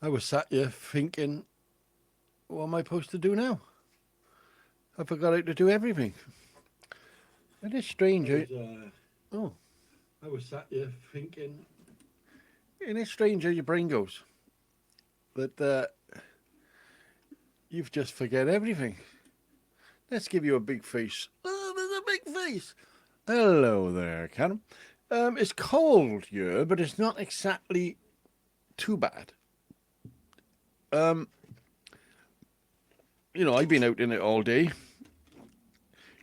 I was sat here thinking, what am I supposed to do now? I forgot how to do everything. It is strange. Oh, I was sat here thinking, it is strange how your brain goes. That you've just forget everything. Let's give you a big face. Oh, there's a big face. Hello there, Callum. It's cold here, but it's not exactly too bad. Um, I've been out in it all day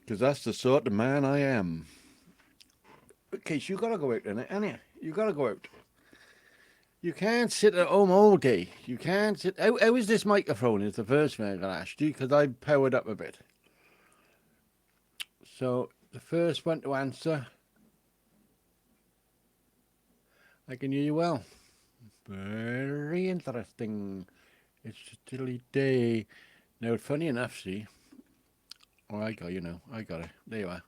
because that's the sort of man I am. Okay, so you gotta go out in it, ain't you? You gotta go out. You can't sit at home all day. You can't sit. How is this microphone? Is the first thing I'm gonna ask you because I've powered up a bit. So the first one to answer, I can hear you well. Very interesting. It's a chilly day. Now, funny enough, see. Oh, I got you now. I got it. There you are.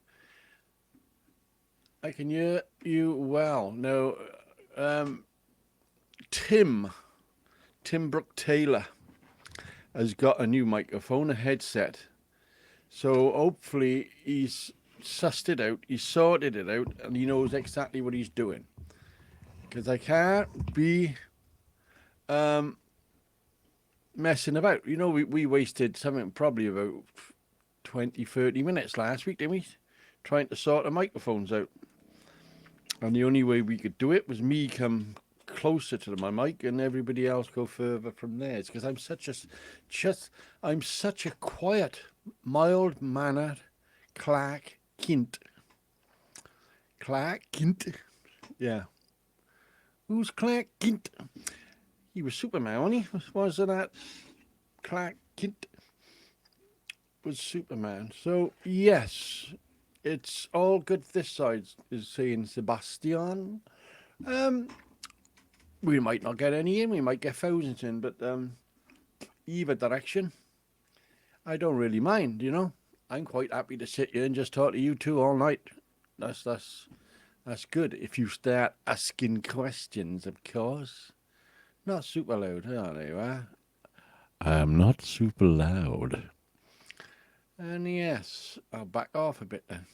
I can hear you well. Now, Tim Brooke Taylor has got a new microphone, a headset. So hopefully he's sussed it out, he's sorted it out, and he knows exactly what he's doing. Because I can't be messing about. We wasted something probably about 20, 30 minutes last week, didn't we? Trying to sort the microphones out. And the only way we could do it was me come closer to my mic and everybody else go further from there. It's because I'm such a quiet, mild-mannered Clark Kent. Clark Kent. Yeah. Who's Clark Kent? He was Superman, wasn't he? Wasn't that Clark Kent was Superman? So, yes, it's all good this side, is saying Sebastian. We might not get any in, we might get thousands in, but either direction, I don't really mind, I'm quite happy to sit here and just talk to you two all night. That's good. If you start asking questions, of course. Not super loud. Oh, there you are. I'm not super loud. And yes, I'll back off a bit then.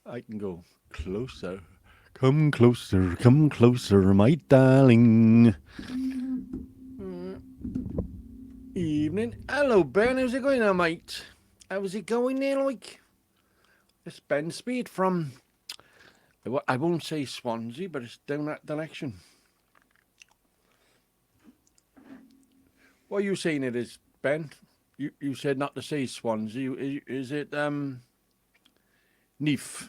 I can go closer. Come closer, my darling. Evening. Hello, Ben. How's it going now, mate? How's it going there, like? It's Ben Speed from, I won't say Swansea, but it's down that direction. What are you saying it is, Ben? You said not to say Swansea. Is it Neath?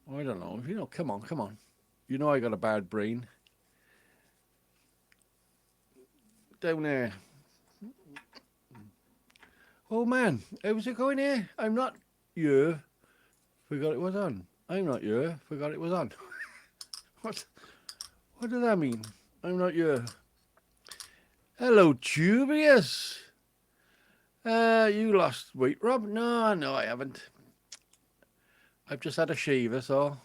I don't know. Come on. I got a bad brain. Down there. Oh man, how's it going here? I'm not here. Forgot it was on. I'm not here. Forgot it was on. What does that mean? I'm not here. Hello, Dubious. You lost weight, Rob? No, I haven't. I've just had a shave, that's all.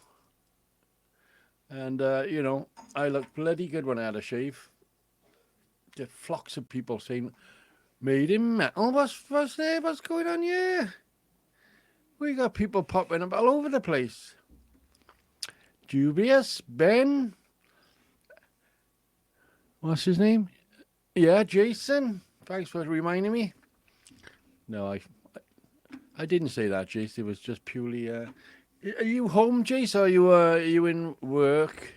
And, I look bloody good when I had a shave. The flocks of people saying, made in metal, what's there? What's going on here? We got people popping up all over the place. Dubious, Ben. What's his name? Yeah, Jason. Thanks for reminding me. No, I didn't say that, Jason. It was just purely. Are you home, Jason? Are you in work?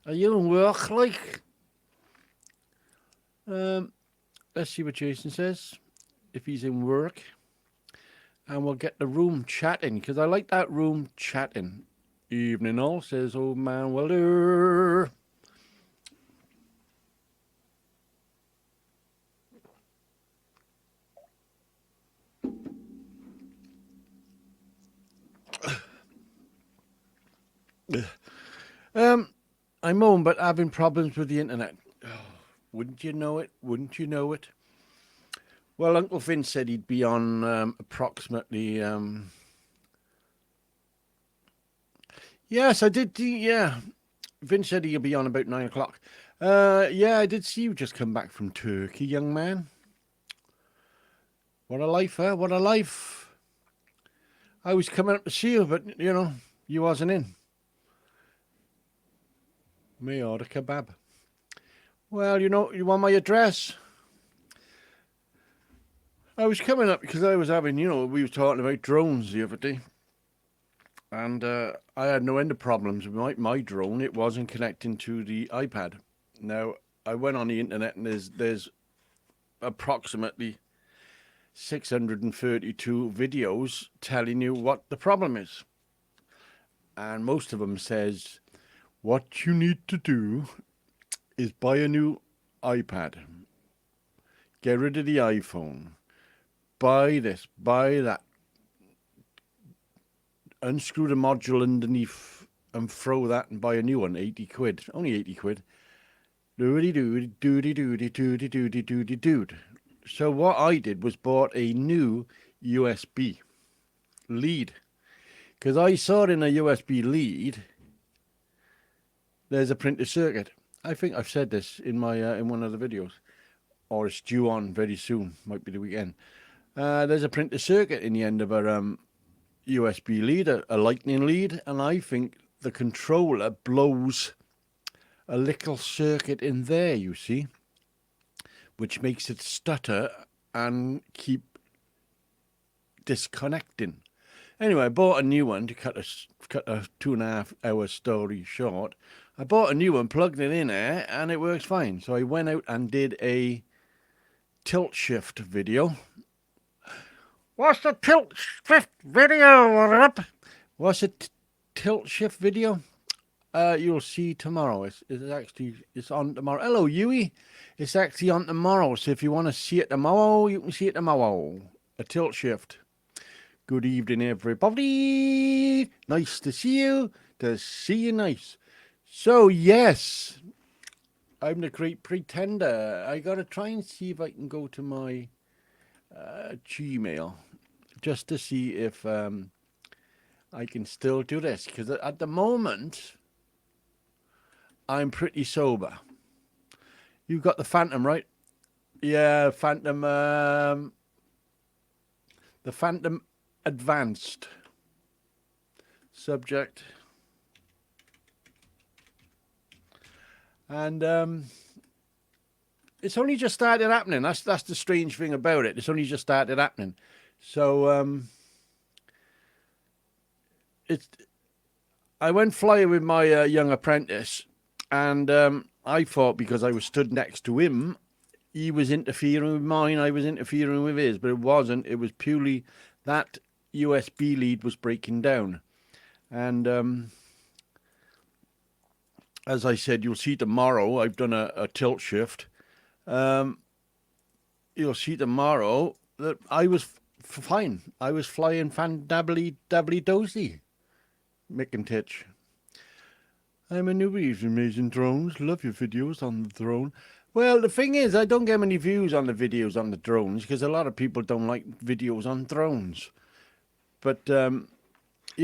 Are you in work, like? Let's see what Jason says. If he's in work, and we'll get the room chatting because I like that room chatting. Evening all, says old man Welder. I'm home, but having problems with the internet. Oh, wouldn't you know it? Well, Uncle Finn said he'd be on approximately. Yes, I did. Yeah, Vince said he'll be on about 9 o'clock. Yeah, I did see you just come back from Turkey, young man. What a life, huh? What a life. I was coming up to see you, but, you know, you wasn't in. Me order kebab. Well, you know, you want my address? I was coming up because I was having, you know, we were talking about drones the other day. And I had no end of problems with my drone. It wasn't connecting to the iPad. Now, I went on the internet and there's approximately 632 videos telling you what the problem is. And most of them says, what you need to do is buy a new iPad. Get rid of the iPhone. Buy this, buy that. Unscrew the module underneath and throw that and buy a new one, 80 quid. Only 80 quid. Doody doody doody doody doody doody doody dood. So what I did was bought a new USB lead. Because I saw in a USB lead, there's a printed circuit. I think I've said this in my in one of the videos. Or it's due on very soon. Might be the weekend. There's a printed circuit in the end of a USB lead, a lightning lead, and I think the controller blows a little circuit in there, you see, which makes it stutter and keep disconnecting. Anyway, I bought a new one to cut a 2.5 hour story short. I bought a new one, plugged it in there, and it works fine. So I went out and did a tilt shift video. What's the tilt shift video? What's a tilt shift video? You'll see tomorrow. It's on tomorrow. Hello, Yui. It's actually on tomorrow. So if you want to see it tomorrow, you can see it tomorrow. A tilt shift. Good evening, everybody. Nice to see you. To see you nice. So yes, I'm the great pretender. I gotta try and see if I can go to my Gmail just to see if I can still do this, because at the moment I'm pretty sober. You've got the Phantom, right? Yeah, Phantom. The Phantom Advanced. Subject. And it's only just started happening. That's the strange thing about it. It's only just started happening. So I went flying with my young apprentice, and I thought because I was stood next to him, he was interfering with mine, I was interfering with his, but it wasn't. It was purely that USB lead was breaking down. And as I said, you'll see tomorrow, I've done a tilt shift. You'll see tomorrow that I was fine. I was flying fan-dabbly dozy. Mick and Titch. I'm a newbie with amazing drones. Love your videos on the drone. Well, the thing is, I don't get many views on the videos on the drones because a lot of people don't like videos on drones. But, you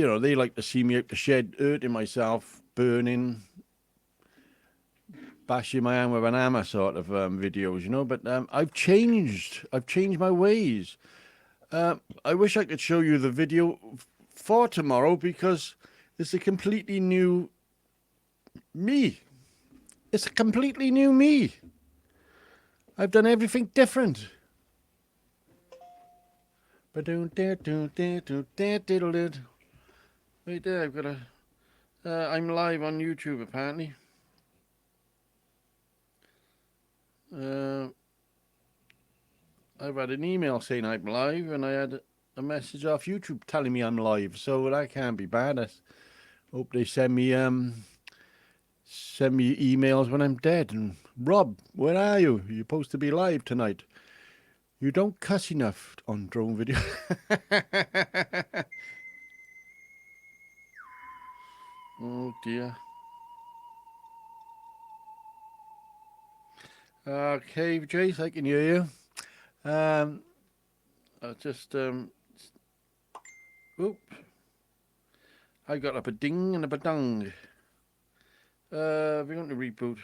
know, they like to see me out the shed, hurting myself, burning, bashing my hand with an hammer sort of videos, you know. But I've changed. I've changed my ways. I wish I could show you the video for tomorrow because it's a completely new me. It's a completely new me. I've done everything different. Right there, I've got a... I'm live on YouTube, apparently. I've had an email saying I'm live, and I had a message off YouTube telling me I'm live, so that can't be bad. I hope they send me emails when I'm dead. And Rob, where are you? You're supposed to be live tonight. You don't cuss enough on drone video. Oh dear. Okay, Jace, I can hear you. I just oop. I got up a ding and a badung. We're going to reboot.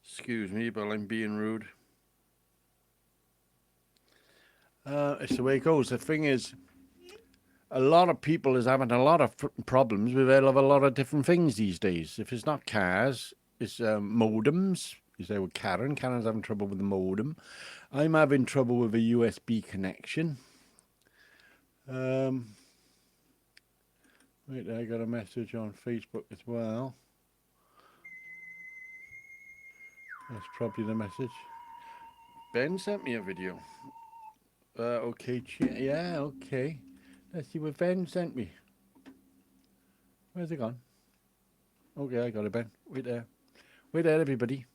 Excuse me, but I'm being rude. It's the way it goes. The thing is, a lot of people is having a lot of problems with a lot of different things these days. If it's not cars, it's modems. You say with Karen. Karen's having trouble with the modem. I'm having trouble with a USB connection. Wait, I got a message on Facebook as well. That's probably the message. Ben sent me a video. Okay, yeah, okay. Let's see what Ben sent me. Where's it gone? Okay, I got it, Ben. Wait there. Wait there, everybody.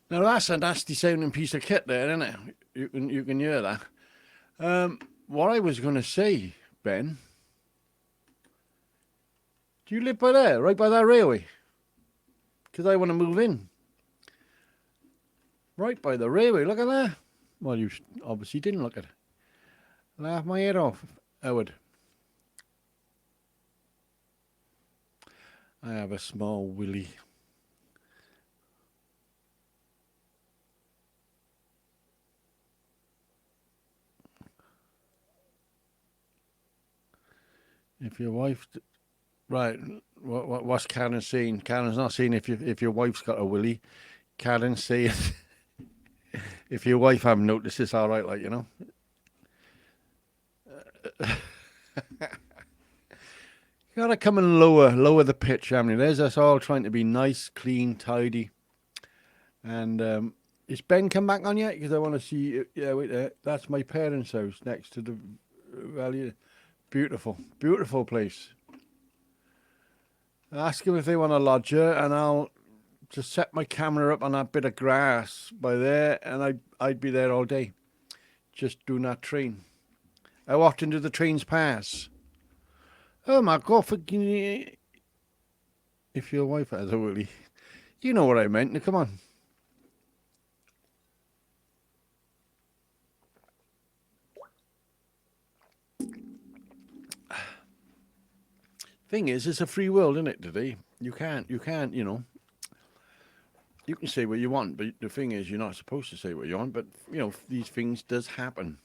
Now that's a nasty sounding piece of kit there, isn't it? You can hear that. What I was going to say, Ben, do you live by there, right by that railway? Because I want to move in. Right by the railway, look at that. Well, you obviously didn't look at it. Laugh my head off, Howard. I have a small willy. If your wife, right? What's Karen saying? Karen's not saying if your wife's got a willy. Karen's saying if your wife haven't noticed, it's all right, like you know. You gotta come and lower the pitch, haven't you? There's us all trying to be nice, clean, tidy. And is Ben come back on yet? Because I want to see. Yeah, wait there. That's my parents' house next to the valley. Beautiful, beautiful place. Ask them if they want a lodger, and I'll just set my camera up on that bit of grass by there, and I'd be there all day, just doing that train. How often do the trains pass? Oh my God! If your wife has a willy, you know what I meant. Now, come on. Thing is, it's a free world, isn't it, today? You can't, you know, you can say what you want, but the thing is, you're not supposed to say what you want, but, you know, these things does happen.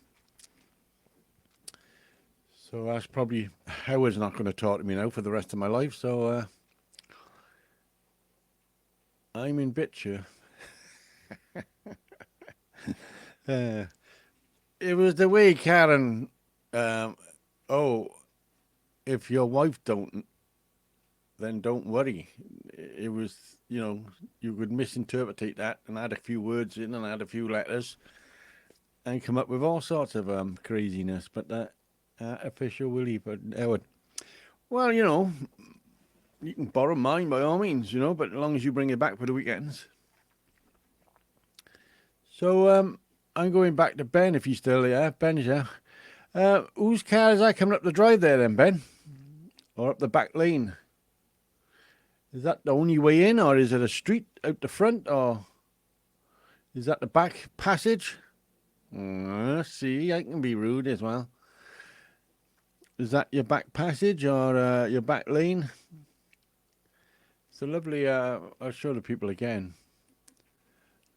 So that's probably, Howard's not going to talk to me now for the rest of my life, so I'm in bitch here. It was the way Karen, oh, if your wife don't, then don't worry. It was, you know, you could misinterpret that and add a few words in and add a few letters and come up with all sorts of craziness. But that official Willie, but Howard, well, you know, you can borrow mine by all means, you know, but as long as you bring it back for the weekends. So I'm going back to Ben if he's still there. Ben's here. Whose car is that coming up the drive there then, Ben? Or up the back lane? Is that the only way in, or is it a street out the front, or is that the back passage? See, I can be rude as well. Is that your back passage or your back lane? It's a lovely, I'll show the people again.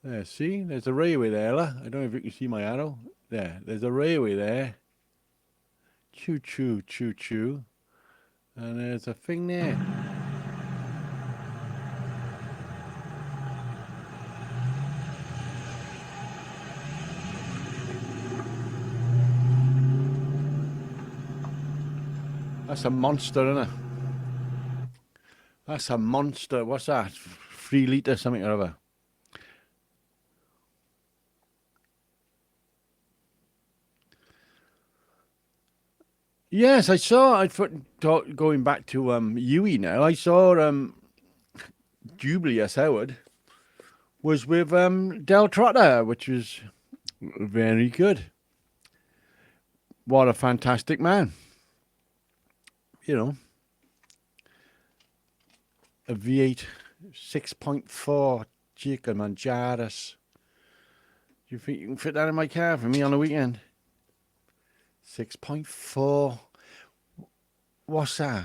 There, see, there's a railway there, Ella. I don't know if you can see my arrow. There's a railway there. Choo choo, choo choo. And there's a thing there. That's a monster, isn't it? That's a monster. What's that? 3 litre something or other. Yes, I saw. Going back to Yui now. I saw Jubileus Howard was with Del Trotter, which was very good. What a fantastic man! You know, a V8 6.4 Chica Manjaras. Do you think you can fit that in my car for me on the weekend? 6.4. What's that?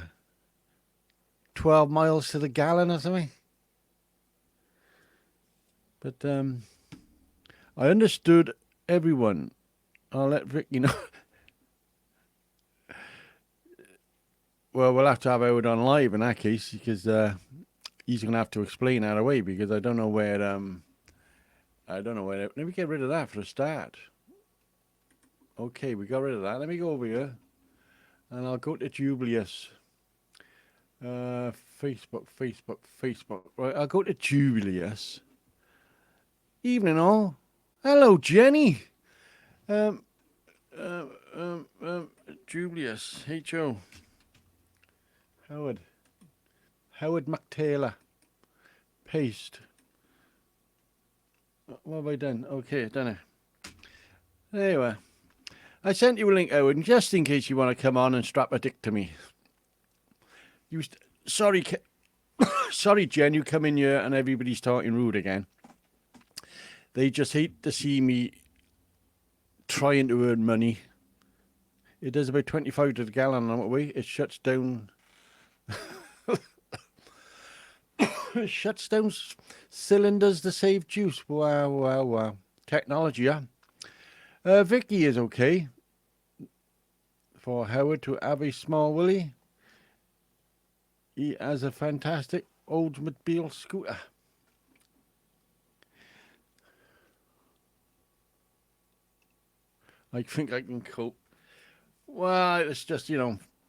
12 miles to the gallon or something? But I understood everyone. I'll let Vicky know. Well, we'll have to have Howard on live in that case, because he's going to have to explain that away, because I don't know where. Let me get rid of that for a start. Okay, we got rid of that. Let me go over here, and I'll go to Jubileus. Facebook. Right, I'll go to Jubileus. Evening all. Hello, Jenny. Jubileus. H.O. Howard McTaylor. Paste. What have I done? Okay, done it. There you are. I sent you a link, Howard, just in case you want to come on and strap a dick to me. Sorry, Jen, you come in here and everybody's talking rude again. They just hate to see me trying to earn money. It does about 25 to the gallon on the way. It shuts down. It shuts down cylinders to save juice. Wow. Technology, yeah. Vicky is okay. For Howard to have a small willy. He has a fantastic Oldsmobile scooter. I think I can cope. Well, it's just,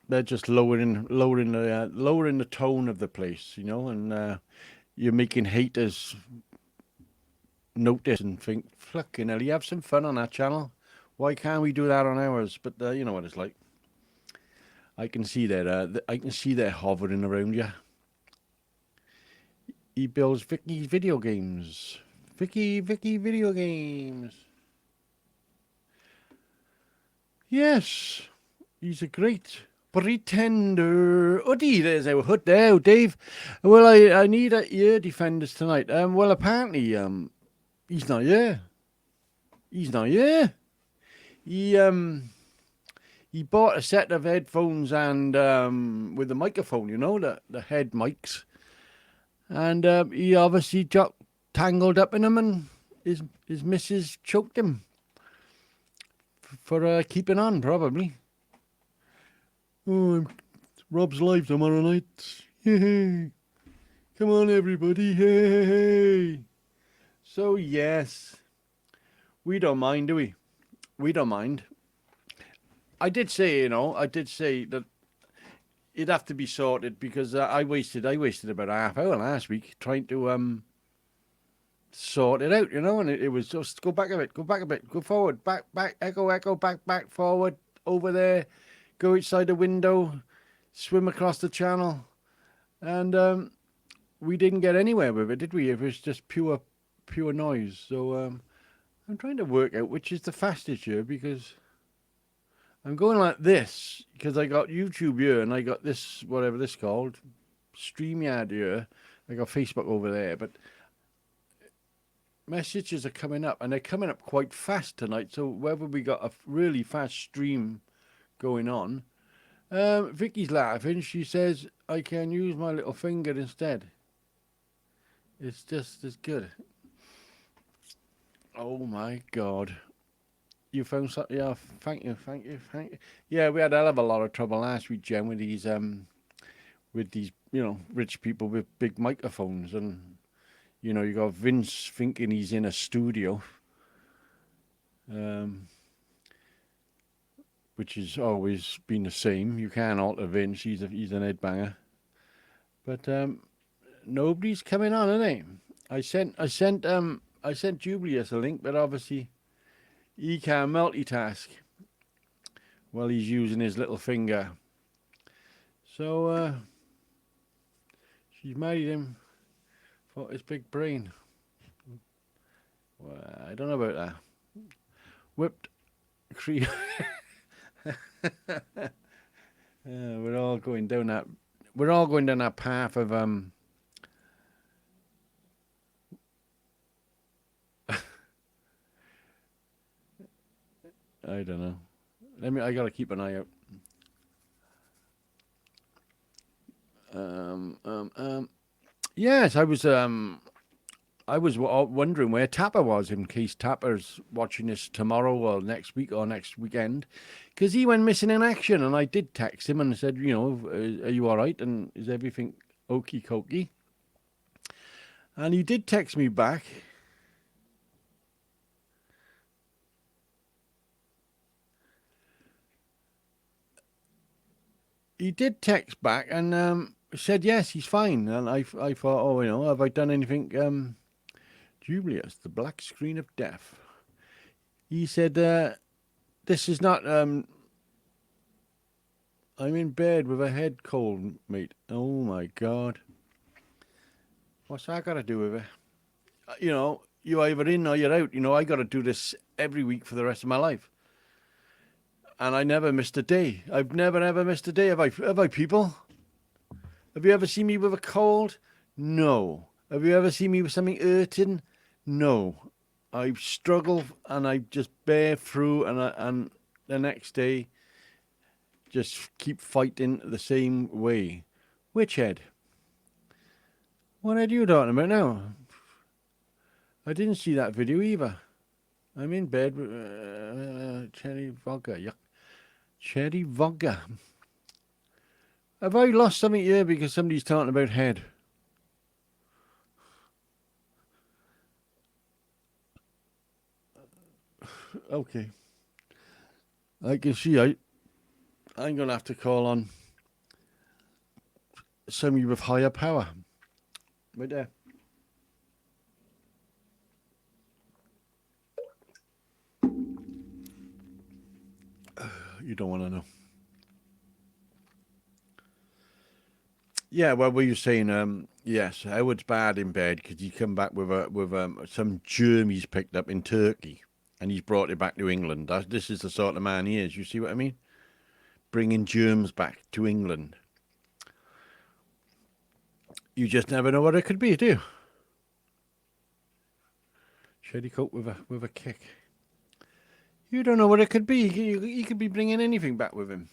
they're just lowering the tone of the place, and you're making haters notice and think, fucking hell, you have some fun on that channel. Why can't we do that on ours? But you know what it's like. I can see they're hovering around you. He builds Vicky's video games. Vicky video games. Yes, he's a great pretender. Uddy, there's our hood there, Dave. Well, I need ear defenders tonight. Well, apparently, he's not here. He bought a set of headphones and with the microphone, the head mics, and he obviously got tangled up in them, and his missus choked him for keeping on, probably. Oh, Rob's live tomorrow night. Yay. Come on, everybody. Hey. So, yes. We don't mind, do we? We don't mind. I did say that it'd have to be sorted, because I wasted about a half hour last week trying to sort it out, and it was just go back a bit, go forward, back, echo, back, forward, over there, go outside the window, swim across the channel, and we didn't get anywhere with it, did we? It was just pure noise. So I'm trying to work out which is the fastest here, because I'm going like this, because I got YouTube here and I got this, whatever this called, StreamYard here. I got Facebook over there, but messages are coming up, and they're coming up quite fast tonight. So whether we got a really fast stream going on. Vicky's laughing. She says, I can use my little finger instead. It's just as good. Oh my God. You found something? Yeah, thank you. Yeah, we had a hell of a lot of trouble last week, Jen, with these rich people with big microphones, and you got Vince thinking he's in a studio, which has always been the same. You can't alter Vince; he's an headbanger. But nobody's coming on, are they? I sent Jubileus a link, but obviously he can't multitask. while he's using his little finger. So she's married him for his big brain. Well, I don't know about that. Whipped cream. We're all going down that. We're all going down that path of I don't know. I gotta keep an eye out. Yes, I was wondering where Tapper was, in case Tapper's watching this tomorrow or next week or next weekend, because he went missing in action, and I did text him and said, are you all right, and is everything okie dokie? And he did text me back. He did text back and said yes, he's fine. And I thought, have I done anything dubious? The black screen of death. He said, this is not. I'm in bed with a head cold, mate. Oh my God. What's that got to do with it? You either in or you're out. I got to do this every week for the rest of my life. And I never missed a day. I've never, ever missed a day. Have I, people? Have you ever seen me with a cold? No. Have you ever seen me with something hurting? No. I struggle and I just bear through, and the next day just keep fighting the same way. Which head? What head are you talking about now? I didn't see that video either. I'm in bed with cherry vodka. Yuck. Cherry vodka. Have I lost something here because somebody's talking about head? Okay. I can see I'm going to have to call on somebody with higher power. Right there. You don't want to know. Yeah, well, were you saying? Yes, Howard's bad in bed because he come back with some germ he's picked up in Turkey, and he's brought it back to England. This is the sort of man he is. You see what I mean? Bringing germs back to England. You just never know what it could be, do you? Shady coat with a kick. You don't know what it could be. He could be bringing anything back with him.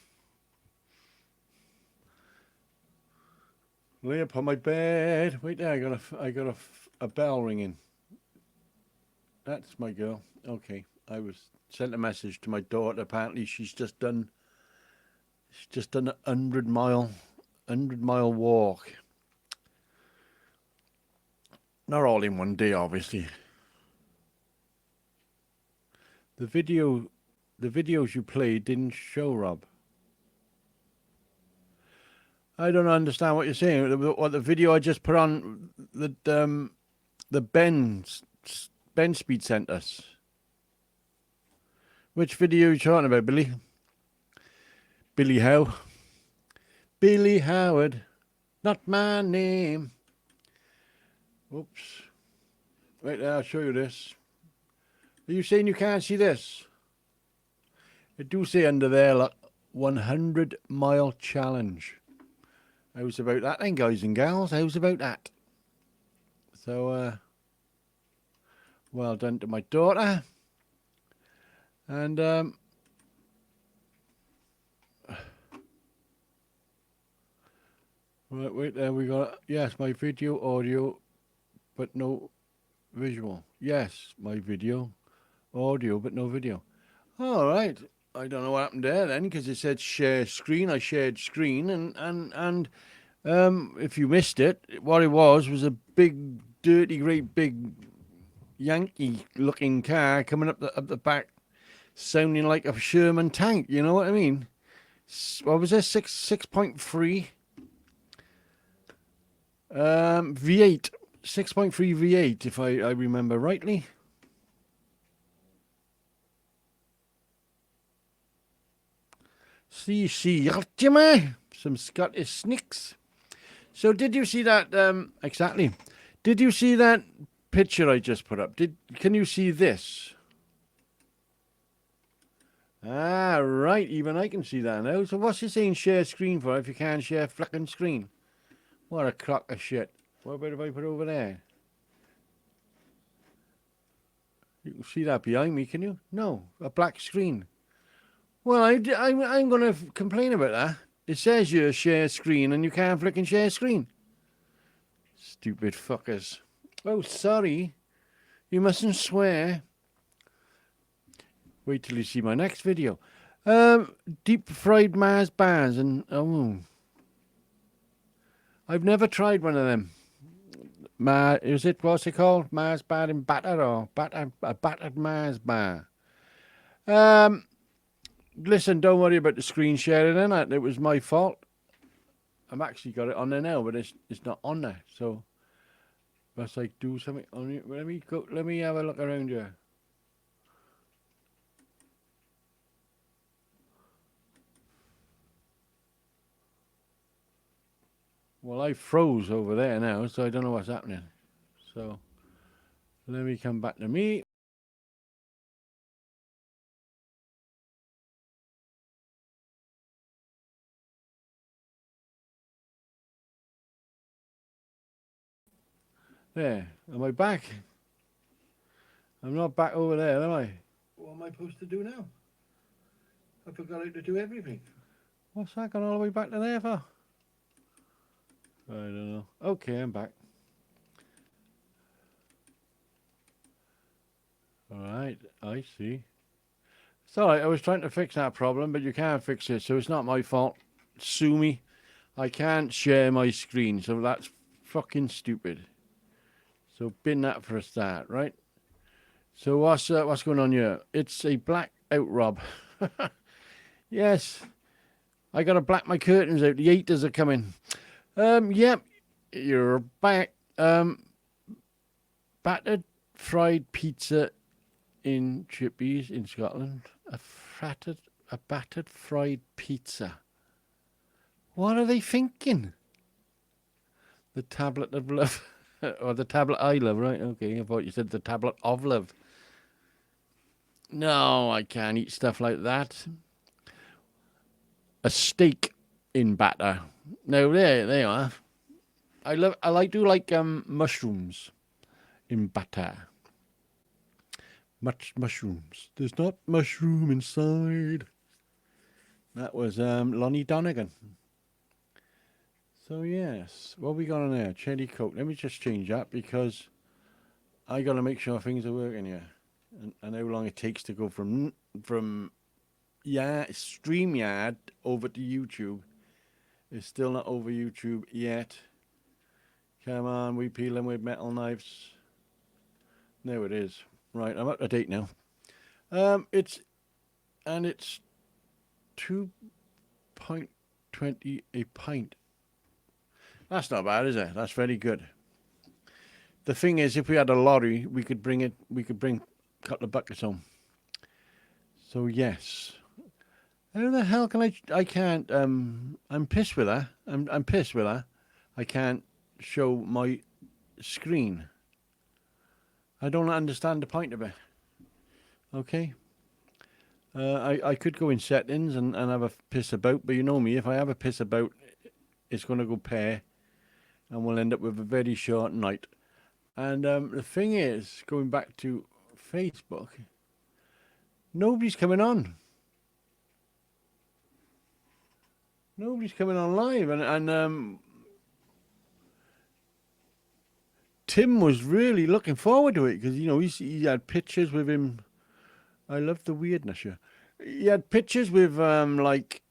Lay upon my bed. Wait there, I got a bell ringing. That's my girl. Okay, I was sent a message to my daughter. Apparently, she's just done a 100-mile walk. Not all in one day, obviously. The videos you played didn't show, Rob. I don't understand what you're saying. What the video I just put on the Ben Speed sent us. Which video are you talking about, Billy? Billy Howe? Billy Howard. Not my name. Oops. Wait there, I'll show you this. Are you saying you can't see this? It do say under there, like, 100-mile challenge. How's about that then, guys and gals? How's about that? So, well done to my daughter. And, right, wait there, we got, yes, my video, audio, but no visual. Yes, my video, audio, but no video. All right. I don't know what happened there then, because it said share screen. I shared screen, and if you missed it, what it was a big, dirty, great big Yankee-looking car coming up the back, sounding like a Sherman tank. You know what I mean? What was that? 6.3 V8, 6.3 V8, if I remember rightly. See, Jimmy. Some Scottish snicks. So did you see that? Exactly. Did you see that picture I just put up? Can you see this? Ah, right. Even I can see that now. So what's he saying share screen for if you can't share flicking screen? What a crock of shit. What about if I put it over there? You can see that behind me, can you? No, a black screen. Well, I'm going to complain about that. It says you share screen and you can't flicking share screen. Stupid fuckers. Oh, sorry. You mustn't swear. Wait till you see my next video. Deep fried Mars bars and I've never tried one of them. What's it called? Mars bar in batter or a battered Mars bar. Listen, don't worry about the screen sharing in it. It was my fault. I've actually got it on there now, but it's not on there. So let's like do something on it. Let me have a look around here. Well, I froze over there now, so I don't know what's happening. So let me come back to me. There. Am I back? I'm not back over there, am I? What am I supposed to do now? I forgot how to do everything. What's that gone all the way back to there for? I don't know. Okay, I'm back. Alright, I see. It's alright, I was trying to fix that problem, but you can't fix it, so it's not my fault. Sue me. I can't share my screen, so that's fucking stupid. So bin that for a start, right? So what's going on here? It's a blackout, Rob. Yes, I gotta black my curtains out. The haters are coming. Yep, you're back. Battered fried pizza in Chippies in Scotland. A battered fried pizza. What are they thinking? The tablet of love. Or the tablet I love, right? Okay, I thought you said the tablet of love. No, I can't eat stuff like that. A steak in batter. No, there they are. I like mushrooms in batter. Much mushrooms. There's not mushroom inside. That was Lonnie Donegan. So yes, what we got on there? Cherry Coke. Let me just change that because I got to make sure things are working here, and how long it takes to go from StreamYard over to YouTube. It's still not over YouTube yet. Come on, we peel them with metal knives. There it is. Right, I'm up to date now. It's 2.20 a pint. That's not bad, is it? That's very good. The thing is, if we had a lorry, we could bring a couple of buckets home. So yes. How the hell can I can't I'm pissed with her. I'm pissed with her. I can't show my screen. I don't understand the point of it. Okay. I could go in settings and have a piss about, but you know me, if I have a piss about, it's going to go pear, and we'll end up with a very short night. And the thing is, going back to Facebook, nobody's coming on. Nobody's coming on live, and Tim was really looking forward to it because he had pictures with him. I love the weirdness here. He had pictures with like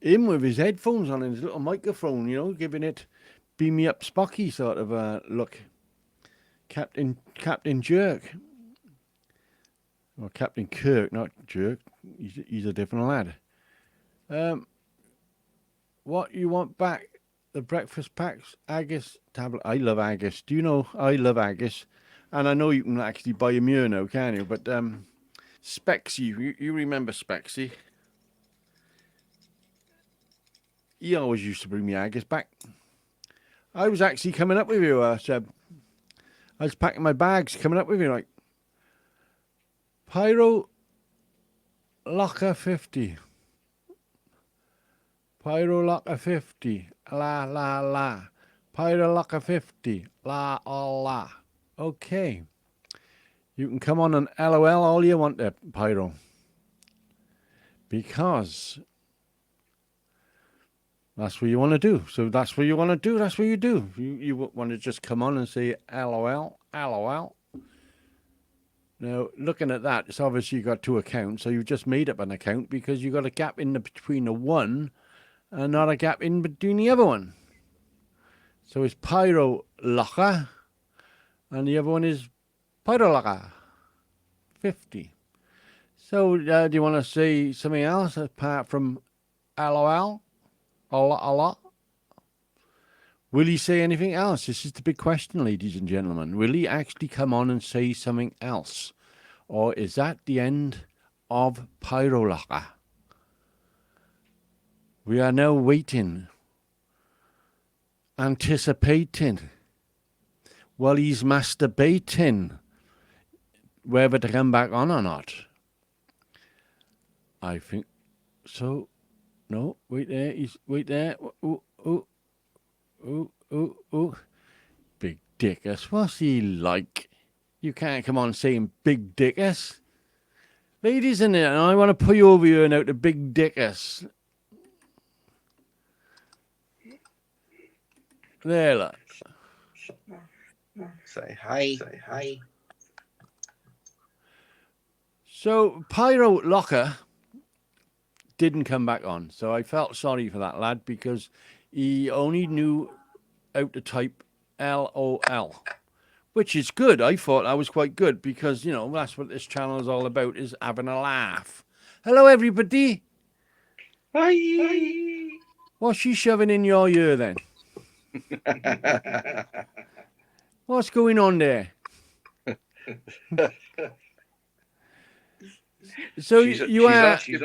him with his headphones on and his little microphone, giving it beam me up Spocky sort of look. Captain Jerk. Or Captain Kirk, not Jerk. He's a different lad. What you want back? The breakfast packs, Agus tablet. I love Agus. Do you know I love Agus? And I know you can actually buy him here now, can you? But Spexy, you remember Spexy? he always used to bring me haggis back. I was actually coming up with you, Seb. I was packing my bags, coming up with you, like, Pyro Locker 50. Pyro Locker 50. La, la, la. Pyro Locker 50. La, la. Okay. You can come on and LOL all you want there, Pyro. Because that's what you want to do. So that's what you want to do. That's what you do. You want to just come on and say LOL, LOL. Now, looking at that, it's obviously you got two accounts. So you've just made up an account because you got a gap in between the one and not a gap in between the other one. So it's Pyro Locker and the other one is Pyro Locker 50. So do you want to say something else apart from LOL? A lot. Will he say anything else? This is the big question, ladies and gentlemen. Will he actually come on and say something else? Or is that the end of Pyro Locker? We are now waiting, anticipating, while he's masturbating, whether to come back on or not. I think so. No, wait there. Wait there. Ooh. Big Dickus. What's he like? You can't come on saying Big Dickus. Ladies and gentlemen, I want to put you over here now to Big Dickus. There, look. Say hi. Say hi. So, Pyro Locker didn't come back on. So I felt sorry for that lad because he only knew how to type LOL, which is good. I thought that was quite good because, you know, that's what this channel is all about, is having a laugh. Hello, everybody. Hi. What's she shoving in your ear then? What's going on there? So she's asking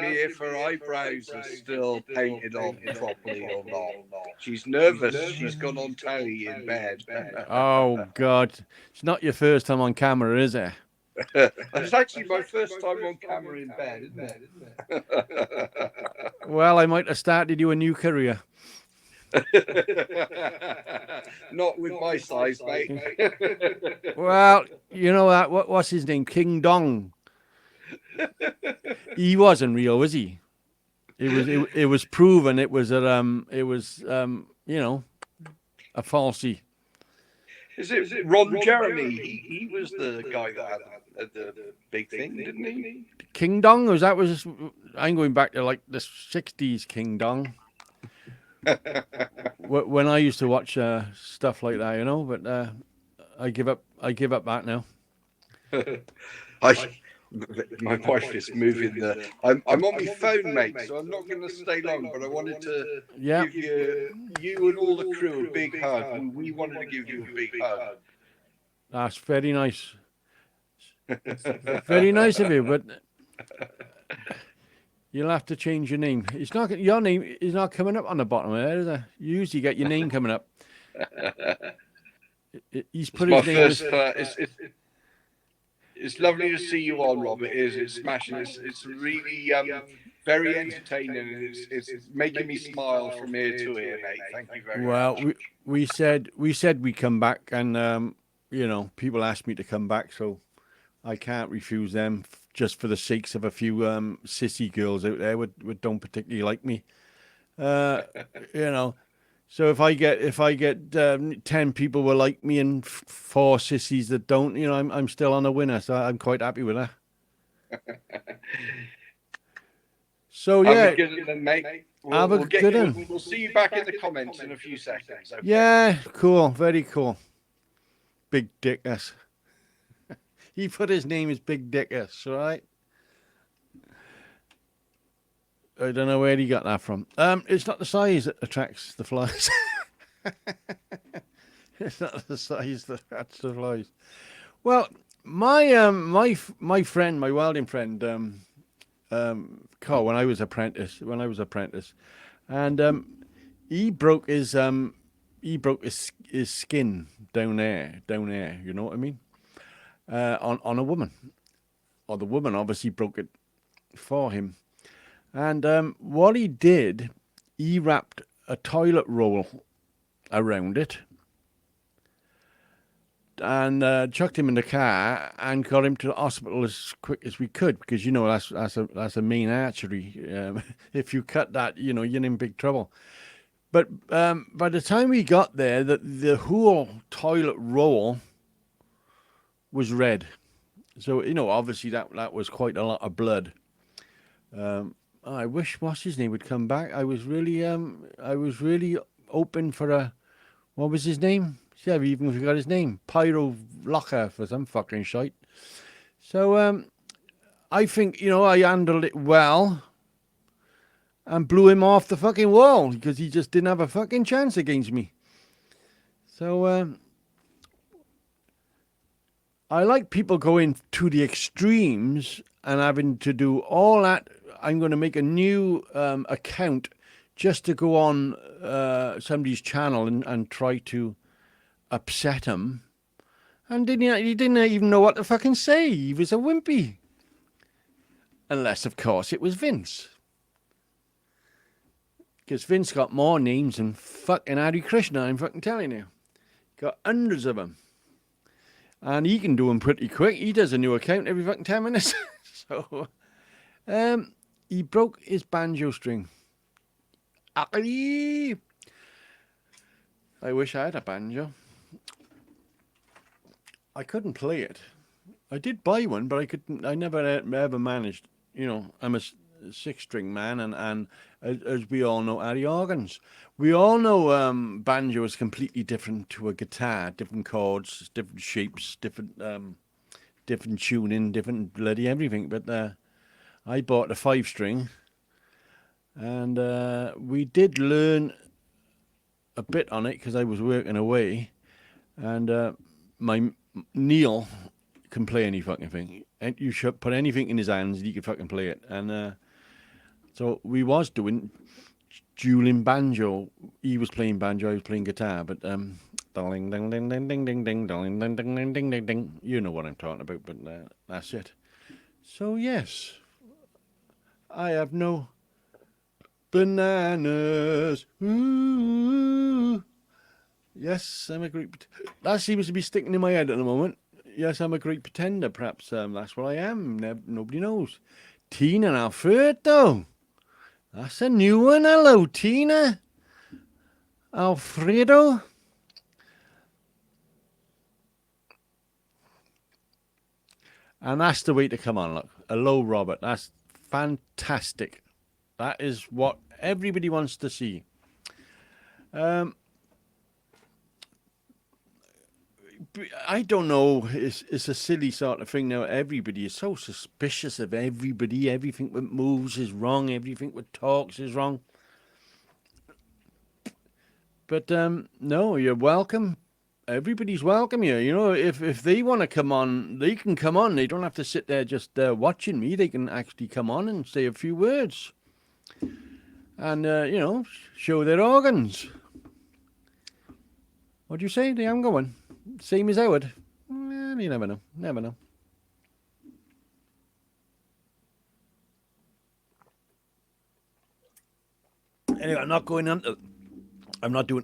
me if her eyebrows are still painted on properly or not. She's nervous. She's gone on telly in bed. Oh God, it's not your first time on camera, is it? It's actually my first time on camera in bed, isn't it? Well, I might have started you a new career. Not with my size, mate. Well, you know that. What's his name? King Dong. He wasn't real, was he? It was proven. It was you know, a falsie. Is it Ron Jeremy? He was the guy that had the big thing, didn't he? King Dong? I'm going back to like the 60s King Dong. When I used to watch stuff like that, you know, but I give up that now. My wife is moving the. I'm on my phone, mate, so I'm not going to stay long. But I wanted to give you and all the crew a big hug, and we wanted to give you a big hug. That's very nice. Very nice of you, but you'll have to change your name. Your name is not coming up on the bottom there, is it? You usually get your name coming up. He's put his name. It's lovely to see you on, Rob. It is. It's smashing. It's really very entertaining, and it's making me smile from ear to ear, mate. Thank you very much. Well, we said we'd come back, and you know, people asked me to come back, so I can't refuse them just for the sakes of a few sissy girls out there who don't particularly like me. You know. So if I get 10 people will like me and 4 sissies that don't, you know, I'm still on a winner. So I'm quite happy with that. So yeah, have a good one, mate. We'll see you back in the comments in a few seconds. Okay? Yeah, cool, very cool. Big Dickus. He put his name as Big Dickus, right? I don't know where he got that from. It's not the size that attracts the flies. It's not the size that attracts the flies. Well, my friend, my welding friend, when I was apprentice. And he broke his skin down there. You know what I mean? On a woman, or the woman obviously broke it for him. And what he did, he wrapped a toilet roll around it and chucked him in the car and got him to the hospital as quick as we could, because that's a main artery. If you cut that, you're in big trouble. But by the time we got there, the whole toilet roll was red. So obviously that was quite a lot of blood. I wish what's his name would come back. I was really hoping for what was his name? Yeah, we even forgot his name. Pyro Locker for some fucking shite. So I think I handled it well and blew him off the fucking wall, because he just didn't have a fucking chance against me. So I like people going to the extremes and having to do all that. I'm going to make a new account just to go on somebody's channel and try to upset him. And he didn't even know what to fucking say. He was a wimpy. Unless, of course, it was Vince. Because Vince got more names than fucking Hare Krishna, I'm fucking telling you. Got hundreds of them. And he can do them pretty quick. He does a new account every fucking 10 minutes. So, he broke his banjo string. I wish I had a banjo. I couldn't play it. I did buy one, but I never ever managed. I'm a six-string man, and as we all know, are the organs. We all know banjo is completely different to a guitar. Different chords, different shapes, different tuning, different bloody everything. But I bought a 5-string, and we did learn a bit on it because I was working away, and my Neil can play any fucking thing. And you should put anything in his hands, he could fucking play it. And so we was doing dueling banjo. He was playing banjo, I was playing guitar. But ding ding ding ding ding ding ding ding ding ding ding ding ding ding. You know what I'm talking about. But that's it. So yes, I have no bananas. Ooh. Yes, I'm a great. That seems to be sticking in my head at the moment. Yes, I'm a great pretender. Perhaps that's what I am. Nobody knows. Tina Alfredo. That's a new one. Hello, Tina. Alfredo. And that's the way to come on. Look, hello, Robert. That's fantastic. That is what everybody wants to see. I don't know. It's a silly sort of thing now. Everybody is so suspicious of everybody. Everything that moves is wrong. Everything that talks is wrong. But no, you're welcome. Everybody's welcome here. If they want to come on, they can come on. They don't have to sit there just watching me. They can actually come on and say a few words. And, show their organs. What do you say? The younger one? Same as Howard? Well, you never know. Never know. Anyway, I'm not going on. I'm not doing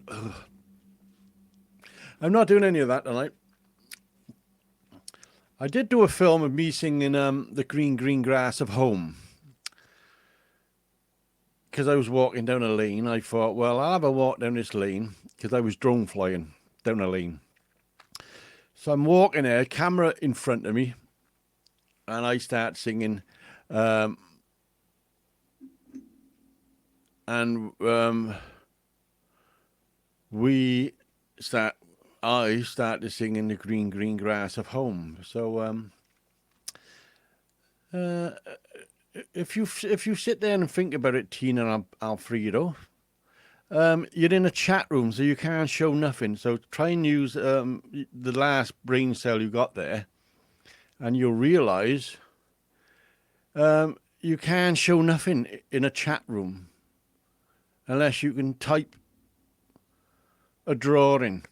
any of that tonight. I did do a film of me singing The Green, Green Grass of Home. Because I was walking down a lane. I thought, well, I'll have a walk down this lane. Because I was drone flying down a lane. So I'm walking there, camera in front of me. And I start singing. I started singing The Green, Green Grass of Home. So if you sit there and think about it, Tina and Alfredo, you're in a chat room, so you can't show nothing. So try and use the last brain cell you got there, and you'll realise you can't show nothing in a chat room unless you can type a drawing.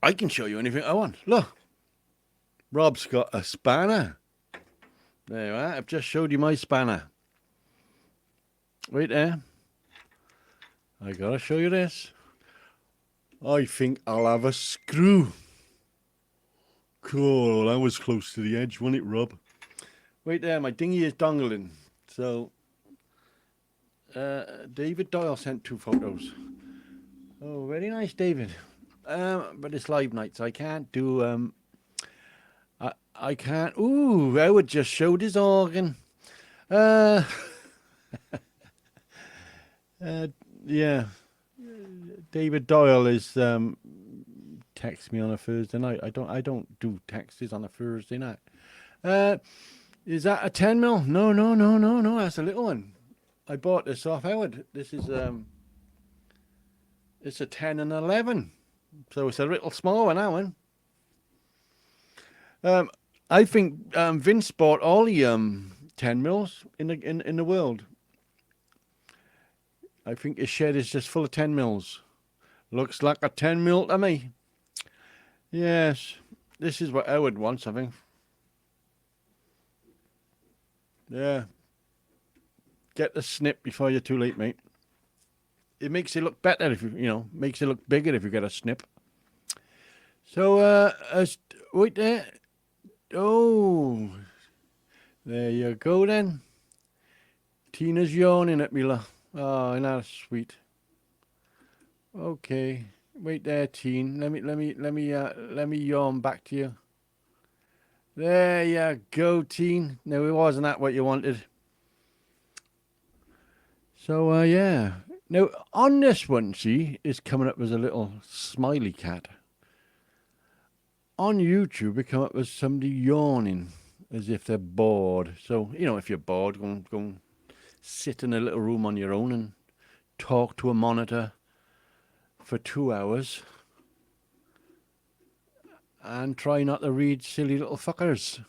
I can show you anything I want. Look, Rob's got a spanner. There you are. I've just showed you my spanner. Right there. I gotta show you this. I think I'll have a screw. Cool, that was close to the edge, wasn't it, Rob? Right there, my dinghy is dongling. So, David Doyle sent 2 photos. Oh, very nice, David. But it's live night, so I can't do, I can't. Ooh, Howard just showed his organ. Yeah. David Doyle is text me on a Thursday night. I don't do texts on a Thursday night. Is that a 10 mil? No. That's a little one. I bought this off Howard. This is it's a 10 and 11, so it's a little small one. That one. I think Vince bought all the 10 mils in the world. I think his shed is just full of 10 mils. Looks like a 10 mil to me. Yes, this is what Howard wants, I think. Yeah. Get the snip before you're too late, mate. It makes it look better if you makes it look bigger if you get a snip. So, wait there. Oh, there you go then. Tina's yawning at me, love. Oh, isn't that sweet? Okay, wait there, Teen. Let me yawn back to you. There you go, Teen. No, it wasn't that what you wanted. So, yeah. Now, on this one, see, it's coming up as a little smiley cat. On YouTube, it come up as somebody yawning, as if they're bored. So, if you're bored, go and sit in a little room on your own and talk to a monitor for 2 hours and try not to read silly little fuckers.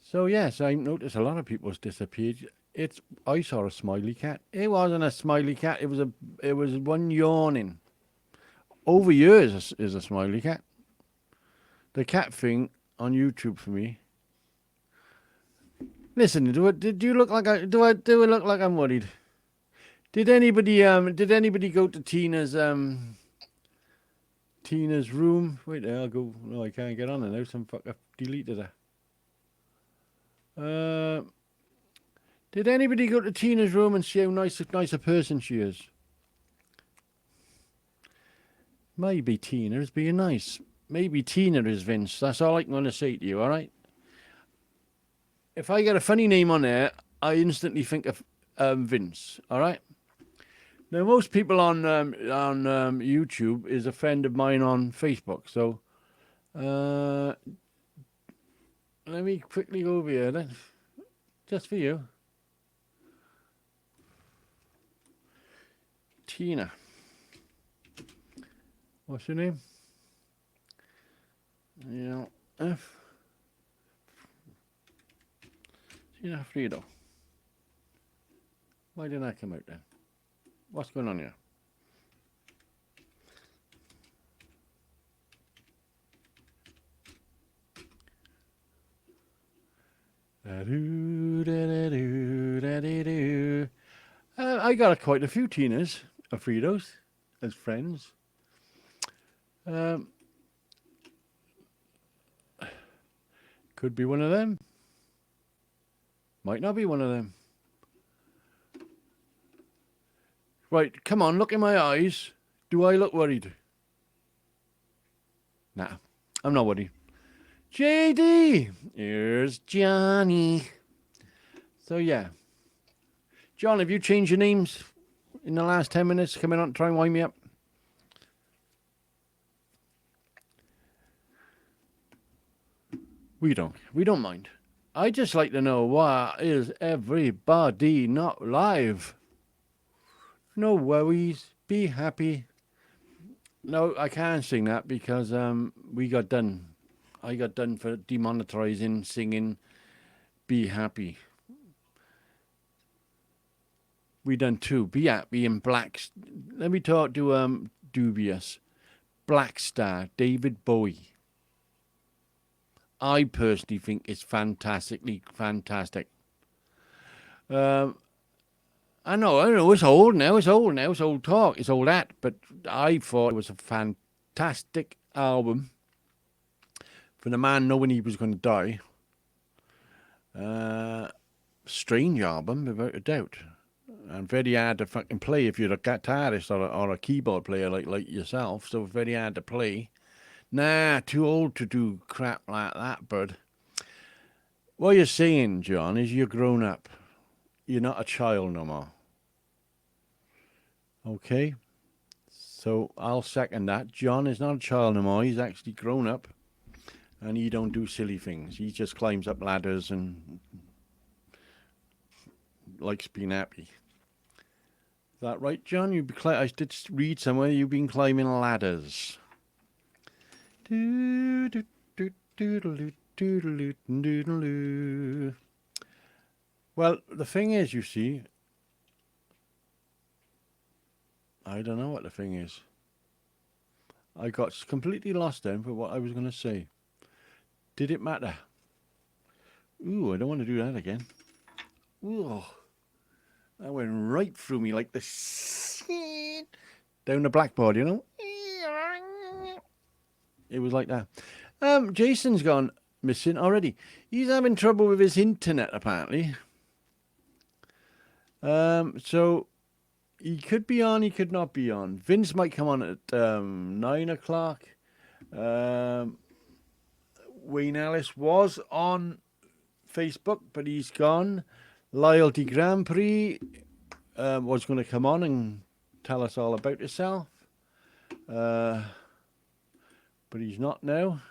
So, yes, I noticed a lot of people's disappeared. I saw a smiley cat. It wasn't a smiley cat. It was one yawning. Over years is a smiley cat. The cat thing on YouTube for me. Listen, do you look like do I look like I'm worried? Did anybody go to Tina's room? Wait there, I'll go. No, I can't get on it now. Some fucker deleted her. Did anybody go to Tina's room and see how nice a person she is? Maybe Tina is being nice. Maybe Tina is Vince. That's all I'm going to say to you, all right? If I get a funny name on there, I instantly think of Vince, all right? Now, most people on YouTube is a friend of mine on Facebook, so let me quickly go over here then, just for you. Tina. What's your name? F. Tina Friedo. Why didn't I come out then? What's going on here? I got quite a few Tinas Fridos as friends. Could be one of them. Might not be one of them. Right, come on, look in my eyes. Do I look worried? Nah, I'm not worried. JD! Here's Johnny. So, yeah. John, have you changed your names in the last 10 minutes? Coming on, try and wind me up. We don't mind. I just like to know, why is everybody not live? No worries. Be happy. No, I can't sing that because we got done. I got done for demonetizing singing Be Happy. We done 2. Be Happy and Black. Let me talk to Dubious. Black Star, David Bowie. I personally think it's fantastically fantastic. I know, it's old now, it's old talk, it's old hat, but I thought it was a fantastic album for the man knowing he was going to die. Strange album, without a doubt. And very hard to fucking play if you're a guitarist or a keyboard player like yourself, so very hard to play. Nah, too old to do crap like that, bud. What you're saying, John, is you're grown up. You're not a child no more. Okay? So I'll second that. John is not a child no more. He's actually grown up. And he don't do silly things. He just climbs up ladders and likes being happy. Is that right, John? I did read somewhere you've been climbing ladders. Well, the thing is, you see, I don't know what the thing is. I got completely lost then for what I was going to say. Did it matter? Ooh, I don't want to do that again. Ooh, that went right through me like this. Down the blackboard, you know? It was like that. Jason's gone missing already. He's having trouble with his internet, apparently. So he could be on, he could not be on. Vince might come on at 9 o'clock. Wayne Ellis was on Facebook, but he's gone. Loyalty Grand Prix was going to come on and tell us all about himself. But he's not now.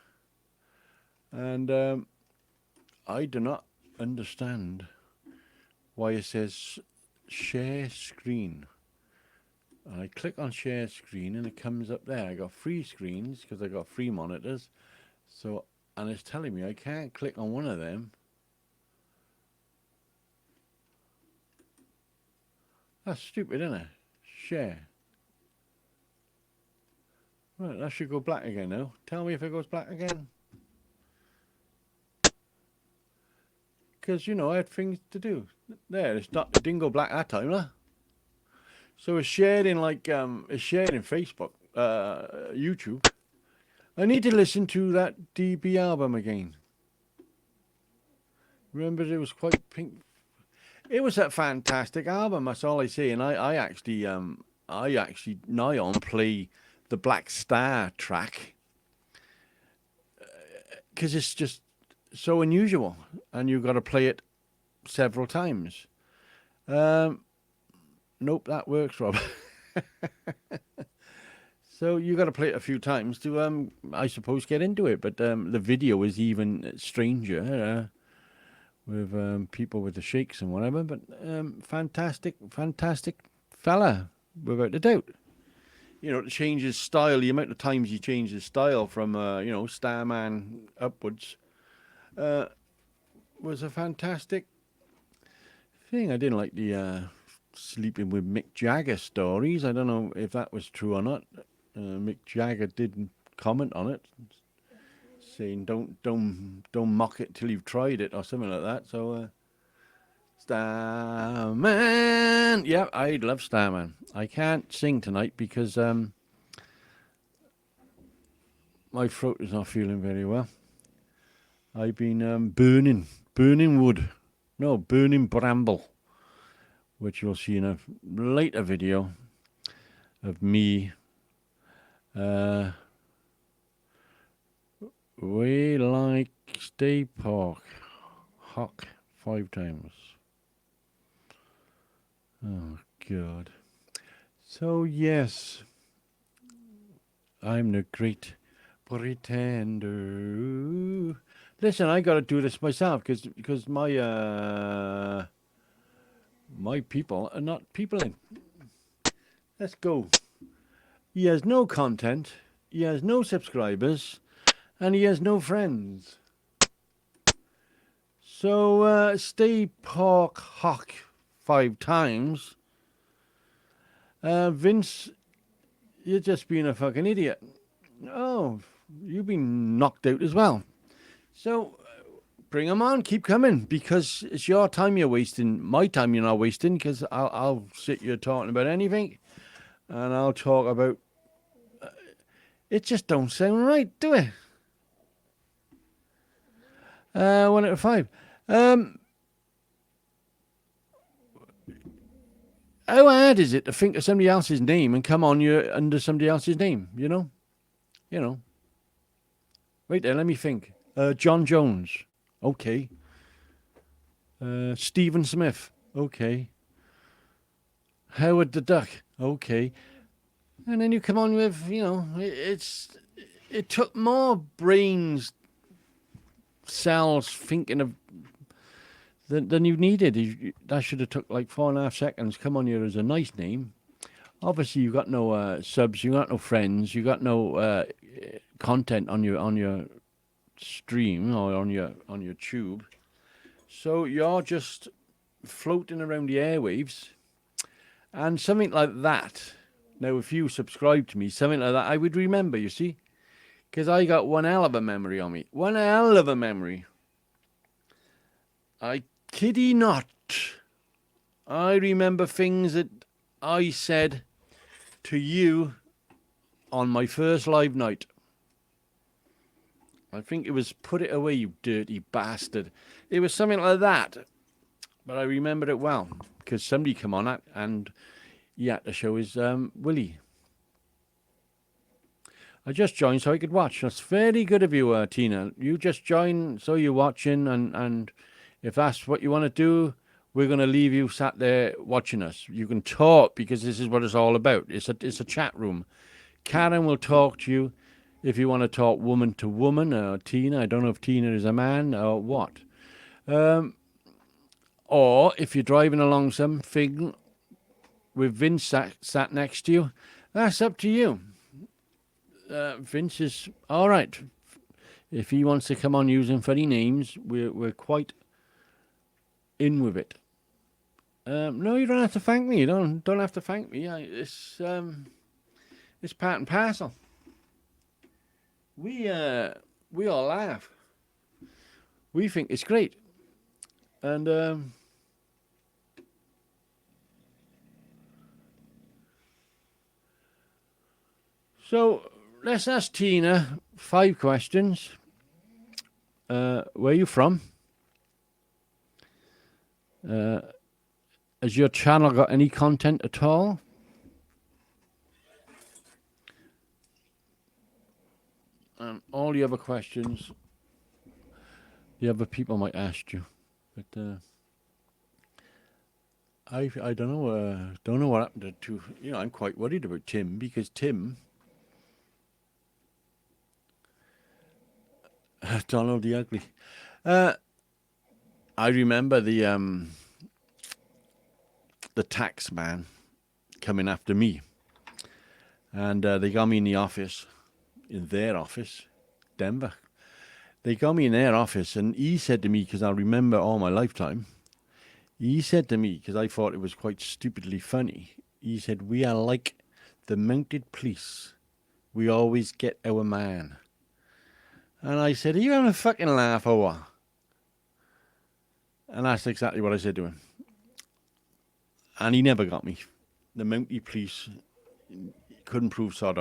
And I do not understand why it says share screen. And I click on share screen and it comes up there. I got 3 screens because I got 3 monitors. So, and it's telling me I can't click on one of them. That's stupid, isn't it? Share. Right, that should go black again now. Tell me if it goes black again. Because, you know, I had things to do. There, it didn't go black that time, huh? So it's shared in it's shared in Facebook, YouTube. I need to listen to that DB album again. Remember, it was quite pink. It was a fantastic album. That's all I say. And I actually nigh on play the Black Star track because it's just so unusual, and you've got to play it several times. Nope, that works, Rob. So you got to play it a few times to, I suppose, get into it. But the video is even stranger with people with the shakes and whatever. But fantastic fella, without a doubt. You know, to change his style, the amount of times he changed his style from, you know, Starman upwards was a fantastic thing. I didn't like the sleeping with Mick Jagger stories. I don't know if that was true or not. Mick Jagger didn't comment on it, saying don't mock it till you've tried it or something like that. So Starman, yeah, I love Starman. I can't sing tonight because my throat is not feeling very well. I've been burning wood, no, burning bramble, which you'll see in a later video of me. We like stay pork hock 5 times. Oh God. So yes, I'm the great pretender. Listen, I got to do this myself because my my people are not peopling. Let's go. He has no content, he has no subscribers, and he has no friends. So, stay pork hock 5 times. Vince, you're just being a fucking idiot. Oh, you've been knocked out as well. So, bring them on, keep coming, because it's your time you're wasting. My time you're not wasting, because I'll sit here talking about anything, and I'll talk about. It just don't sound right, do it? 1 out of 5. How hard is it to think of somebody else's name and come on you under somebody else's name? You know. Wait there, let me think. John Jones, okay. Stephen Smith, okay. Howard the Duck, okay. And then you come on with, it took more brains cells thinking of than you needed. That should have took like 4.5 seconds. Come on here as a nice name. Obviously, you got no subs, you got no friends, you got no content on your stream or on your tube. So you're just floating around the airwaves, and something like that. Now, if you subscribe to me, something like that, I would remember. You see, because I got one hell of a memory on me. One hell of a memory. I kid ye not. I remember things that I said to you on my first live night. I think it was "Put It Away, you dirty bastard." It was something like that. But I remember it well because somebody come on it and he had to show his willy. I just joined so I could watch. That's very good of you, Tina. You just joined so you're watching, and if that's what you want to do, we're going to leave you sat there watching us. You can talk because this is what it's all about. It's a chat room. Karen will talk to you if you want to talk woman to woman, or Tina. I don't know if Tina is a man or what. Or if you're driving along something with Vince sat next to you, that's up to you. Vince is all right. If he wants to come on using funny names, we're quite in with it. No, you don't have to thank me. You don't have to thank me. It's part and parcel. We all laugh. We think it's great, and so let's ask Tina 5 questions. Where are you from? Has your channel got any content at all? And all the other questions the other people might ask you, but I don't know what happened to I'm quite worried about Tim because Tim Donald the Ugly. I remember the tax man coming after me, and they got me in the office, in their office, Denver. They got me in their office, and he said to me, because I remember all my lifetime, he said to me, because I thought it was quite stupidly funny, he said, "We are like the mounted police. We always get our man." And I said, "Are you having a fucking laugh or what?" And that's exactly what I said to him. And he never got me. The mounted police couldn't prove sod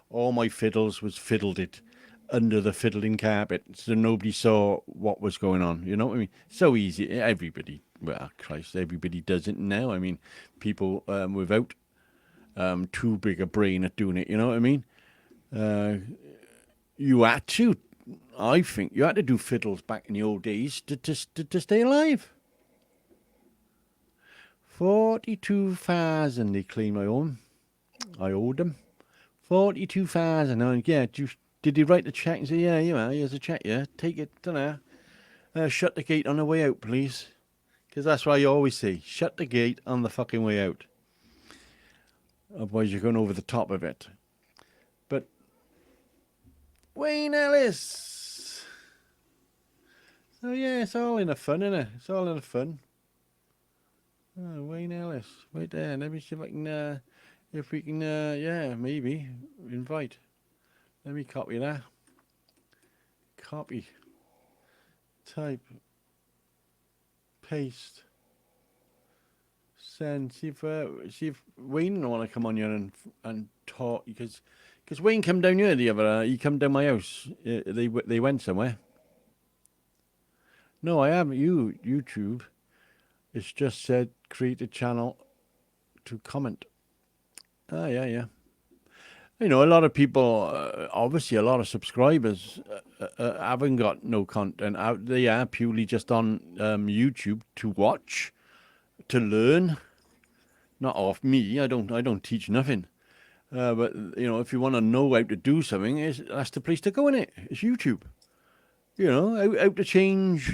all my fiddles was fiddled it under the fiddling carpet, so nobody saw what was going on. You know what I mean? So easy. Everybody, well, Christ, everybody does it now. I mean, people without too big a brain at doing it. You know what I mean? You had to. I think you had to do fiddles back in the old days to stay alive. 42,000 they claim I owed them. 42,000. And yeah, did he write the check and say, "Yeah, here's a check, yeah, take it, don't know. Shut the gate on the way out, please." Because that's what I always say, shut the gate on the fucking way out. Otherwise you're going over the top of it. But Wayne Ellis, Oh yeah, it's all in the fun, isn't it? It's all in the fun. Oh, Wayne Ellis, right there. Let me see if we can, yeah, maybe invite. Let me copy that. Copy. Type. Paste. Send. See if Wayne want to come on here and talk because Wayne come down here the other. He come down my house. They went somewhere. No, I haven't. YouTube. It's just said create a channel to comment. Ah, yeah, yeah. You know, a lot of people, obviously, a lot of subscribers haven't got no content out. They are purely just on YouTube to watch, to learn. Not off me. I don't teach nothing. But you know, if you want to know how to do something, that's the place to go in it. It's YouTube. You know, how to change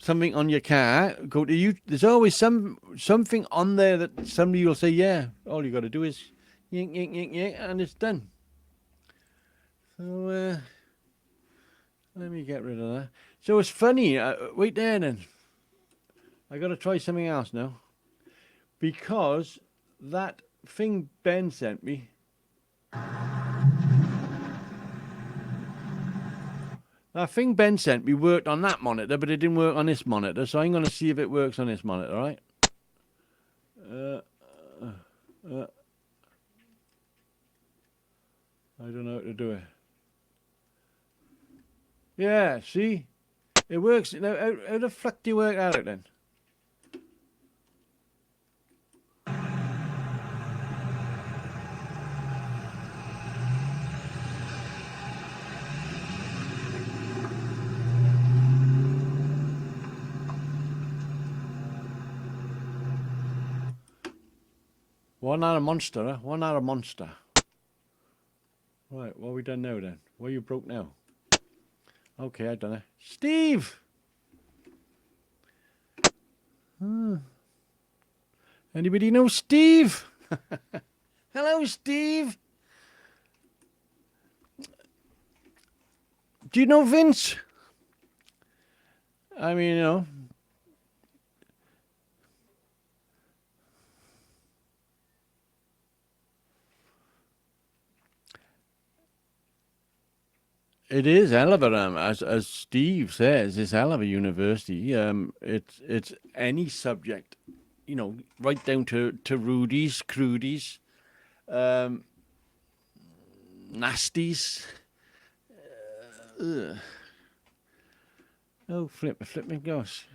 something on your car. Go to YouTube. There's always something on there that somebody will say, yeah. All you got to do is yank, yank, yank, yank, and it's done. So let me get rid of that. So it's funny. Wait there then. I got to try something else now because that thing Ben sent me. That thing Ben sent me worked on that monitor, but it didn't work on this monitor. So I'm going to see if it works on this monitor, all right? I don't know how to do it. Yeah, see? It works. Now, how the fuck do you work out then? One out of monster, huh? One out of monster. Right, what have we done now then? What you broke now? Okay, I done it. Steve! Anybody know Steve? Hello, Steve. Do you know Vince? I mean, you know. It is hell of a as Steve says, it's hell of a university. It's any subject, you know, right down to rudies, crudies, nasties. Oh, flip me gosh.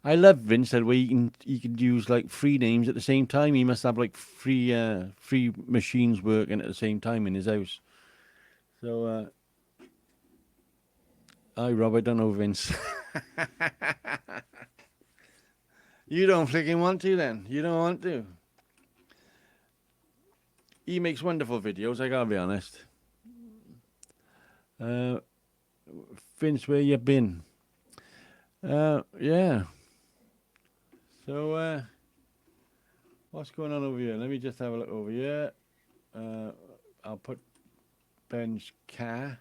I love Vince that way he can use like three names at the same time. He must have like three machines working at the same time in his house. So hi Rob, I don't know Vince. You don't flicking want to then. You don't want to. He makes wonderful videos, I gotta be honest. Vince, where you been? Yeah. So, what's going on over here? Let me just have a look over here. I'll put Ben's car.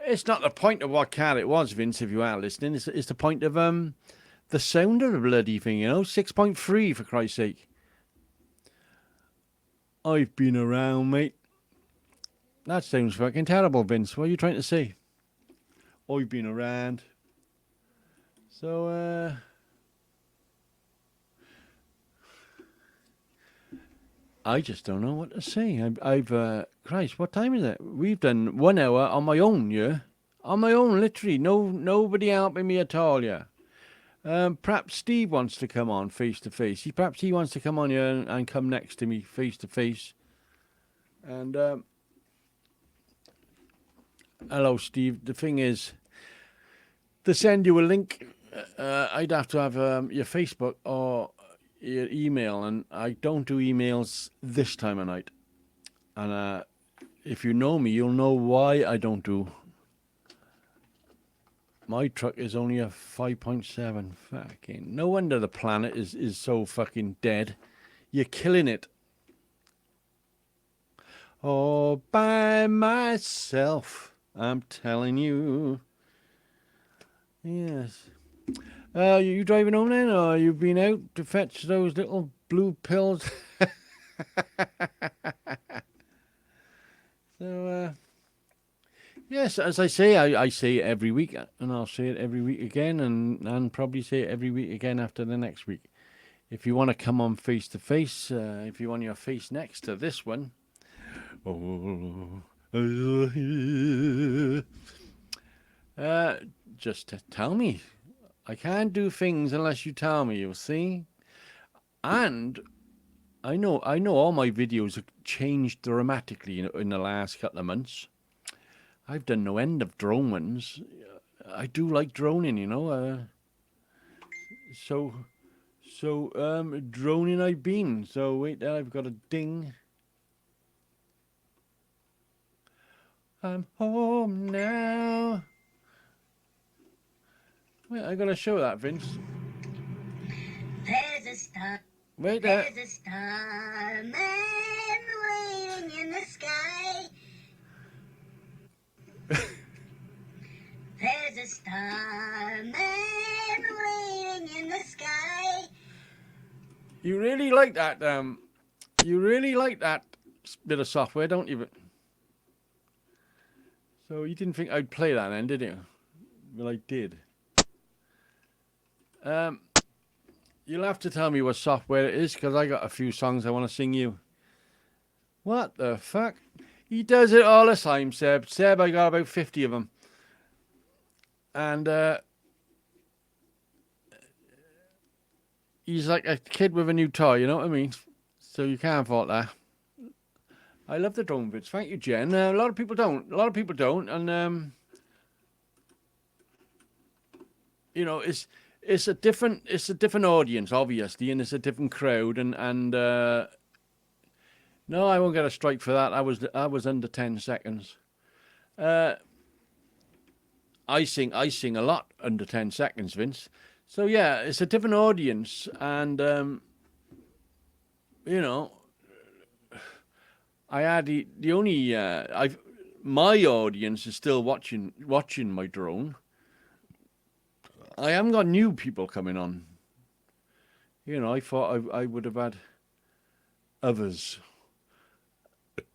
It's not the point of what car it was, Vince, if you are listening. It's the point of the sound of the bloody thing, you know? 6.3, for Christ's sake. I've been around, mate. That sounds fucking terrible, Vince. What are you trying to say? I've been around. So, I just don't know what to say. Christ, what time is it? We've done 1 hour on my own, yeah? On my own, literally. Nobody helping me at all, yeah? Perhaps Steve wants to come on face to face. Perhaps he wants to come on here and come next to me face to face. And, hello, Steve. The thing is, to send you a link, I'd have to have your Facebook or your email, and I don't do emails this time of night. And if you know me, you'll know why I don't do. My truck is only a 5.7. Fucking no wonder the planet is so fucking dead. You're killing it. All by myself, I'm telling you. Yes. You driving home then, or you been out to fetch those little blue pills? So, yes, as I say, I say it every week, and I'll say it every week again, and probably say it every week again after the next week. If you want to come on face to face, if you want your face next to this one, oh, uh, just tell me. I can't do things unless you tell me. You see, and I know all my videos have changed dramatically in the last couple of months. I've done no end of drone ones. I do like droning, so droning I've been. So wait, there I've got a ding. I'm home now. Wait, I gotta show that, Vince. There's a star. Wait there. There's a starman waiting in the sky. There's a starman waiting in the sky. You really like that, you really like that bit of software, don't you? So you didn't think I'd play that then, did you? Well, I did. You'll have to tell me what software it is, because I got a few songs I want to sing you. What the fuck? He does it all the time, Seb. Seb, I got about 50 of them. And he's like a kid with a new toy, you know what I mean? So you can't fault that. I love the drone bits. Thank you, Jen. A lot of people don't. And it's a different audience, obviously, and it's a different crowd. And no, I won't get a strike for that. I was under 10 seconds. I sing a lot under 10 seconds, Vince. So yeah, it's a different audience, and I had the only my audience is still watching my drone. I haven't got new people coming on. I thought I would have had others.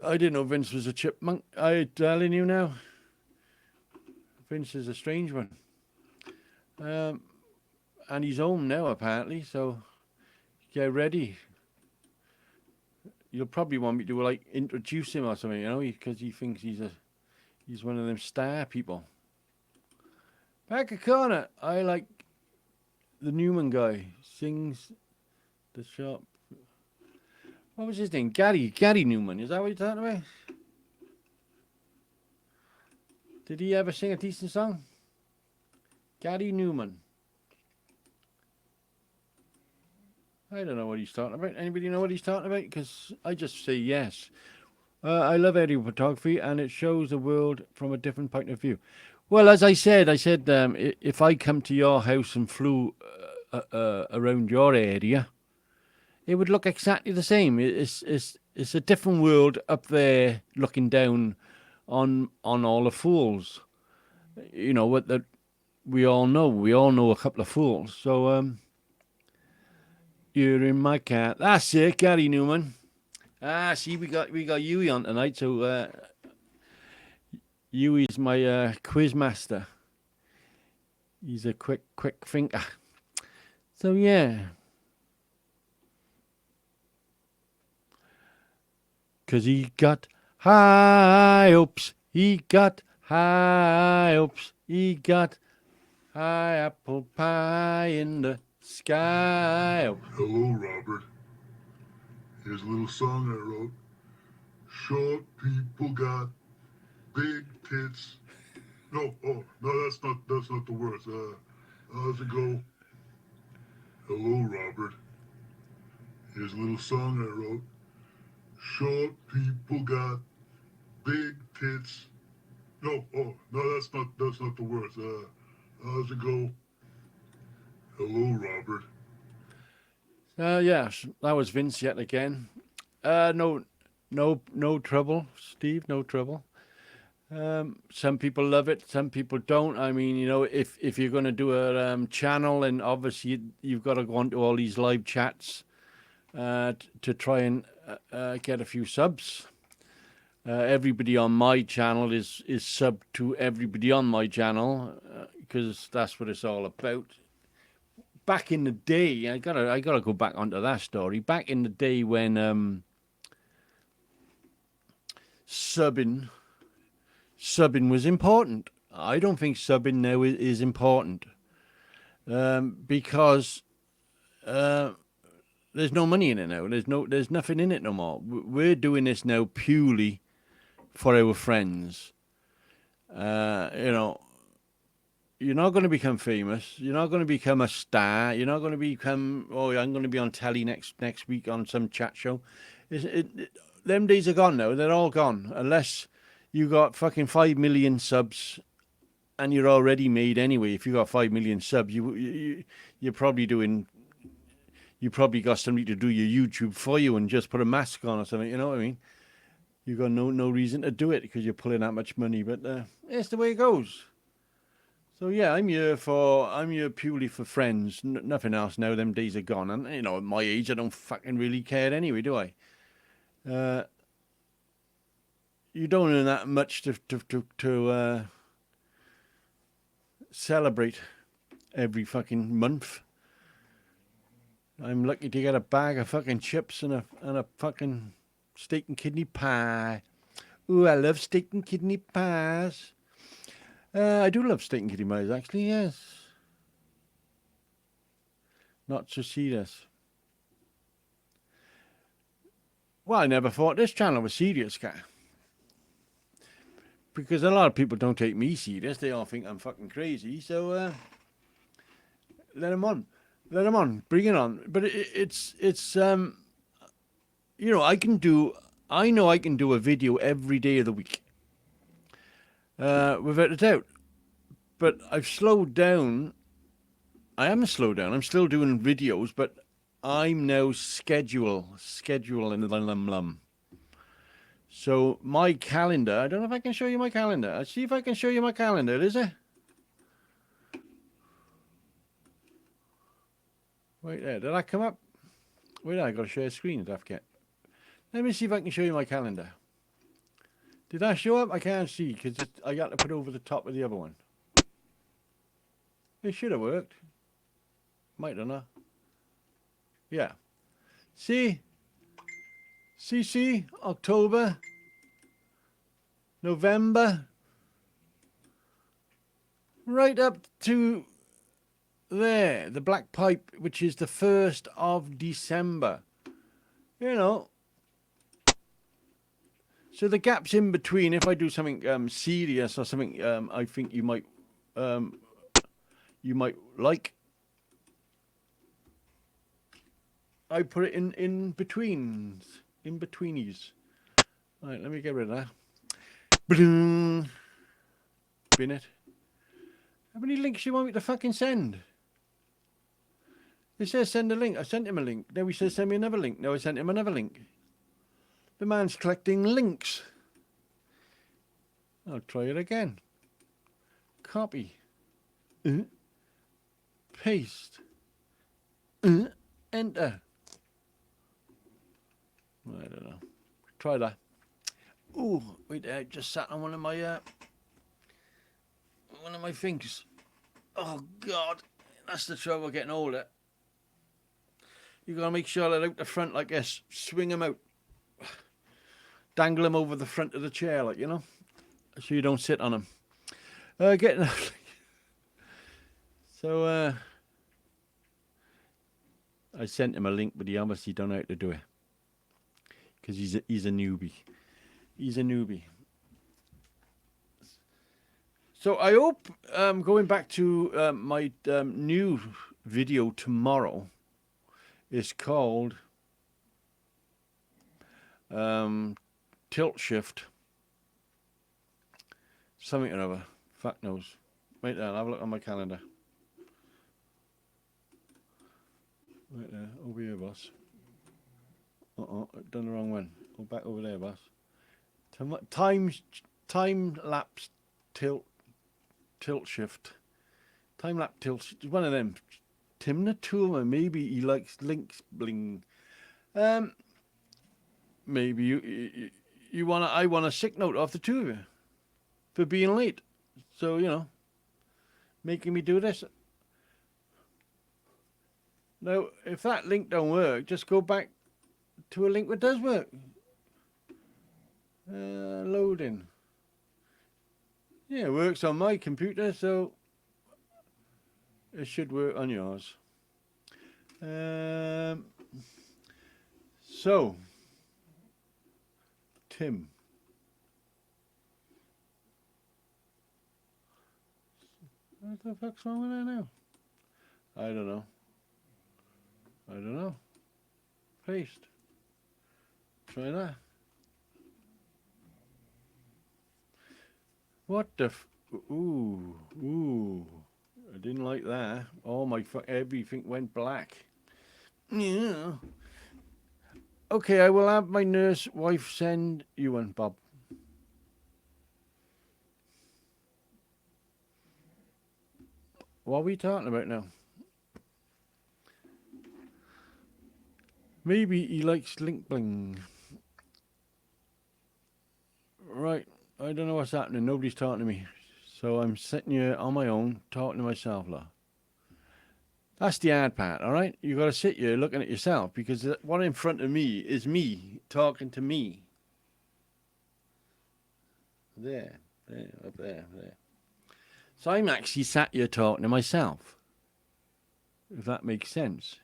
I didn't know Vince was a chipmunk. I'm telling you now. Vince is a strange one. And he's home now, apparently, so get ready. You'll probably want me to, like, introduce him or something, because he thinks he's one of them star people. Back a corner. I like the Newman guy. Sings the shop. What was his name? Gary Newman. Is that what you're talking about? Did he ever sing a decent song? Gary Newman. I don't know what he's talking about. Anybody know what he's talking about? Because I just say yes. I love aerial photography, and it shows the world from a different point of view. Well, as I said, if I come to your house and flew around your area, it would look exactly the same. It's a different world up there, looking down on all the fools. What that we all know. We all know a couple of fools. So you're in my cat. That's it, Gary Newman. See, we got Yui on tonight, so Yui's my quiz master. He's a quick thinker. So yeah. Cause he got high hopes. He got high hopes. He got high apple pie in the sky. Hello, Robert. Here's a little song I wrote. Short people got big tits. No, that's not the words. How's it go? Hello, Robert. Here's a little song I wrote. Short people got big tits. No, that's not the words. How's it go? Hello, Robert. Yes, that was Vince yet again. No trouble, Steve. No trouble. Some people love it, some people don't. I mean, you know, if you're going to do a channel, and obviously you've got to go onto all these live chats to try and get a few subs. Everybody on my channel is sub to everybody on my channel because that's what it's all about. Back in the day, I gotta go back onto that story. Back in the day when subbing was important. I don't think subbing now is important because there's no money in it now. There's nothing in it no more. We're doing this now purely for our friends. You know, you're not going to become famous. You're not going to become a star. You're not going to become, oh, I'm going to be on telly next week on some chat show. Them days are gone now. They're all gone. Unless you got fucking 5 million subs and you're already made anyway. If you got 5 million subs, you're probably doing, you probably got somebody to do your YouTube for you and just put a mask on or something. You know what I mean? You got no reason to do it because you're pulling that much money. But it's the way it goes. So yeah, I'm here purely for friends. Nothing else now. Them days are gone. And you know, at my age, I don't fucking really care anyway, do I? You don't earn that much to celebrate every fucking month. I'm lucky to get a bag of fucking chips and a fucking steak and kidney pie. Ooh, I love steak and kidney pies. I do love steak and kidney pies, actually, yes. Not so serious. Well, I never thought this channel was serious, cat. Because a lot of people don't take me serious. They all think I'm fucking crazy. So, let them on. Let them on. Bring it on. But it's you know, I know I can do a video every day of the week. Without a doubt. But I've slowed down. I haven't slowed down. I'm still doing videos, but I'm now scheduling the. So my calendar, I don't know if I can show you my calendar. I'll see if I can show you my calendar, is it? Wait there, did I come up? Wait, I got to share screen, did I forget? Let me see if I can show you my calendar. Did I show up? I can't see because I got to put it over the top of the other one. It should have worked. Might have not. Yeah. See, October, November, right up to there, the black pipe, which is the 1st of December. You know. So the gaps in between, if I do something serious or something I think you might like, I put it in betweens, in betweenies. All right, let me get rid of that. Bin it. How many links do you want me to fucking send? It says send a link. I sent him a link. Now he says send me another link. Now I sent him another link. The man's collecting links. I'll try it again. Copy. Paste. Enter. I don't know. Try that. Ooh, wait, I just sat on one of my things. Oh God, that's the trouble getting older. You gotta make sure that out the front like this. Swing them out. Dangle them over the front of the chair, like, you know, so you don't sit on them. Getting so I sent him a link, but he obviously don't know how to do it because he's a newbie. He's a newbie. So I hope going back to my new video tomorrow is called Tilt Shift something or other. Fuck knows. Wait there, I'll have a look on my calendar. Right there, over here, boss. I've done the wrong one. Go back over there, boss. Times time lapse tilt shift. Time lapse tilt. One of them. Timna Toolman. Maybe he likes links bling. Maybe you wanna. I want a sick note off the two of you for being late. So making me do this. Now, if that link don't work, just go back to a link that does work. Loading. Yeah, it works on my computer, so it should work on yours. So, Tim. What the fuck's wrong with that now? I don't know. Paste. Try that. What the ooh. I didn't like that. Oh my everything went black. Yeah. Okay, I will have my nurse wife send you one, Bob. What are we talking about now? Maybe he likes link bling. Right, I don't know what's happening. Nobody's talking to me. So I'm sitting here on my own, talking to myself, lah. That's the hard part, all right? You got to sit here looking at yourself because the one in front of me is me talking to me. There, up there. So I'm actually sat here talking to myself, if that makes sense.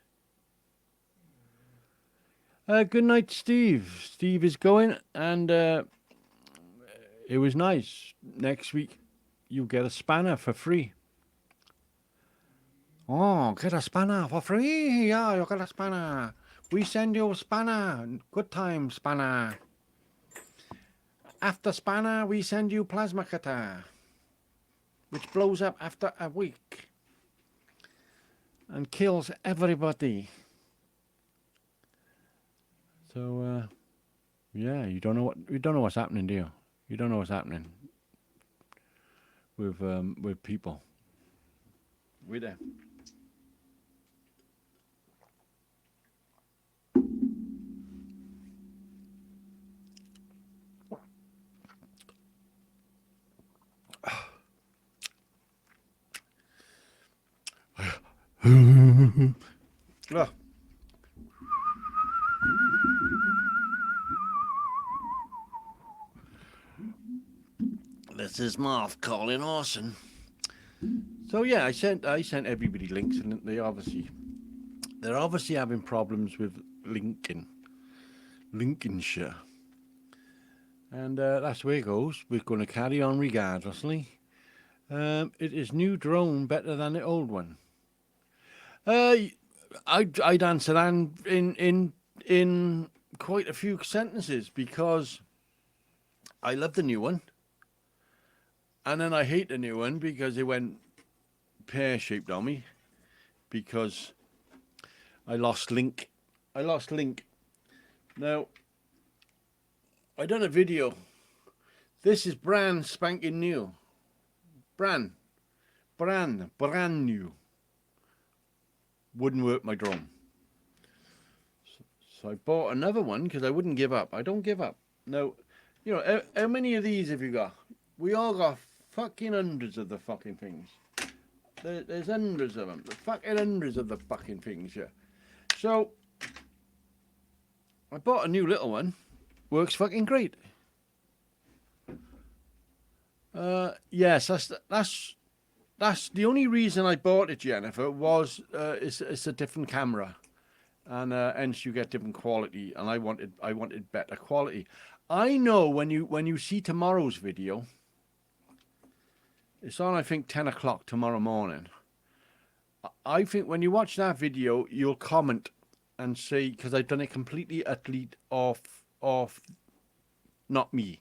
Good night, Steve. Steve is going, and it was nice. Next week, you get a spanner for free. Oh, get a spanner for free. Yeah, you get a spanner. We send you a spanner. Good time, spanner. After spanner, we send you plasma cutter, which blows up after a week and kills everybody. So, yeah, you don't know what's happening, do you? You don't know what's happening with people. We there. Ah. This is Marth calling Orson. So yeah, I sent everybody links, and they're obviously having problems with Lincolnshire, and that's where it goes. We're going to carry on regardlessly. It is new drone better than the old one. I'd answer that in quite a few sentences because I love the new one. And then I hate the new one because it went pear-shaped on me because I lost link. Now, I done a video. This is brand spanking new. Brand new. Wouldn't work my drone. So I bought another one because I wouldn't give up. I don't give up. Now, how many of these have you got? We all got fucking hundreds of the fucking things. There's hundreds of them. Fucking hundreds of the fucking things, yeah. So, I bought a new little one. Works fucking great. Yes, that's the only reason I bought it, Jennifer, was it's a different camera. And hence you get different quality. And I wanted better quality. I know when you see tomorrow's video, it's on, I think, 10 o'clock tomorrow morning. I think when you watch that video, you'll comment and say, because I've done it completely, utterly off, not me.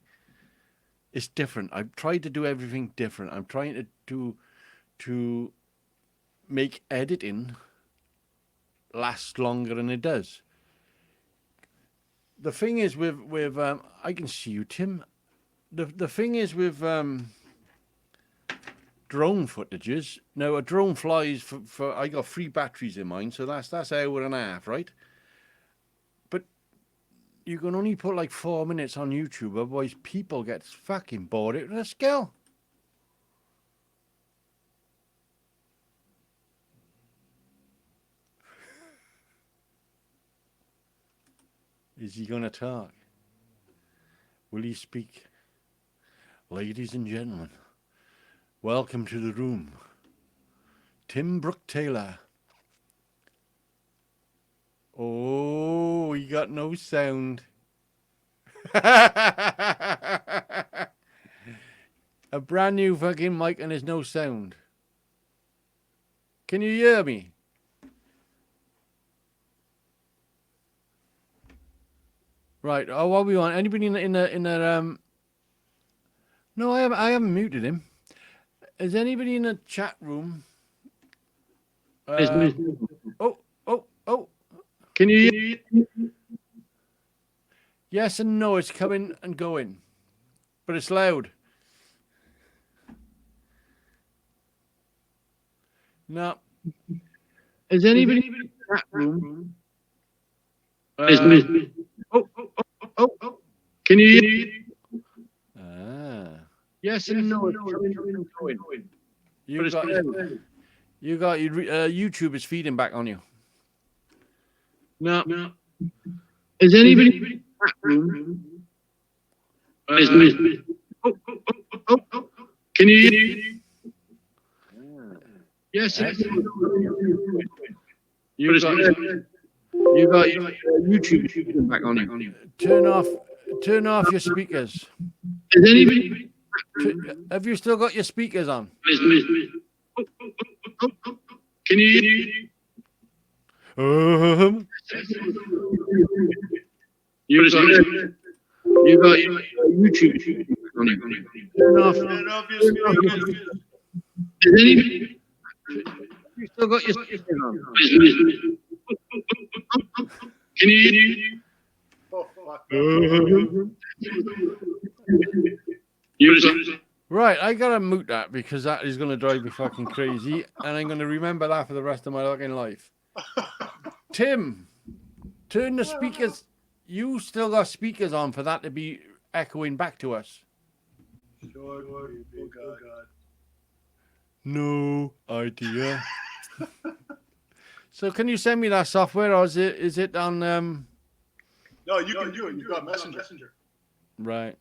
It's different. I've tried to do everything different. I'm trying to make editing last longer than it does. The thing is with I can see you, Tim. the thing is with drone footages. Now a drone flies for I got 3 batteries in mine, so that's hour and a half, right? But you can only put like 4 minutes on YouTube, otherwise people get fucking bored out of the skull. Is he gonna talk? Will he speak? Ladies and gentlemen, welcome to the room. Tim Brooke Taylor. Oh, he got no sound. A brand new fucking mic and there's no sound. Can you hear me? Right. Oh, what we want? Anybody in the No, I haven't muted him. Is anybody in the chat room? Oh. Can you hear? Yes and no. It's coming and going, but it's loud. No. Is anybody in the chat room? Oh. Can you hear? Yes and no. It's coming and going. You got your YouTube is feeding back on you. No. Is anybody in the chat room? Can you hear? Yes. You got your YouTube feeding back on you. Turn off your speakers. Is anybody? Have you still got your speakers on? Can you hear? You got your YouTube on it. Turn off your speakers. Is anybody? You still got your speakers on? Can you hear? Right, I gotta mute that because that is gonna drive me fucking crazy, and I'm gonna remember that for the rest of my fucking life. Tim, turn the speakers. You still got speakers on for that to be echoing back to us. No idea. So can you send me that software, or is it on? No, you can do it. You got Messenger. Right.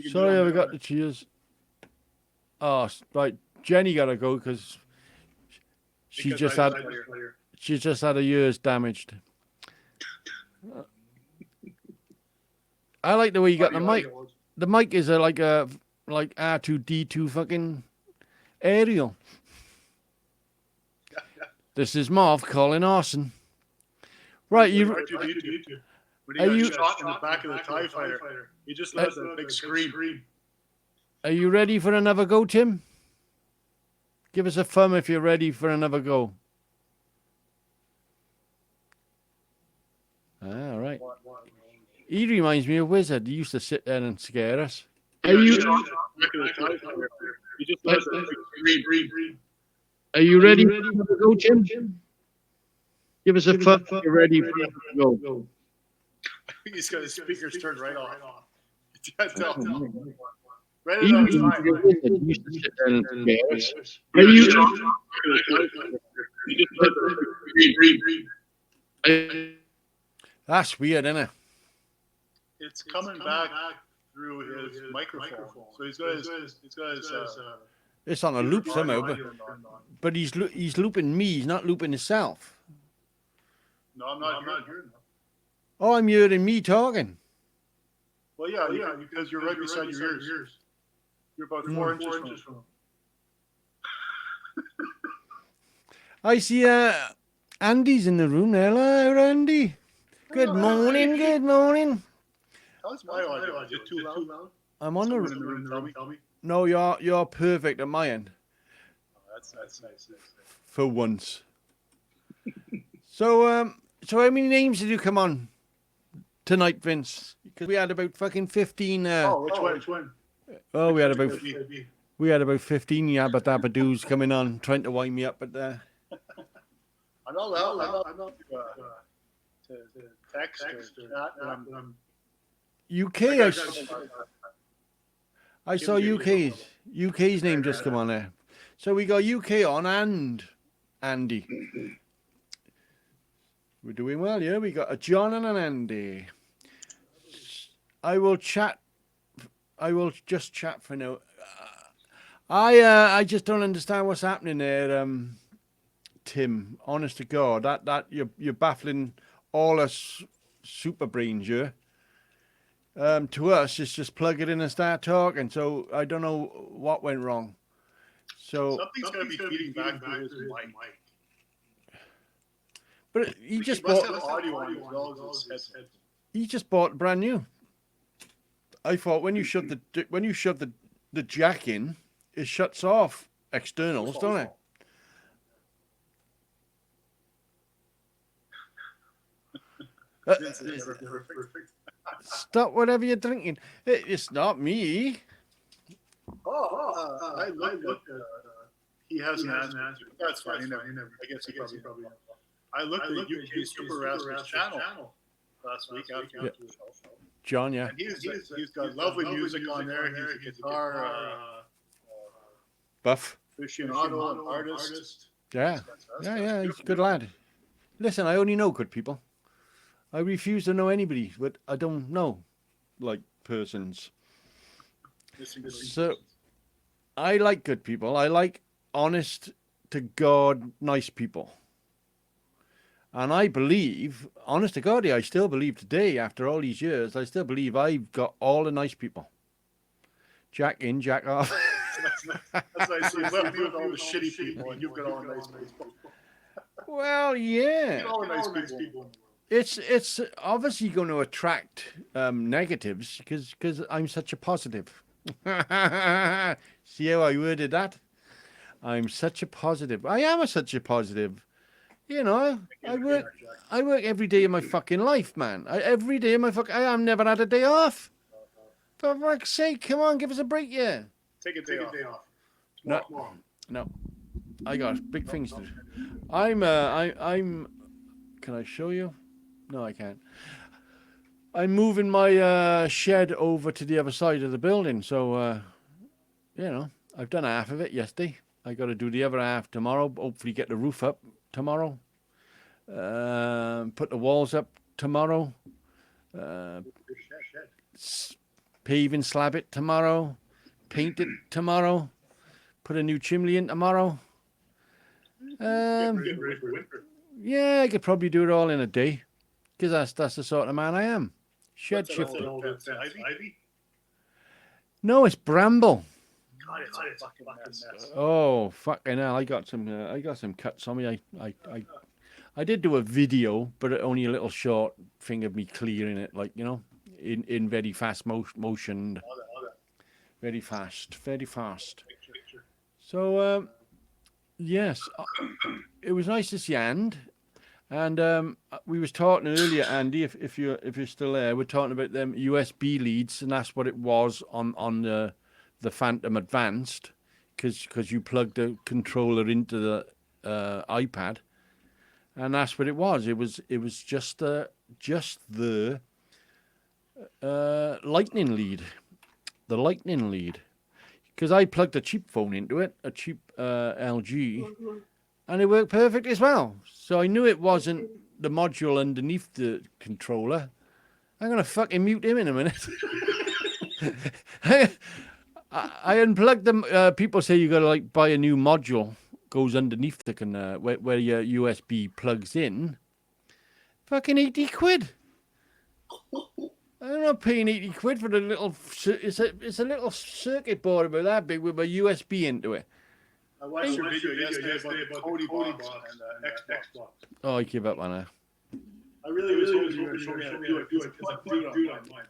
Sorry, I got the cheers. Oh, right. Jenny gotta go because she just had her ears damaged. I like the way you got the mic. The mic is like R2D2 fucking aerial. This is Marv calling arson. Right, you. When he got shot in the back of the TIE fighter, he just does a big scream. Are you ready for another go, Tim? Give us a thumb if you're ready for another go. All right. He reminds me of Wizard. He used to sit there and scare us. Are you ready for another go, Tim? Give us a thumb if you're ready for another go. He's got his speakers turned right off. Right That's weird, isn't it? It's coming back through his microphone. So he's got his it's on a loop somehow, but he's looping me. He's not looping himself. No, I'm not hearing that. Oh, I'm hearing me talking. Well, yeah, because you're right beside your ears. You're about 4 inches from him. I see Andy's in the room. Hello, Andy. Good morning. How's my audio? Is it too loud? I'm on the room. Tell me. No, you're perfect at my end. Oh, that's nice. For once. So how many names did you come on tonight, Vince, because we had about fucking 15. Which one? Oh, we had about 15 yabba dabba doos coming on, trying to wind me up. But I'm not allowed to text or chat. UK, I saw UK's name just come on there. So we got UK on and Andy. We're doing well, yeah. We got a John and an Andy. I will just chat for now. I just don't understand what's happening there, Tim. Honest to God, that you're baffling all us super brains, yeah. To us, it's just plug it in and start talking. So I don't know what went wrong. So something's going to be feeding back to his mic. But he just must bought have audio on as well as his headset. He just bought brand new. I thought when you shove the jack in, it shuts off externals, don't it? Stop whatever you're drinking. It's not me. I looked at. He hasn't answered. That's fine. I guess he probably. I looked at UK Super Rascals channel last week after his show. John, yeah. And he's got lovely music on there. He's a guitar buff, aficionado, and artist. Yeah. He's a good lad. Listen, I only know good people. I refuse to know anybody, but I don't know, like, persons. So, I like good people. I like honest to God, nice people. And I believe, honest to God, I still believe today, after all these years, I still believe I've got all the nice people. Jack in, Jack off. That's nice. You left me with all the shitty people, and you've got all the nice people. Well, yeah. You got all the nice people. It's obviously going to attract negatives because I'm such a positive. See how I worded that? I'm such a positive. I am such a positive. You know, I work every day of my fucking life, man. Every day of my I have never had a day off. For fuck's sake, come on, give us a break, yeah. Take a day off. No. I got big things to do. I'm. Can I show you? No, I can't. I'm moving my shed over to the other side of the building, so you know, I've done half of it yesterday. I got to do the other half tomorrow. Hopefully, get the roof up tomorrow. Put the walls up tomorrow. Pave and slab it tomorrow. Paint it tomorrow. Put a new chimney in tomorrow. Yeah, I could probably do it all in a day, because that's the sort of man I am. Shed shifter. No, it's bramble. God, it's a fucking mess. Oh fucking hell! I got some cuts on me. I did do a video, but only a little short thing of me clearing it, like, you know, in very fast motion. Very fast. So yes, it was nice to see And we was talking earlier, Andy, if you're still there, we're talking about them USB leads, and that's what it was on the Phantom Advanced, because you plugged the controller into the iPad, and that's what it was. It was just the lightning lead, because I plugged a cheap phone into it, a cheap LG, and it worked perfect as well. So I knew it wasn't the module underneath the controller. I'm gonna fucking mute him in a minute. I unplugged them. People say you gotta like buy a new module, goes underneath the where your USB plugs in. Fucking 80 quid. I'm not paying 80 quid for the little. It's a little circuit board about that big with a USB into it. I watched your video yesterday about Cody box and Xbox. Oh, I give up on that. I really was hoping you were going to show me how to do it because I do it on mine.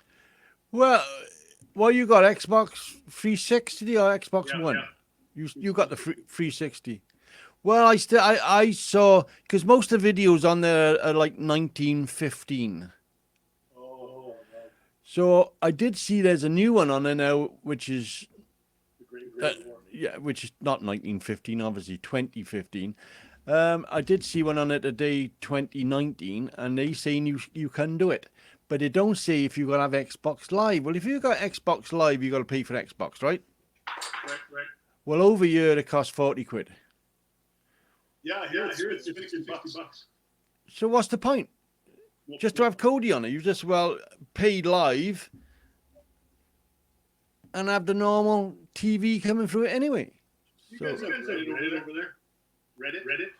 Well, you got Xbox 360 or Xbox One? Yeah. You got the 360. Well, I saw, because most of the videos on there are like 1915. Oh, So I did see there's a new one on there now, which is The Great War. yeah, which is not 1915, obviously 2015. I did see one on it today, 2019, and they saying you can do it, but they don't say if you got to have Xbox Live. Well, if you got Xbox Live, you got to pay for Xbox, right? Right. Well, over here it costs 40 quid. Yeah, here it's $50. So what's the point? Just to have Cody on it, you just pay live and have the normal TV coming through it anyway. You guys have Reddit over there? Reddit?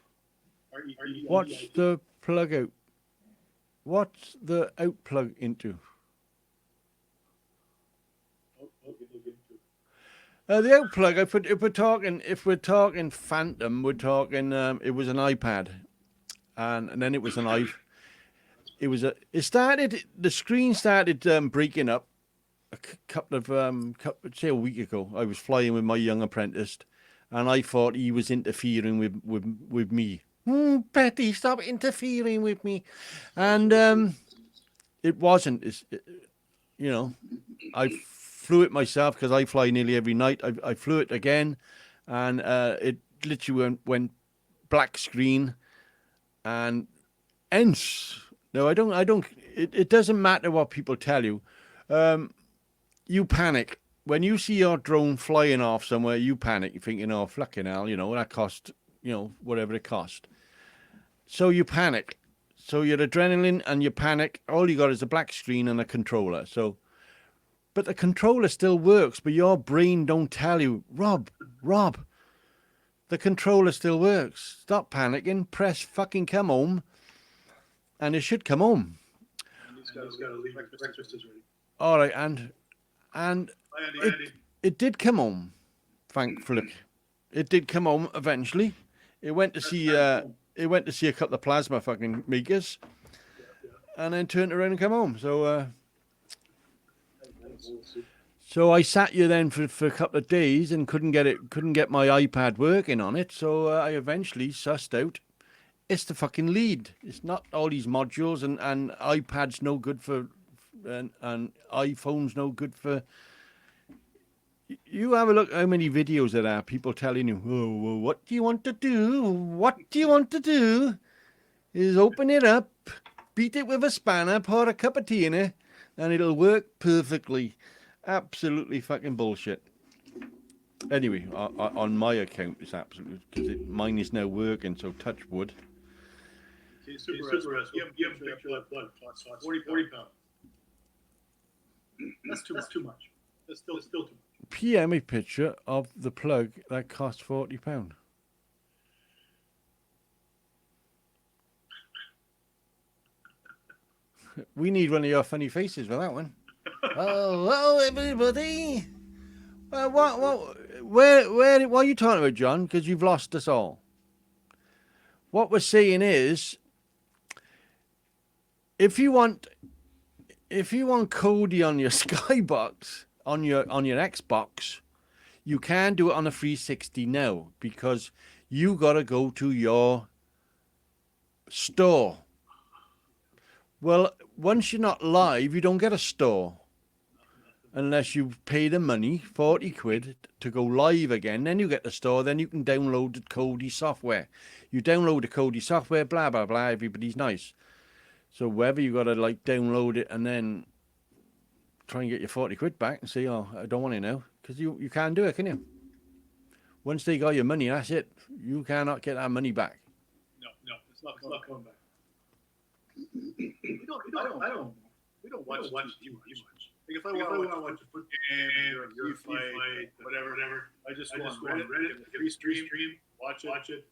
Are you, What's the plug out? What's the out plug into? The out plug. If we're talking Phantom, we're talking. It was an iPad, and then it was an iPhone. The screen started breaking up say a week ago. I was flying with my young apprentice, and I thought he was interfering with me. Betty, stop interfering with me. And it wasn't. I flew it myself because I fly nearly every night. I flew it again, and it literally went black screen, and hence. No, I don't. It doesn't matter what people tell you. You panic when you see your drone flying off somewhere. You panic. You're thinking, "Oh, fucking hell! That cost, whatever it cost." So you panic. So your adrenaline and your panic. All you got is a black screen and a controller. But the controller still works. But your brain don't tell you, Rob. The controller still works. Stop panicking. Press fucking come home. And it should come home. He's got to leave. Breakfast is ready. All right, and it did come home, thankfully. It did come home eventually. It went to see a couple of plasma fucking makers, and then turned around and come home. So I sat here then for a couple of days and couldn't get my iPad working on it. So I eventually sussed out. It's the fucking lead. It's not all these modules and iPad's no good for, and iPhone's no good for. You have a look how many videos there are. People telling you, oh, well, what do you want to do? What do you want to do? Is open it up, beat it with a spanner, pour a cup of tea in it, and it'll work perfectly. Absolutely fucking bullshit. Anyway, on my account, it's absolutely because mine is now working. So touch wood. Super you have a picture of blood. 40 pounds. That's too much. That's still too much. PM a picture of the plug that costs £40. We need one of your funny faces for that one. Hello, everybody. What are you talking about, John? Because you've lost us all. What we're saying is, if you want Kodi on your Skybox, on your Xbox, you can do it on a 360 now because you got to go to your store. Well, once you're not live, you don't get a store unless you pay the money, 40 quid, to go live again. Then you get the store. Then you can download the Kodi software. You download the Kodi software, blah, blah, blah. Everybody's nice. So whether you got to download it and then try and get your 40 quid back and say, oh, I don't want it now. Because you can't do it, can you? Once they got your money, that's it. You cannot get that money back. No, it's not coming back. We don't watch TV much. Like if I want to watch a football game or a fight, whatever, I just go on Reddit, free stream, watch it,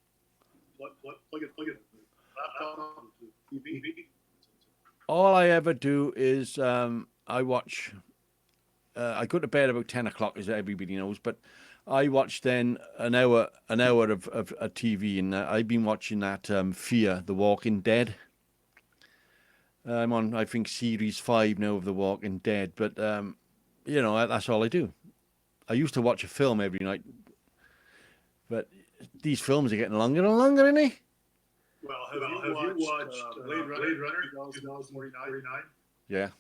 plug it, laptop, TV. All I ever do is I watch. I go to bed about 10 o'clock, as everybody knows, but I watch then an hour of TV, and I've been watching that Fear the Walking Dead. I'm on, I think, series 5 now of The Walking Dead, but that's all I do. I used to watch a film every night, but these films are getting longer and longer, aren't they? Well, have you watched Blade Runner 2049? Yeah.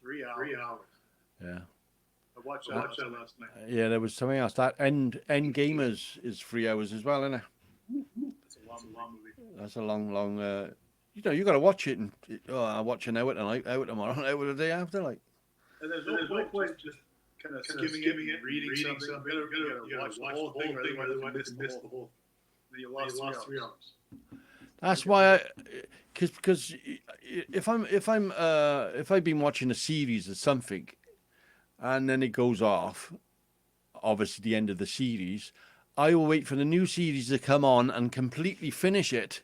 3 hours. Yeah. I watched that last night. Yeah, there was something else. That End Gamers is 3 hours as well, isn't it? It's a long movie. That's a long. You know, you got to watch it, and I'll watch an hour tonight, hour tomorrow, an hour the day after, like. And there's no point just kind of skimming it, reading something. You gotta watch the whole thing, otherwise you miss the whole. Then you lost 3 hours. That's why, because if I've been watching a series or something, and then it goes off, obviously the end of the series, I will wait for the new series to come on and completely finish it.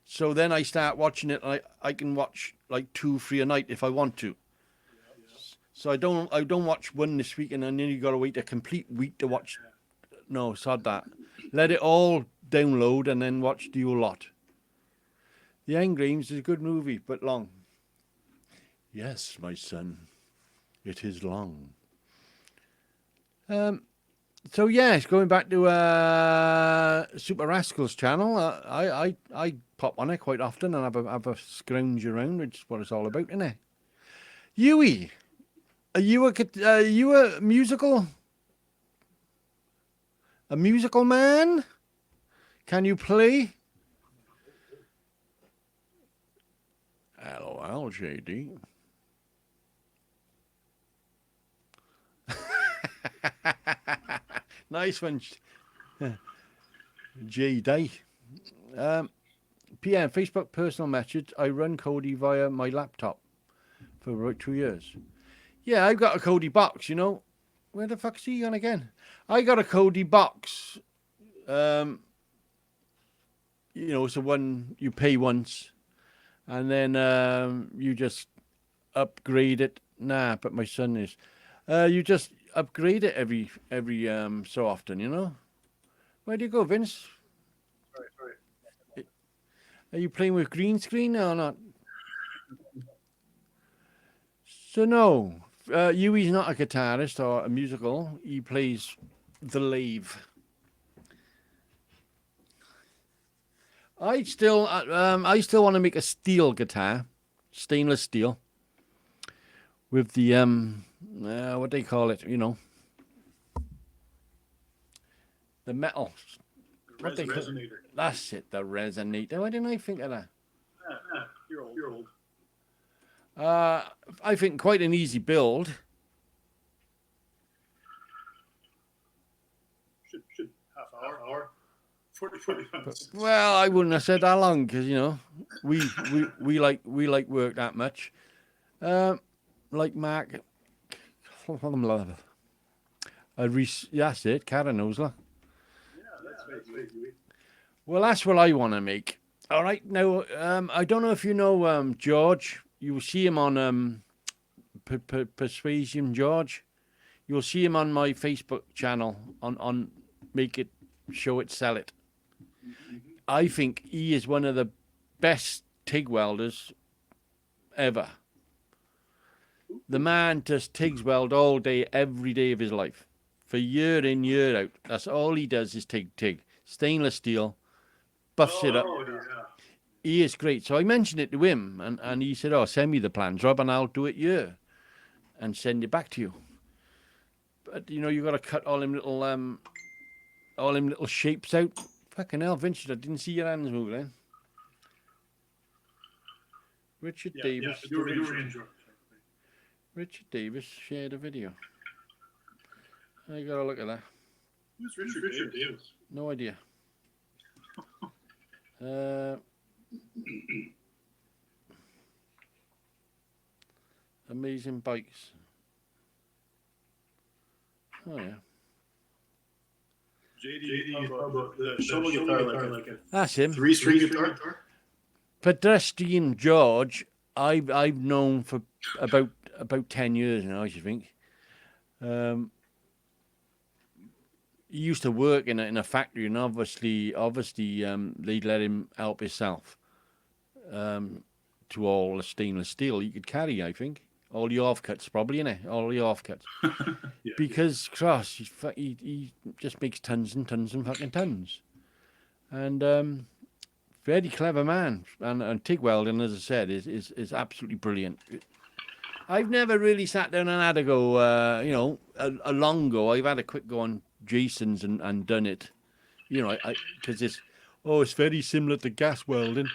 So then I start watching it. I can watch like 2, 3 a night if I want to. So I don't watch one this week and then you got to wait a complete week to watch. No, sod that. Let it all download and then watch the whole lot. The End Games is a good movie, but long. Yes, my son, it is long. So yes, going back to Super Rascals channel, I pop on it quite often and have a scrounge around, which is what it's all about, isn't it? Huey, are you a musical man? Can you play? LOL, JD. Nice one, JD. PM, Facebook personal message. I run Cody via my laptop for about 2 years. Yeah, I've got a Cody box, you know. Where the fuck's he gone again? I got a Cody box. You know, it's the one you pay once and then you just upgrade it. Nah, but my son is. You just upgrade it every so often, you know. Where do you go, Vince? Sorry. Are you playing with green screen or not? So no, Huey's not a guitarist or a musical. He plays the lathe. I still want to make a steel guitar, stainless steel, with the what they call it, you know, the metal. What they call Resonator. That's it, the resonator. Why didn't I think of that? You're old. I think quite an easy build. Should half hour. 40 minutes. Well, I wouldn't have said that long because you know we like work that much. Like Mark. That's it, Karen knows that. That's right. Well, that's what I want to make. All right, now I don't know if you know George. You will see him on Persuasion George. You'll see him on my Facebook channel on Make It, Show It, Sell It. I think he is one of the best TIG welders ever. The man just TIGs weld all day, every day of his life, for year in, year out. That's all he does is TIG. Stainless steel, buffs it up. Yeah. He is great. So I mentioned it to him, and he said, "Oh, send me the plans, Rob, and I'll do it here, and send it back to you." But you know, you got to cut all them little shapes out. Fucking hell, Vincent, I didn't see your hands move then. Richard Davis. Richard Davis shared a video. I got to look at that. Who's Richard Davis? No idea. Amazing bikes. Oh yeah. JD, the shovel guitar like a That's him. 3-string guitar. Pedestrian George, I've known for about 10 years now, I should think. He used to work in a factory, and obviously, they'd let him help himself to all the stainless steel he could carry. I think all the offcuts, probably, innit? All the offcuts, Yeah. because Cross, he just makes tons and tons and fucking tons, and very clever man. And TIG welding, as I said, is absolutely brilliant. I've never really sat down and had a go, you know, a long go. I've had a quick go on Jason's and done it. You know, because it's very similar to gas welding.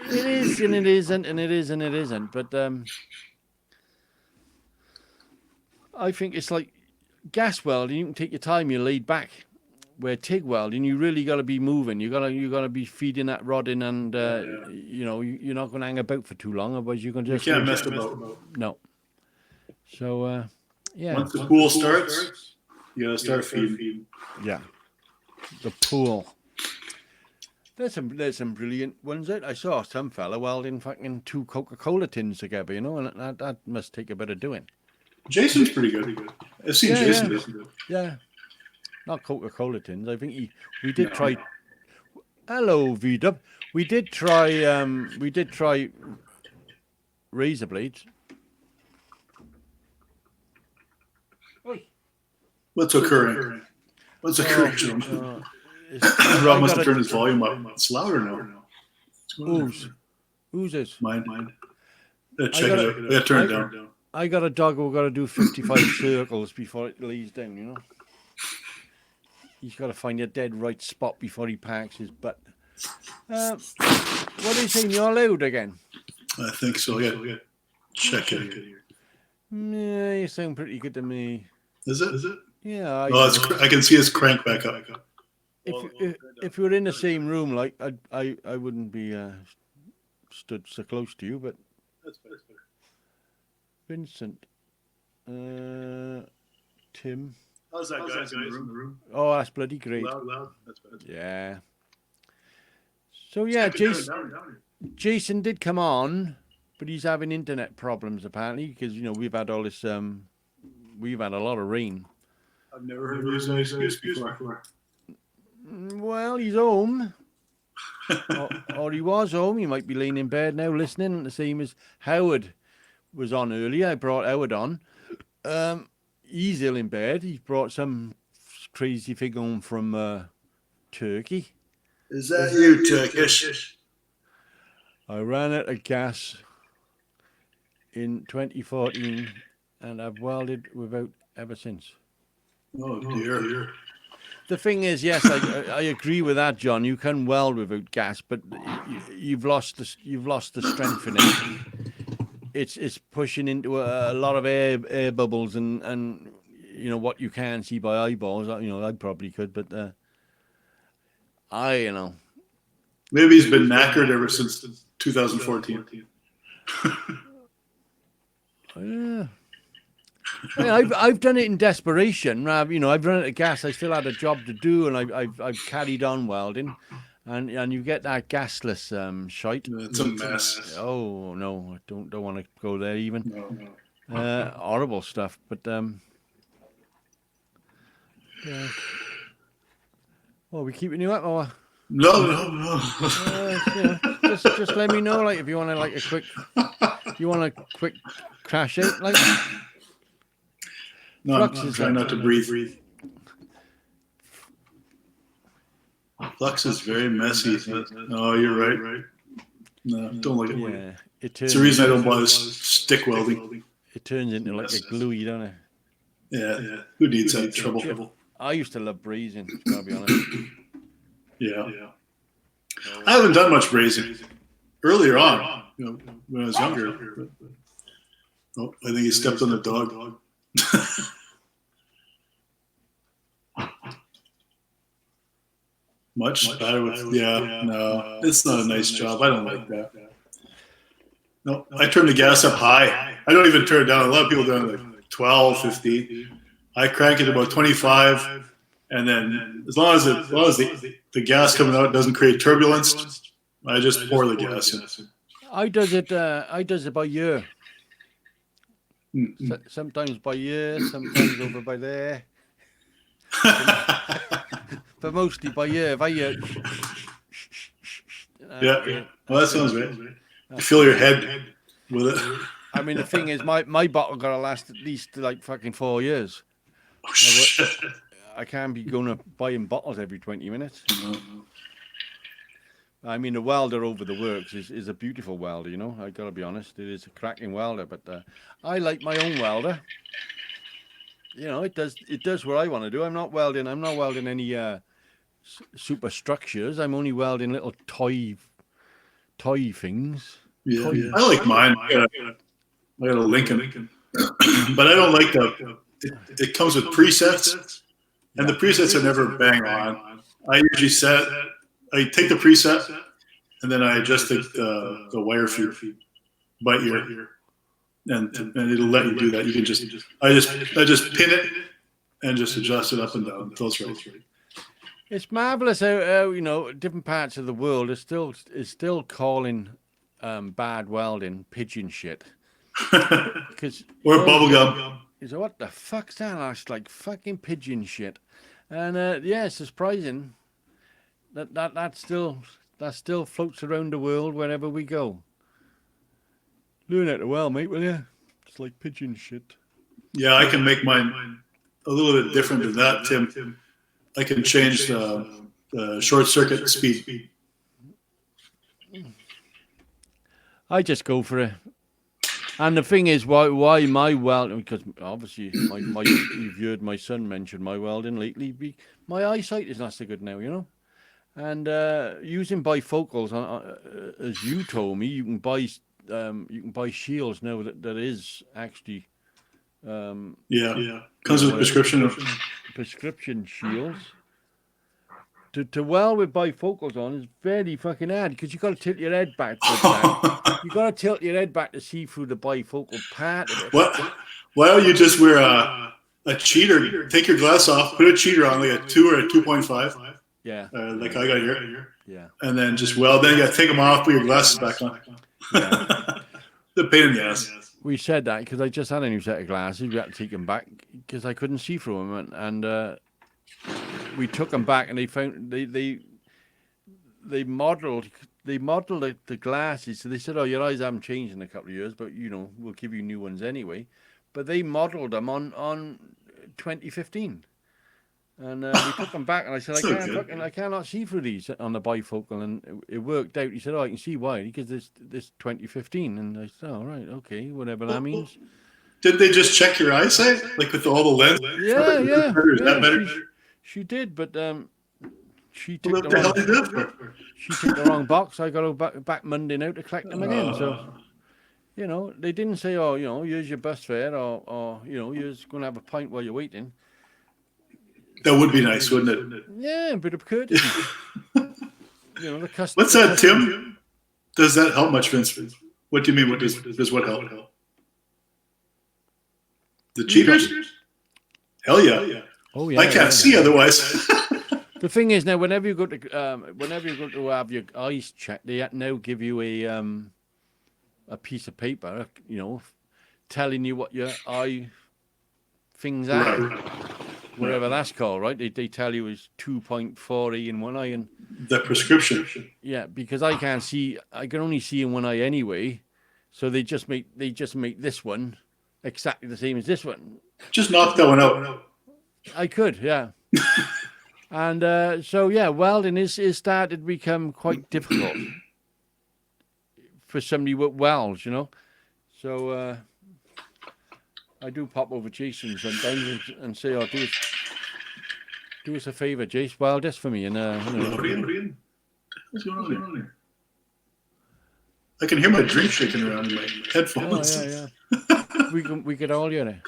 It is and it isn't, and it is and it isn't. But I think it's like gas welding. You can take your time. You're laid back. Where TIG welding, you really got to be moving. You gotta be feeding that rod in, and you know you're not going to hang about for too long. Otherwise, you can just You can't mess about. no. So yeah. Once the pool starts, you gotta start feeding. Yeah, the pool. There's some brilliant ones out. I saw some fella welding fucking 2 Coca-Cola tins together, you know, and that must take a bit of doing. Jason's pretty good. I've seen Jason do good. Yeah, not Coca-Cola tins. I think we did try. Hello, VW. We did try razor blades. What's occurring? What's occurring, gentlemen? Rob must have turned his volume up. It's louder now. Who's this? Mine. Check it out. Yeah, turn it down. I got a dog who got to do 55 circles before it lays down, you know. He's got to find a dead right spot before he parks his butt. What are you saying? You're loud again? I think so, yeah. Check it here. Yeah, you sound pretty good to me. Is it? Yeah. I can see his crank back up. If we were in the same room, like I wouldn't be stood so close to you, but That's better. Vincent, Tim. How's that guys in the room? Oh, that's bloody great. Loud. That's better. Yeah. So yeah, Jason did come on, but he's having internet problems apparently because you know we've had all this we've had a lot of rain. I've never heard of this excuse before. Well, he's home. or he was home. He might be laying in bed now listening, the same as Howard was on earlier. I brought Howard on. He's ill in bed. He brought some crazy thing home from Turkey. Is that you, Turkish? I ran out of gas in 2014 and I've welded without ever since. Oh dear. The thing is, yes, I agree with that, John. You can weld without gas, but you've lost the strength in it. It's pushing into a lot of air bubbles and you know what you can see by eyeballs. You know, I probably could, but you know. Maybe he's been knackered ever since 2014. Yeah. I've done it in desperation. You know, I've run out of gas. I still had a job to do, and I've carried on welding, and you get that gasless shite. It's a mess. Oh no, I don't want to go there even. No. Horrible stuff. But yeah. Well, we keeping you up, or? No. You know, just let me know, like if you want to like a quick crash out, like. No, I'm trying not to breathe. Flux is very messy. No, you're right. No, don't like it. Yeah, it's the reason I don't bother stick welding. It turns into like a gluey, don't it? Yeah. Who needs that trouble? I used to love brazing, gotta be honest. Yeah. I haven't done much brazing. Earlier on, you know, when I was younger. Oh, I think he stepped on the dog. Much better with no, it's not a nice job. I don't like that. No, I turn the gas up high. I don't even turn it down. A lot of people do it like 12, 15. I crank it about 25, and then as long as the gas coming out doesn't create turbulence, I just pour the gas in. I does it by year. Sometimes by year, sometimes over by there. But mostly by year. If I hear... yeah. Well, that sounds right. You fill your head with it. I mean, the thing is, my bottle got to last at least like fucking 4 years. Oh, shit. I can't be going to buying bottles every 20 minutes. I mean, the welder over the works is a beautiful welder, you know. I got to be honest, it is a cracking welder. But I like my own welder. You know, it does what I want to do. I'm not welding any super structures. I'm only welding little toy things. Yeah, Toy. I like mine. I got a Lincoln, but I don't like it comes with presets, and the presets are never bang on. I usually I take the preset, and then I adjust the wire feed by ear, and it'll let you do that. You can I just pin it and just adjust it up and down until it's right. It's marvelous how you know, different parts of the world is still calling bad welding pigeon shit. Because or bubblegum. So what the fuck's that? That's like fucking pigeon shit. And yeah, it's surprising that still floats around the world wherever we go. Learn it well, mate, will you? It's like pigeon shit. Yeah, I can make mine a little bit different than that, Tim. I can change the short circuit speed. I just go for it. And the thing is, why my welding? Because obviously, you've heard my son mention my welding lately. My eyesight is not so good now, you know. And using bifocals, as you told me, you can buy shields now that is actually. Comes with prescription shields. To weld with bifocals on is very fucking hard because you got to tilt your head back. You got to tilt your head back to see through the bifocal part of it. What? Why don't you just wear a cheater? Take your glass off, put a cheater on, like a 2 or a 2.5. Yeah. Like I got here. Yeah. And then just weld. Then you got to take them off, put your glasses back on. Yeah. The pain in the ass. We said that because I just had a new set of glasses. We had to take them back because I couldn't see through them, and we took them back, and they found they modeled the glasses. So they said, "Oh, your eyes haven't changed in a couple of years, but you know we'll give you new ones anyway." But they modeled them on 2015, and we took them back, and I said, I cannot see through these on the bifocal, and it worked out. He said, "Oh, I can see why because this 2015," and I said, "Oh, right, okay, whatever that means." Did they just check your eyesight, like with all the lenses? Yeah. Is that better? She did, but she took What the hell did that for? She took the wrong box. I got to go back Monday now to collect them again. So, you know, they didn't say, "Oh, you know, here's your bus fare," or you know, you're going to have a pint while you're waiting. That would be nice, wouldn't it? Yeah, a bit of courtesy. You know, the customer. What's that, Tim? Does that help much, Vince? What do you mean? What does what help? The cheaters? Hell yeah! Oh yeah! I can't see otherwise. The thing is now, whenever you go to have your eyes checked, they now give you a piece of paper, you know, telling you what your eye things are, whatever that's called, right? They tell you it's 2.4E in one eye, and the prescription. Yeah, because I can't see. I can only see in one eye anyway, so they just make this one exactly the same as this one. Just knock that one out. I could, yeah. And so, yeah, welding is started to become quite difficult for somebody with welds, you know. So I do pop over Jason sometimes and say, "Oh, do us a favour, Jace, weld this for me." And What's going on here? I can hear my drink shaking around in my headphones. Oh, yeah. We could all hear it.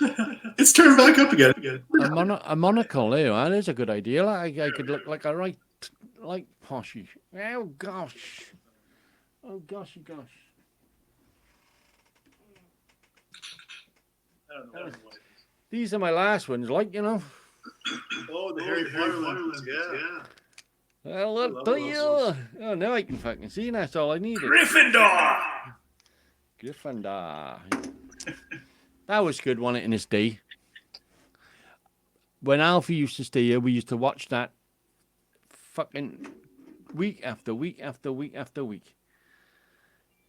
It's turned back up again. A monocle, there. There's a good idea. I could look like a right, like poshy. Oh gosh. Goshy gosh. I don't know. These are my last ones, like, you know. Oh, the Harry Potter ones, yeah. Well, look to you. Oh, now I can fucking see. That's all I needed. Gryffindor. That was good, wasn't it, in his day? When Alfie used to stay here, we used to watch that fucking week after week after week after week.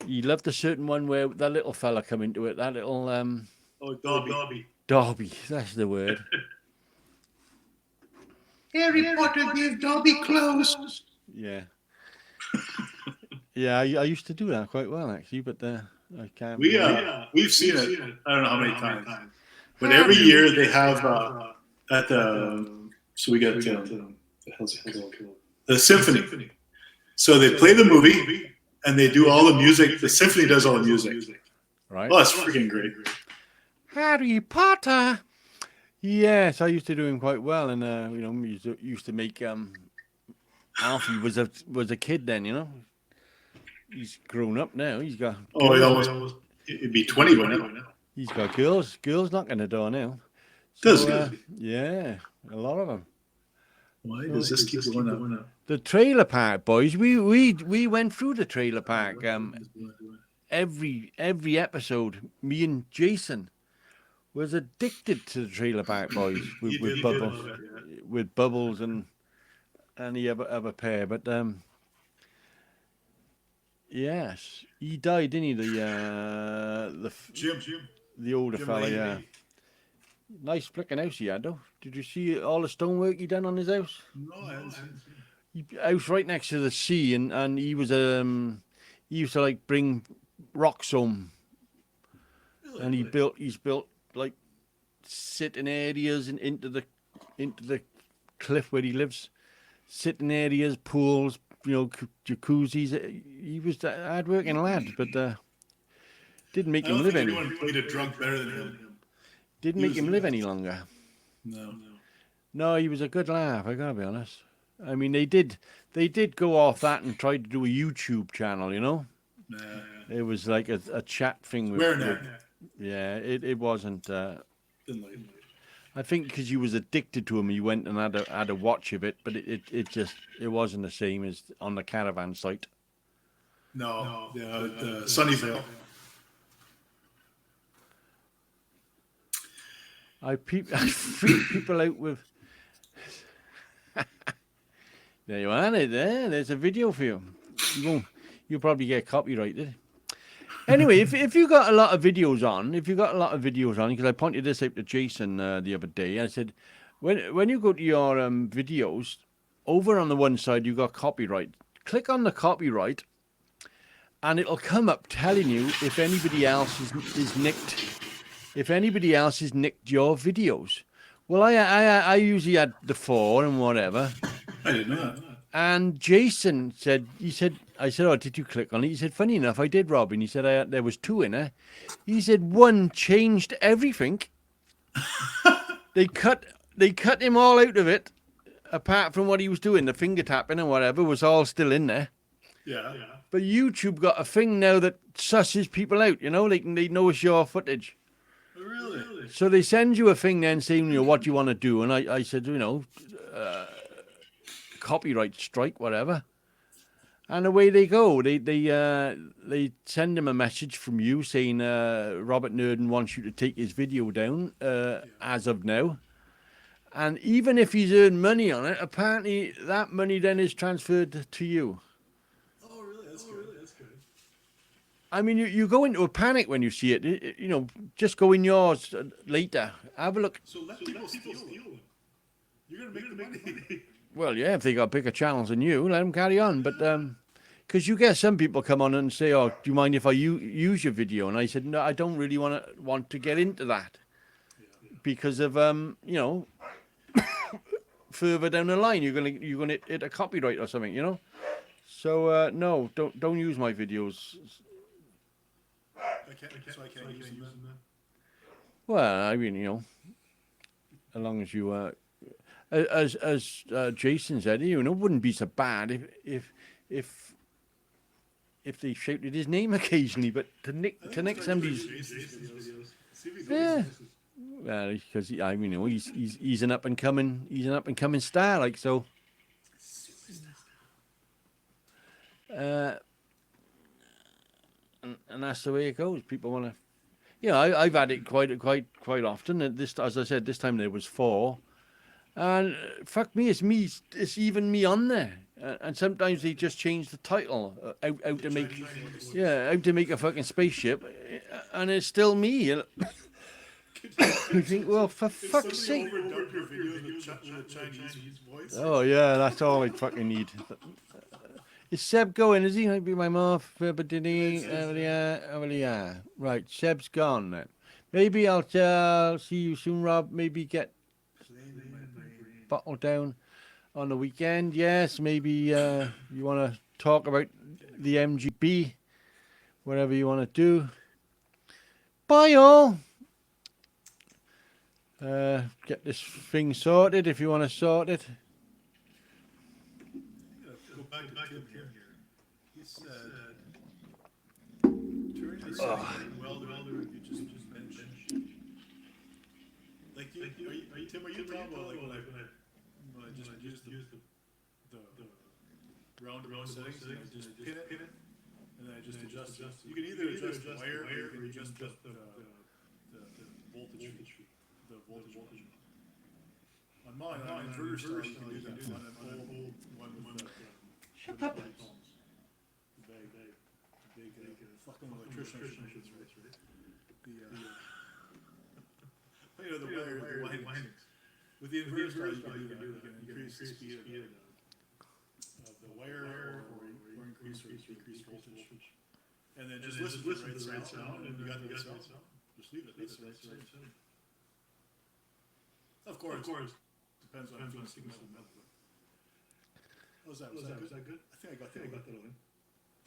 He loved a certain one where that little fella come into it. That little Dobby. Dobby, that's the word. Harry Potter gave Dobby clothes. Yeah. Yeah, I used to do that quite well actually, but I can't. We've seen it. I don't know how many times, but every year they have at the so we got the hell's it called? The symphony. So they play the movie and they do all the music. The symphony does all the music. Right. Oh, that's freaking great. Harry Potter. Yes, I used to do him quite well, and we used to make Alfie was a kid then, He's grown up now. He's got Oh, it'd be 20 by now. he's got girls knocking the door now. Does yeah, a lot of them. Why does this keep going up? The trailer park boys. We went through the trailer park. Every episode, me and Jason was addicted to the trailer park boys with Bubbles and the other pair. But yes, he died, didn't he? Jim. The older fella, yeah. Nice flicking house he had, though. Did you see all the stonework he done on his house? No, I haven't seen House right next to the sea, and he was he used to like bring rocks home, and he's built like sitting areas into the cliff where he lives, sitting areas, pools, jacuzzis. He was a hard-working lad, but didn't make him live any. Anyone played a drunk better than him. Didn't make him live any longer. No, he was a good laugh. I gotta be honest. I mean, they did go off that and tried to do a YouTube channel. Nah. It was like a chat thing. Yeah, it wasn't. Didn't like it. I think because you was addicted to him, you went and had a watch of it, but it wasn't the same as on the caravan site. No, the Sunnyvale. I freak people out with. There you are. There's a video for you. You'll probably get copyrighted. Anyway, if you got a lot of videos on, because I pointed this out to Jason the other day, I said, when you go to your videos, over on the one side you got copyright. Click on the copyright, and it'll come up telling you if anybody else is nicked. If anybody else has nicked your videos. Well, I usually had the 4 and whatever. I didn't know that. And Jason said, I said, oh, did you click on it? He said, funny enough, I did, Robin. He said, there was 2 in there. He said, one changed everything. They cut him all out of it, apart from what he was doing. The finger tapping and whatever was all still in there. Yeah. But YouTube got a thing now that susses people out, they know it's your footage. Really? So they send you a thing then saying, what do you want to do? And I said, copyright strike, whatever. And away they go. They send him a message from you saying Robert Nurden wants you to take his video down as of now. And even if he's earned money on it, apparently that money then is transferred to you. Oh, really? That's good. I mean, you go into a panic when you see it. Just go in yours later. Have a look. So let people steal them. You're going to make the money. Well, yeah, if they got bigger channels than you, let them carry on. But because you get some people come on and say, "Oh, do you mind if I use your video?" And I said, "No, I don't really want to get into that because of further down the line you're gonna hit a copyright or something, So no, don't use my videos." I can't use them then. Well, I mean, as long as you as Jason said, it wouldn't be so bad if they shouted his name occasionally, but to nick somebody's, yeah, well, because he's an up and coming star, like so. And that's the way it goes. People want to, I've had it quite often. And this, as I said, this time there was 4. And fuck me, it's even me on there. And sometimes they just change the title out to make a fucking spaceship, and it's still me. You think, well, for fuck's sake. Oh yeah, that's all I fucking need. Is Seb going? Is he? Might be my muff. But did he? Yeah. Right. Seb's gone then. Maybe I'll see you soon, Rob. Maybe get bottle down on the weekend. Yes. Maybe you want to talk about the MGB, whatever you want to do. Bye all. Get this thing sorted if you want to sort it. Go back to here. He said, turn yourself welder, you just bench. Like you, Tim, are you talking about like when I just use the round settings and I just pin it and then I just adjust it. You can either adjust the wire or you can adjust the voltage. The voltage. On mine, on inverter style, you can do that. On an old one with the shut up. The big fucking electrician. The windings. With the inverter style, you can do that. You can increase the speed of the wire or increase or decrease voltage. And then just listen to the right sound, and you got the right sound. Just leave it. That's the right sound. Of course. Depends on the signal. Was that good? I think I got that one.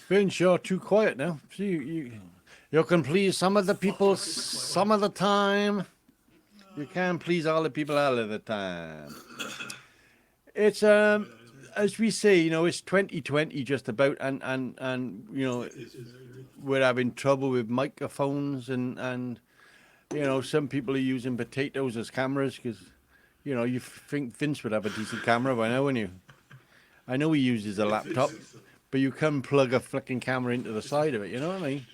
Vince, you're too quiet now. See, you can please some of the people some of the time. You can't please all the people all of the time. It's as we say, you know, it's 2020 just about, and you know, we're having trouble with microphones and you know, some people are using potatoes as cameras because, you know, you think Vince would have a decent camera by now, wouldn't you? I know he uses a laptop, but you can plug a flicking camera into the side of it, you know what I mean?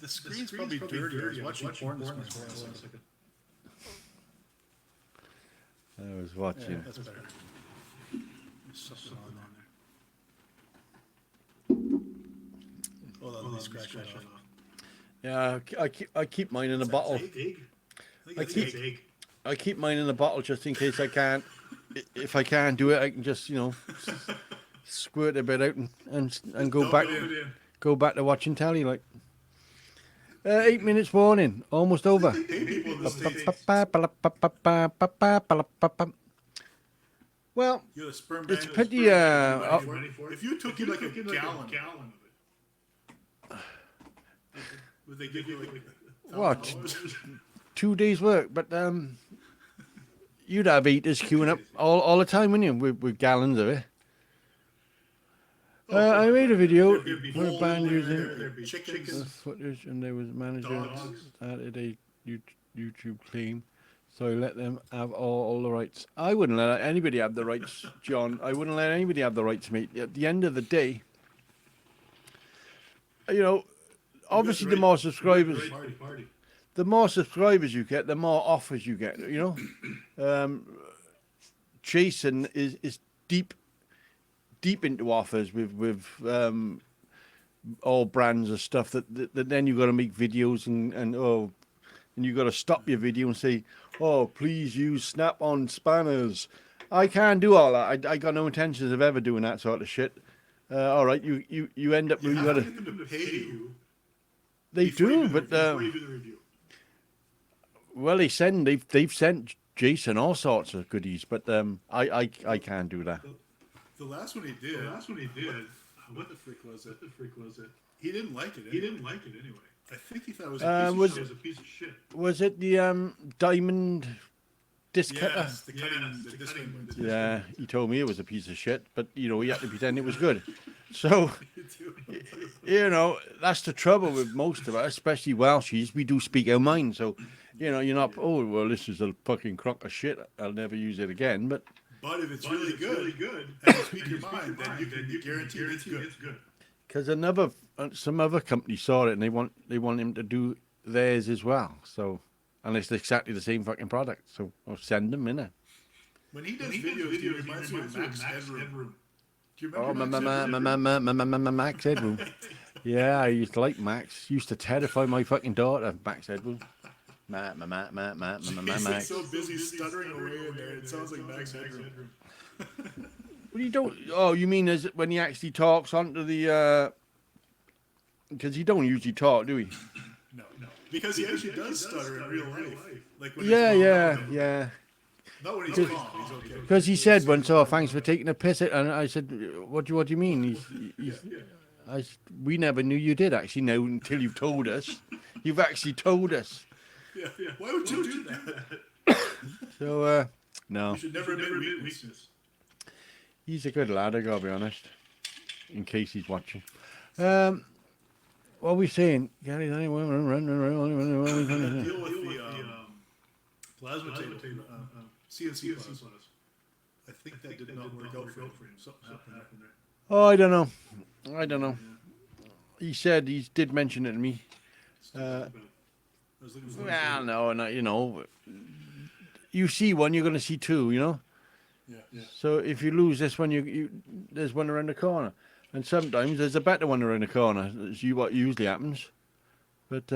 The screen's probably dirty. I was watching porn this morning. I was watching. Yeah, that's better. There's something on there. Hold on, let me scratch that off. Yeah, I keep mine in a bottle. I keep mine in a bottle just in case I can't. If I can't do it, I can just, you know, squirt a bit out and go back to watching telly like. 8 minutes warning, almost over. Well, it's pretty. If you took like a gallon of it, would they give you like what? 2 days work, but you'd have eaters queuing up all the time, wouldn't you? With gallons of it. I made a video for a band using footage, and there was a manager started a YouTube claim, so I let them have all the rights. I wouldn't let anybody have the rights, John. I wouldn't let anybody have the rights, mate. At the end of the day, you know, obviously the more subscribers you get, the more offers you get. You know, Jason is deep into offers with all brands of stuff that then you've got to make videos and you've got to stop your video and say, oh, please use snap-on spanners. I can't do all that. I got no intentions of ever doing that sort of shit. All right, you end up. You got to get them to pay you. They do, but before you do the review. Well, they've sent Jason all sorts of goodies, but I can't do that. The last one he did. What the frick was it? He didn't like it. Anyway. I think he thought it was a piece of shit. Was it the diamond disc cutter? Yes, the disc cutter. Yeah, he told me it was a piece of shit, but you know, he had to pretend it was good. So, you know, that's the trouble with most of us, especially Welshies. We do speak our mind, so you know, you're not. Oh, well, this is a fucking crock of shit. I'll never use it again. But if it's really good, and you speak your mind, then you can guarantee it's good. Because some other company saw it and they want him to do theirs as well. So, and it's exactly the same fucking product. So I'll send them in it. When he does videos, he reminds me of Max Headroom. Do you remember Max Headroom? Yeah, I used to like Max. Used to terrify my fucking daughter. Max Headroom. Max. He's so busy stuttering away in there. It sounds like Max Headroom. Well, you don't. Oh, you mean as when he actually talks onto the? Because he don't usually talk, do he? No. Because he actually does stutter in real life. Like when Yeah, he's yeah. Not when he's calm. He's okay. Because he said once, "Oh, thanks for taking a piss," and I said, "What do you mean?" We never knew you did actually know until you've told us. You've actually told us. Yeah. Why would you do that? So no, You should never admit weakness. he's a good lad. I gotta be honest. In case he's watching. What are we saying? Gary, Deal with the plasma table, CNC plasma. I think that did not work out for him. Something happened there. Oh, I don't know. He said he did mention it to me. I was looking for Well, no, you know, you see one, you're going to see two, you know. Yeah. So if you lose this one, there's one around the corner, and sometimes there's a better one around the corner. That's what usually happens. But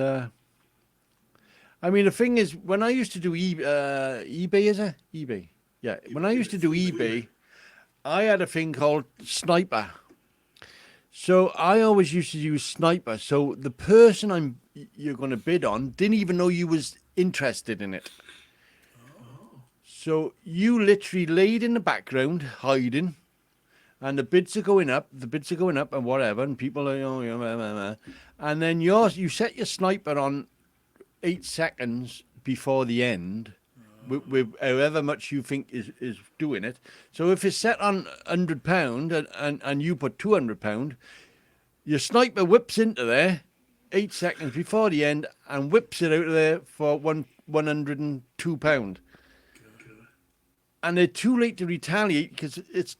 I mean, the thing is, when I used to do eBay, is it eBay? Yeah, when I used to do eBay, I had a thing called Sniper. So I always used to use Sniper. So the person you're going to bid on didn't even know you was interested in it. So you literally laid in the background, hiding, and the bids are going up, and whatever, and people are, and then you set your Sniper on 8 seconds before the end. With however much you think is doing it. So if it's set on £100 and you put £200, your Sniper whips into there 8 seconds before the end and whips it out of there for £102. And they're too late to retaliate because it's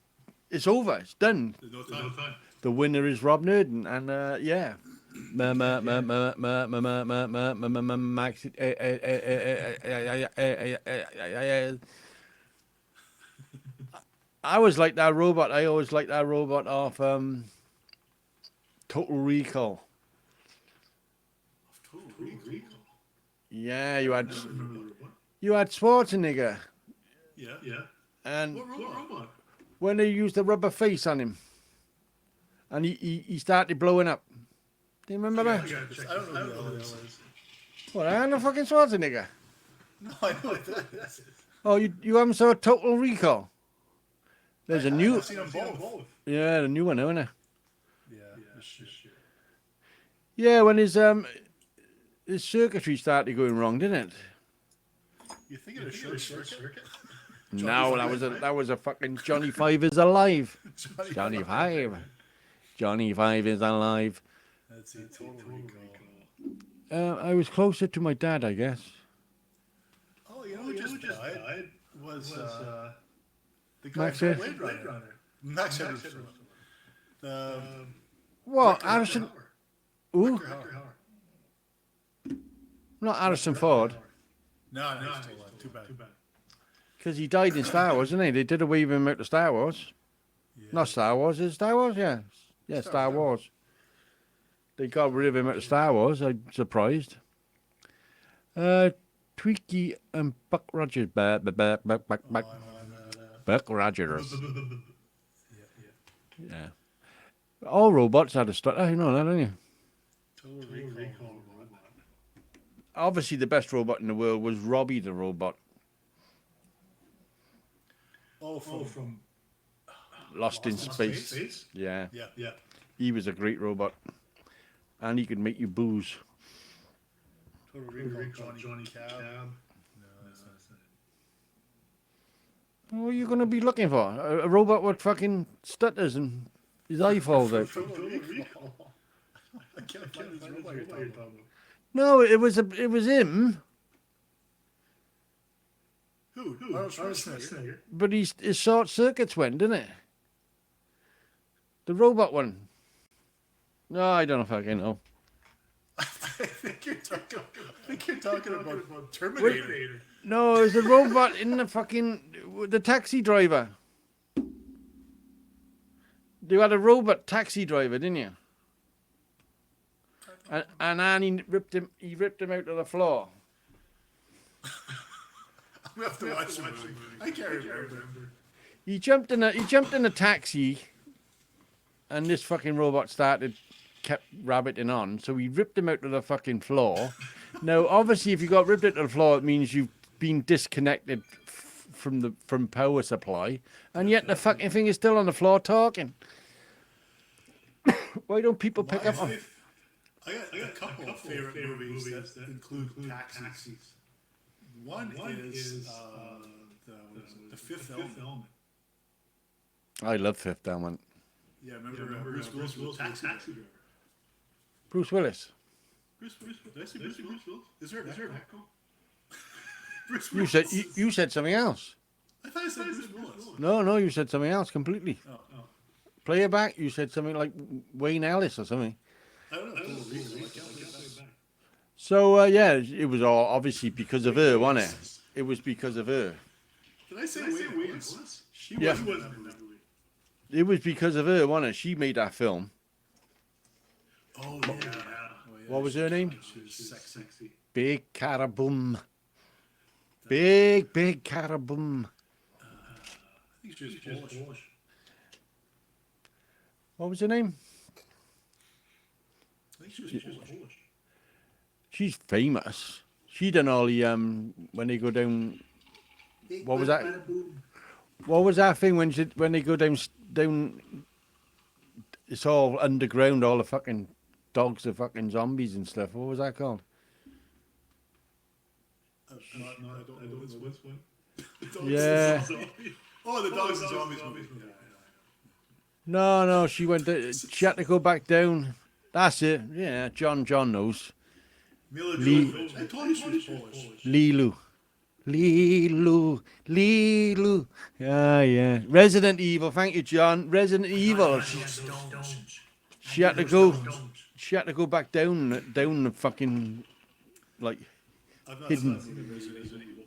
over. It's done. There's no time. The winner is Rob Nurden, and yeah. Max. I was like that robot. I always liked that robot off Total Recall. Total Recall. Yeah, you had Schwarzenegger. Yeah. And What robot? when they used the rubber face on him, and he started blowing up. Do you remember that? I don't know who that is. What, Arnold fucking Schwarzenegger? No, I know what that is. Oh, you haven't saw Total Recall? There's a new... I've seen them both. Yeah, the new one, isn't it? Yeah. Shit. Yeah, when his circuitry started going wrong, didn't it? You think of a short circuit? No, that was a fucking Johnny Five is alive. Johnny Five is alive. That's a Total Recall. I was closer to my dad, I guess. Oh, you know who just died? Was the guy Max from Head- Blade Runner. Max Head. What? Harrison? Ooh, not Harrison Ford. No, he's still alive. Too bad. Because he died in Star Wars, didn't he? They did away with him out of Star Wars. Yeah. Not Star Wars, is it Star Wars? Yeah. Yeah, Star Wars. They got rid of him out of Star Wars. I'm surprised. Tweaky and Buck Rogers. Buck Rogers. Yeah. All robots had a stutter. You know that, don't you? Total Recall. Obviously, the best robot in the world was Robbie the robot. Oh, from Lost in Space. Yeah. Yeah. He was a great robot. And he could make you booze. Total Recall. Johnny Cab. No, that's not it. What are you going to be looking for? A robot with fucking stutters and his eye falls out. Total Recall. I can't find this robot you're talking about. No, it was him, Who? Arnold Schwarzenegger. but his short circuits went, didn't it? The robot one. No, I don't know if I can know. I think you're talking about Terminator. No, it was the robot in the taxi driver. You had a robot taxi driver, didn't you? And Annie ripped him out of the floor. We have to watch the movie. I can't remember. He jumped in a taxi, and this fucking robot kept rabbiting on. So he ripped him out to the fucking floor. Now, obviously, if you got ripped out to the floor, it means you've been disconnected from power supply, and yet the fucking thing is still on the floor talking. Why don't people pick up on? I got a couple of favorite movies that include taxis. One is the Fifth Element. I love Fifth Element. Yeah, remember Bruce Willis was a taxi driver. Bruce Willis. Did I say Bruce Willis? Is there an echo? Bruce You Willis. you said something else. I thought I said Bruce Willis. No, you said something else completely. Oh. Play it back. You said something like Wayne Ellis or something. I don't know. So yeah, it was all obviously because of her, wasn't it? It was because of her. Did I say Wayne Willis? She Yeah. wasn't in that movie. It was because of her, wasn't it? She made that film. Oh yeah. What was her name? She was sexy. Big Caraboom. Big Caraboom. I think she was Polish. What was her name? I think she was Polish. She's famous. She done all the when they go down. What was that? What was that thing when they go down? It's all underground. All the fucking dogs are fucking zombies and stuff. What was that called? I don't know this one. Yeah. Oh, the dogs and zombies. No. She went. She had to go back down. That's it. Yeah. John knows. Mila Jovovich. I told you she was Polish. Lilu. Yeah. Resident Evil. Thank you, John. Resident Evil. She had to go. She had to go back down the fucking like I've not hidden. seen Resident Evil.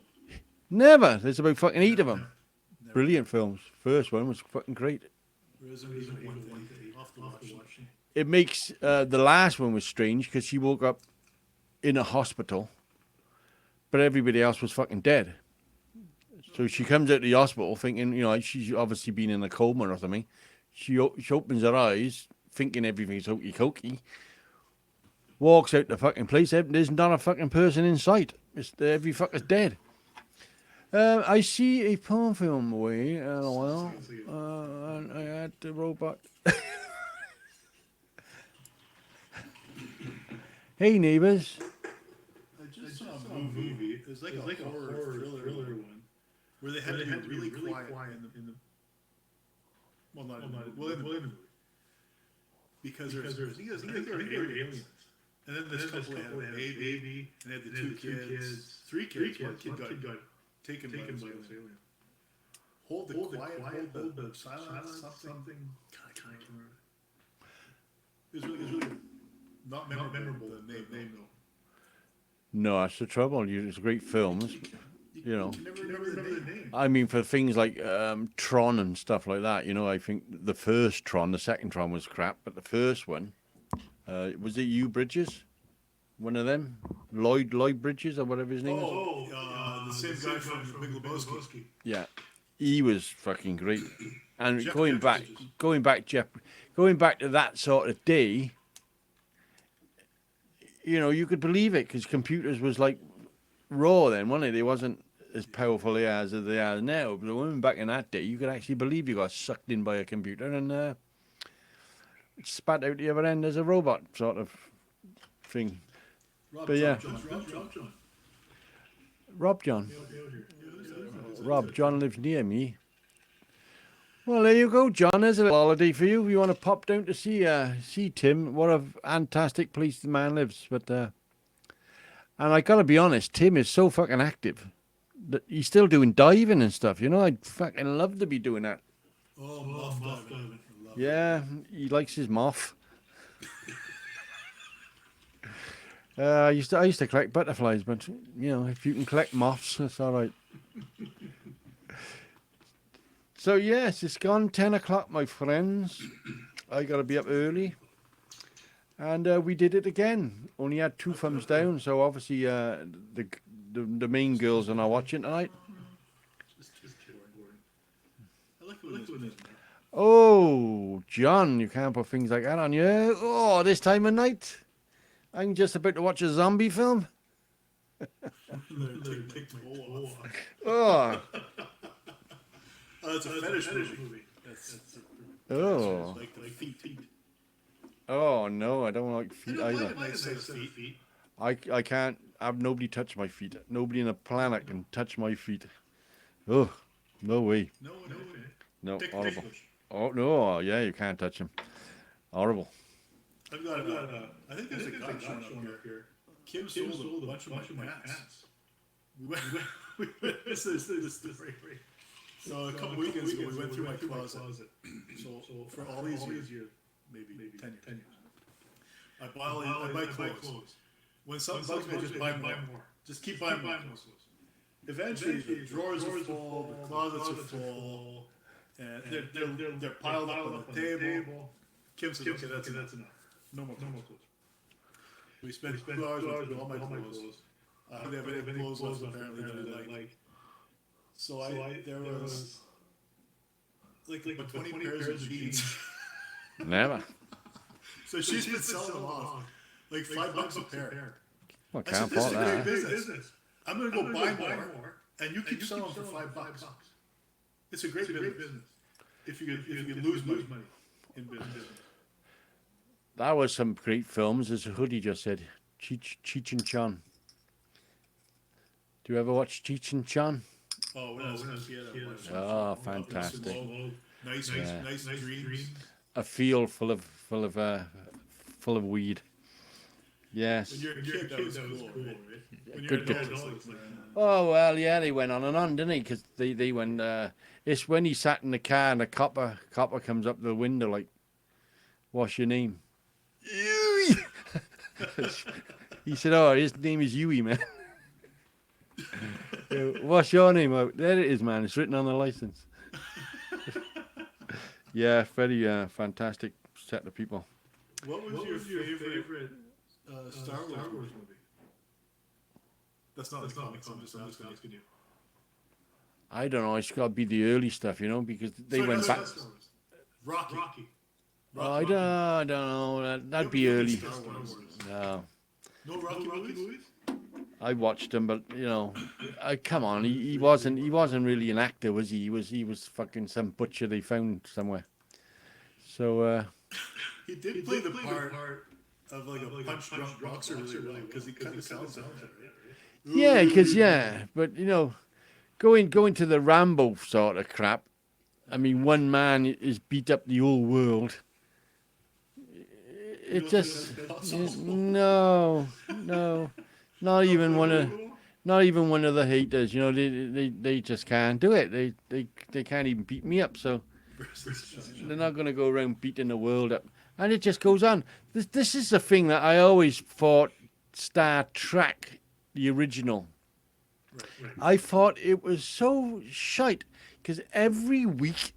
Never. There's about fucking 8 of them. Brilliant films. First one was fucking great. Resident Evil 1 to 8. I'll have to watch it. It makes the last one was strange because she woke up in a hospital, but everybody else was fucking dead. So she comes out of the hospital thinking, she's obviously been in a coma or something. She opens her eyes thinking everything's hokey cokey. Walks out the fucking place. There's not a fucking person in sight. Every fucker's dead. I see a porn film away. And I had the robot. Hey, neighbors. I just saw a movie. It was like a horror thriller one, where they had to be really quiet in the movie. Because I think there were aliens. And then this couple had a baby, and they had the two kids. 3 kids. One kid got taken by this alien. Hold the quiet, hold the silence, something. God, I can't remember. It was really good. Not memorable, the name though. No, that's the trouble. It's great films. You can never remember the name. I mean, for things like Tron and stuff like that, I think the first Tron, the second Tron was crap, but the first one, was it Hugh Bridges? One of them? Lloyd Bridges or whatever his name is? The same guy from Big Lebowski. Yeah. He was fucking great. And going back to that sort of day, you could believe it because computers was like raw then, wasn't it? They wasn't as powerful as they are now. But when back in that day, you could actually believe you got sucked in by a computer and spat out the other end as a robot sort of thing. Rob John. Rob John lives near me. Well, there you go, John. There's a little holiday for you. You want to pop down to see Tim? What a fantastic place the man lives. But and I gotta be honest, Tim is so fucking active that he's still doing diving and stuff. I'd fucking love to be doing that. Oh, moth diving. Yeah, he likes his moth. I used to collect butterflies, but if you can collect moths, that's all right. So yes, it's gone 10 o'clock, my friends. I got to be up early, and we did it again. Only had 2 thumbs down, so obviously the main girls are not watching tonight. I like liquid in there. Oh, John, you can't put things like that on you. Oh, this time of night. I'm just about to watch a zombie film. Take my toe off. Oh, It's a fetish movie. That's oh, like the feet. oh no, I don't like feet I either. don't mind a nice set of feet. I can't have nobody touch my feet. Nobody on the planet can touch my feet. Oh, no way. No way. No, Dick horrible. push. Oh no, yeah, you can't touch them. Horrible. I've got I think there's a guy showing up here. Kim sold a bunch of my pants. We went this story. So a couple weekends ago, we went through my closet. So for all these years, maybe 10 years, I buy clothes. When something bugs me, I just buy more. Just keep buying more clothes. Eventually, the drawers are full, the closets are full, and they're piled up on the table. Kim says, okay, that's enough. No more clothes. We spent 2 hours with all my clothes. I don't have any clothes left apparently that I like. So there was like 20 pairs of jeans. Never. So she's been selling them off, like $5 a pair. Well, I said, can't this fault is a great that. business. I'm gonna go buy more, and you keep selling them for $5. It's a great business. If you could lose money in business. That was some great films, as Hoodie just said. Cheech and Chong. Do you ever watch Cheech and Chong? Oh, when I was a kid, I watched Oh, fantastic. Nice dreams. A field full of weed. Yes. When you're a kid, that was cool, right? When you're Good an adult, it's like, Oh well, yeah, they went on and on, didn't they? Because they went. It's when he sat in the car and the copper comes up the window like, "What's your name?" Huey. He said, "Oh, his name is Huey, man." What's your name? Oh, there it is, man. It's written on the license. Yeah, very fantastic set of people. What was your favorite Star Wars movie? That's not the comics. I'm just asking you. I don't know. It's got to be the early stuff, you know, because they went back. Rocky. Oh, I don't know. That'd be early. Star Wars. No, No Rocky movies? I watched him, but you know, come on, he wasn't really an actor, was he? He was fucking some butcher they found somewhere. So He did play the part of like a punch-drunk boxer really well, because he kind of sounds like that, right? yeah, but you know, going to the Rambo sort of crap. I mean, one man is beat up the whole world. It just no, not even one of the haters. You know, they just can't do it. They can't even beat me up. So they're not going to go around beating the world up. And it just goes on. This is the thing that I always thought Star Trek, the original. Right. I thought it was so shite because every week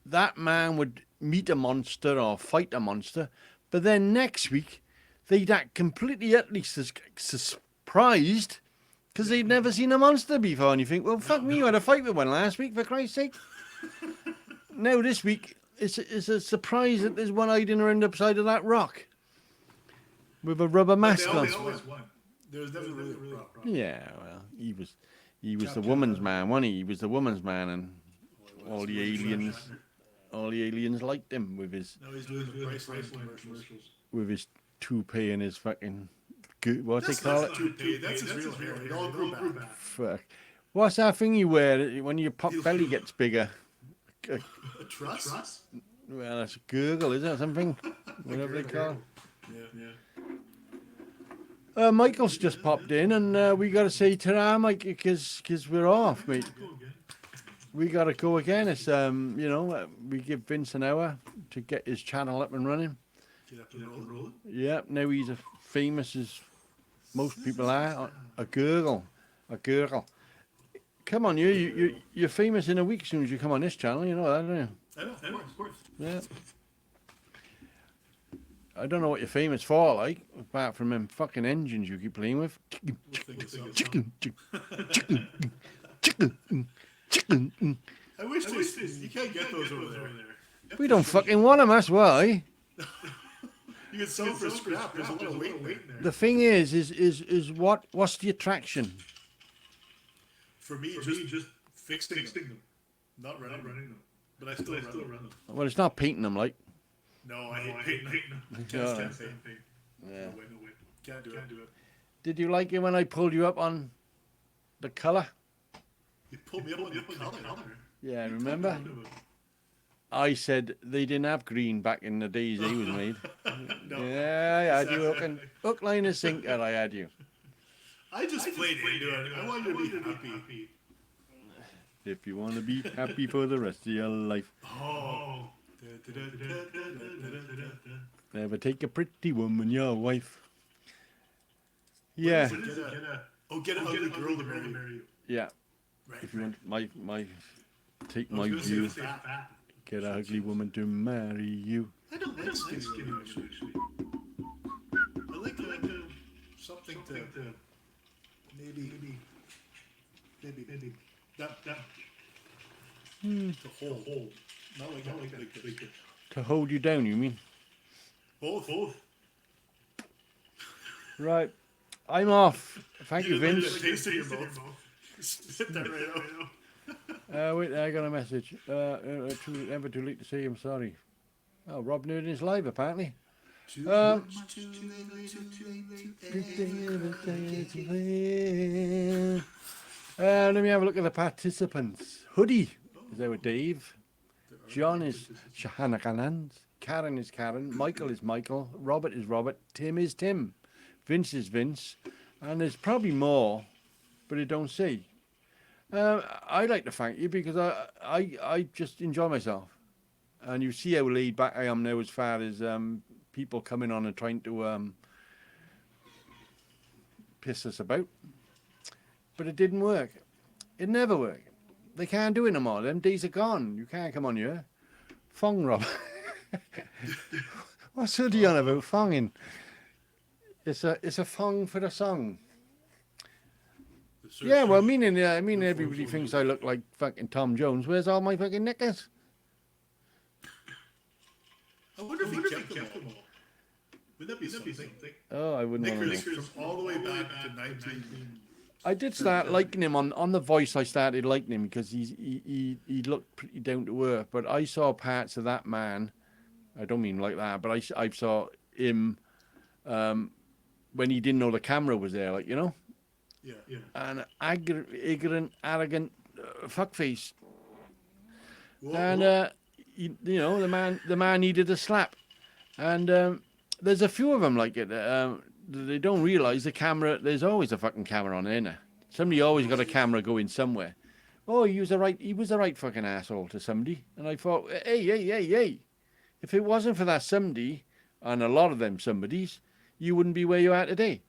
that man would meet a monster or fight a monster, but then next week they'd act completely utterly surprised because they'd never seen a monster before. And you think, well, fuck me, you had a fight with one last week, for Christ's sake. Now this week it's a surprise that there's one hiding around the side of that rock with a rubber mask on. They always won. There was never really a problem. Yeah, well, he was the woman's man, wasn't he? He was the woman's man, and all the aliens liked him with his Now he's doing the Priceline commercials. with his toupee and his fucking what's That's they call not it? toupee. That's his real hair. It all grew back. Fuck. What's that thing you wear when your pop belly gets bigger? A truss? Well, that's a gurgle, is it? Something, whatever they call it. Yeah. Michael's just popped in, and we got to say ta-ra, Mike, because we're off, mate. We got to go again. It's we give Vince an hour to get his channel up and running. Get up and roll. Yeah, now he's as famous as most people are. A gurgle. Come on, you're famous in a week as soon as you come on this channel. You know that, don't you? I know, of course. Yeah. I don't know what you're famous for, like, apart from them fucking engines you keep playing with. I wish you can't get those over there. We don't fucking want them, that's why. You can sell them for scrap. There's a lot of weight in there. The thing is what's the attraction? For me, just fixing them. Not running them. But I still run them. Well, it's not painting them, like. No, I hate painting them. Yeah. Can't paint. Yeah. No way. Can't do it. Did you like it when I pulled you up on the colour? You pulled me up on the color. Yeah, remember? I said they didn't have green back in the days they was made. No. Yeah, I had you hook, line, and sinker. I had you. I just played into it. I wanted to be happy. If you want to be happy for the rest of your life, Oh. never take a pretty woman your wife. Yeah, Get an ugly girl to marry you. yeah. Right. If you want my take my view, get an ugly woman to marry you. I don't like skinny women, actually. I like something to maybe that to hold. Not like that. To hold you down, you mean? Both. Right. I'm off. Thank you, Vince. Taste in your mouth. Spit that right out. Wait, I got a message. Never too late to say I'm sorry. Oh, Rob Newton is live, apparently. Let me have a look at the participants. Hoodie is there with Dave. John is Shahanakanand. Karen is Karen. Michael is Michael. Robert is Robert. Tim is Tim. Vince is Vince. And there's probably more, but I don't see. I'd like to thank you because I just enjoy myself. And you see how laid back I am now as far as people coming on and trying to piss us about. But it didn't work. It never worked. They can't do it no more. Them days are gone. You can't come on here. Fong, Rob. What's hoodie on about? Fonging. It's a fong for the song. Yeah, well, meaning everybody thinks I look like fucking Tom Jones. Where's all my fucking knickers? I wonder if he kept them all. Would that be something? Oh, I wouldn't want to know. Knickers from all the way back to 19. I did start liking him on The Voice. I started liking him because he looked pretty down to earth. But I saw parts of that man. I don't mean like that, but I saw him when he didn't know the camera was there, like, you know. Yeah. And ignorant, arrogant fuckface. Whoa, And you know, the man needed a slap. And there's a few of them like it. They don't realise the camera. There's always a fucking camera on there. Somebody always got a camera going somewhere. Oh, he was the right fucking asshole to somebody. And I thought, hey. If it wasn't for that somebody, and a lot of them somebodies, you wouldn't be where you are today.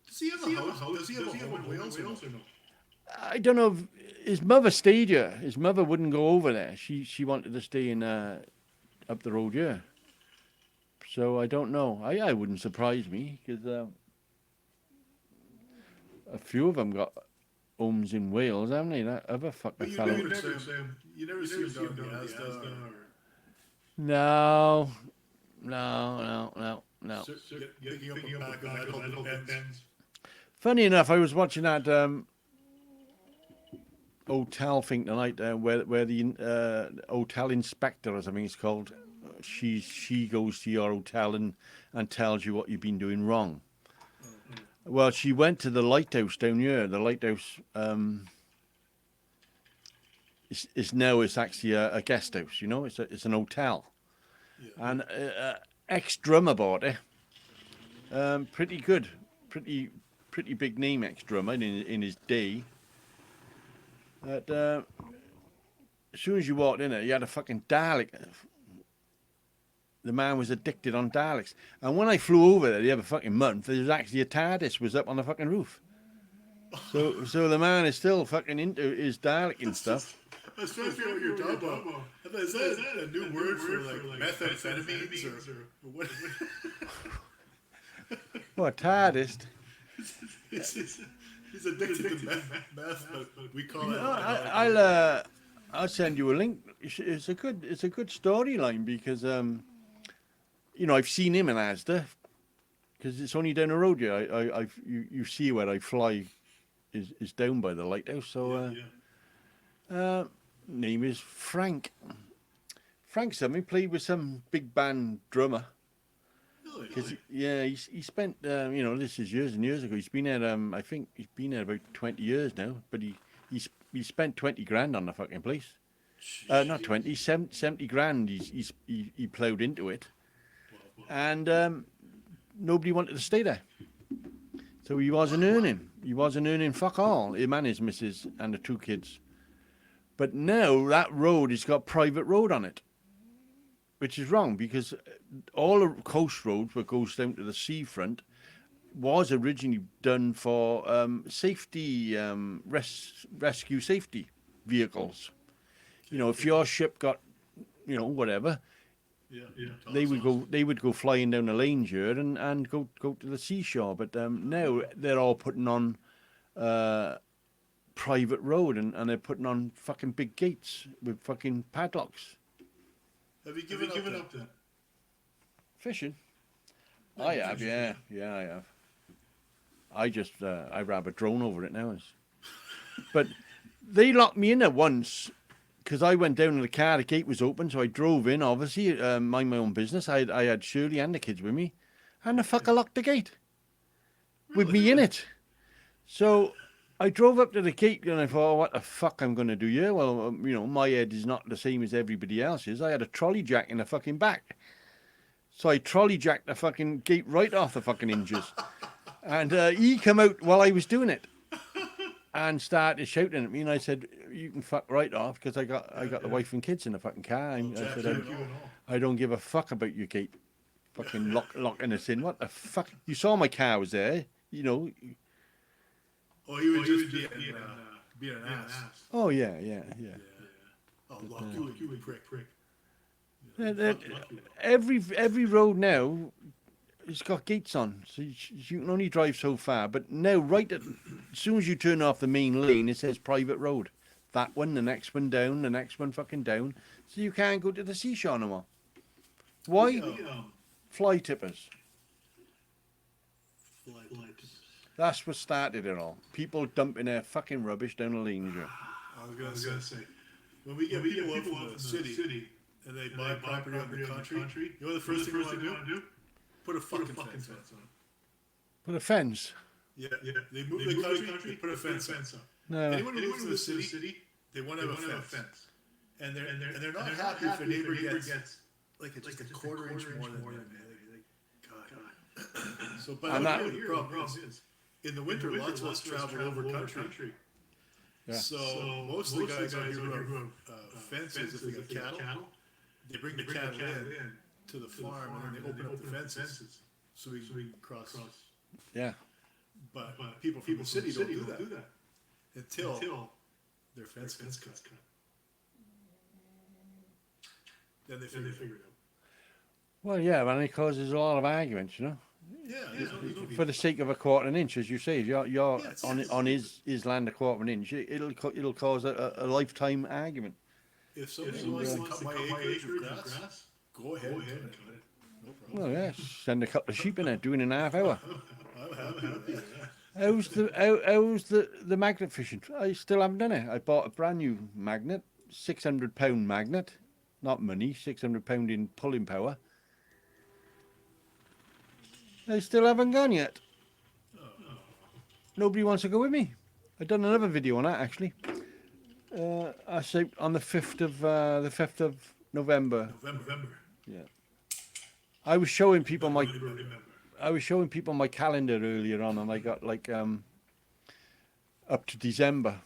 Does he have a house? Does he have a home in Wales or no? I don't know if his mother stayed here. His mother wouldn't go over there. She wanted to stay in up the road here. So I don't know. I wouldn't surprise me because a few of them got homes in Wales, haven't they? That other fucking fellow. You never see him down the Asda or... No. Getting up and back on that whole depends. Funny enough, I was watching that hotel thing tonight where the hotel inspector or something is called. She goes to your hotel and tells you what you've been doing wrong. Well, she went to the lighthouse down here. The lighthouse it's actually a guest house. You know, it's an hotel, yeah. And ex-drummer bought it. Pretty good, pretty big name ex-drummer in his day. But as soon as you walked in there, you had a fucking Dalek. The man was addicted on Daleks. And when I flew over there the other fucking month, there was actually a TARDIS was up on the fucking roof. So the man is still fucking into his Dalek and stuff. I was trying to figure out your job on. Is that a new word for like methamphetamines or what? What, TARDIS? He's addicted to meth, but we call it. I'll send you a link. It's a good storyline because I've seen him in Asda because it's only down the road here. You see where I fly is down by the lighthouse. So name is Frank. Frank something played with some big band drummer. Because he spent this is years and years ago. He's been there. I think he's been there about 20 years now. But he spent 20 grand on the fucking place. Not 20, 70 grand. He ploughed into it, and nobody wanted to stay there. So he wasn't earning. He wasn't earning fuck all. Him and his missus and the 2 kids. But now that road has got private road on it, which is wrong because all the coast roads where it goes down to the seafront was originally done for safety, rescue safety vehicles. If your ship got, whatever, they would go flying down the lanes here and go to the seashore. But now they're all putting on private road and they're putting on fucking big gates with fucking padlocks. Have you given up then? Fishing? I have, yeah, I have. I just, I grab a drone over it now. But they locked me in there once because I went down to the car, the gate was open, so I drove in, obviously, mind my own business. I had Shirley and the kids with me, and the fucker locked the gate with me in it. So I drove up to the gate and I thought, what the fuck I'm going to do here? Well, my head is not the same as everybody else's. I had a trolley jack in the fucking back. So I trolley jacked the fucking gate right off the fucking hinges. And he came out while I was doing it and started shouting at me. And I said, you can fuck right off because I got the wife and kids in the fucking car. And I said, I don't give a fuck about your gate fucking locking us in. What the fuck? You saw my car was there, Oh, he was just being an ass. Oh, yeah. Oh, lock you in, prick. Every road now has got gates on, so you can only drive so far. But now, as soon as you turn off the main lane, it says private road. That one, the next one down, the next one fucking down. So you can't go to the seashore no more. Why? Fly tippers. That's what started it all. People dumping their fucking rubbish down the lanes here. I was gonna say, when we get people up from the city and they buy property out in the country, you know the first thing you want to do? Put a fucking fence on. Put a fence? Yeah. They move the country, put a fence on. No. Anyone who lives in the city, they want to have a fence. And they're not happy if a neighbor gets like just a quarter inch more than them. God. So, but the problem is, in the winter, lots of us travel over country. Yeah. So most of the guys out here who have fences, if they got cattle, they bring the cattle in to the farm and then they open up the fences so we can cross. Yeah. But people from the city don't do that until their fence gets cut. Then they figure it out. Well, yeah, and it causes a lot of arguments, Yeah, For the sake of a quarter of an inch, as you say, if you're on his land a quarter of an inch, it'll cause a lifetime argument. If somebody wants to cut my acreage of grass, go ahead and cut it. No problem. Well, yeah, send a couple of sheep in there, do it in a half hour. I'm happy with that. How's the magnet fishing? I still haven't done it. I bought a brand new magnet, £600 magnet, not money, £600 in pulling power. I still haven't gone yet. Nobody wants to go with me. I've done another video on that actually. I say on the 5th of November. November. Yeah. I was showing people my calendar earlier on, and I got like up to December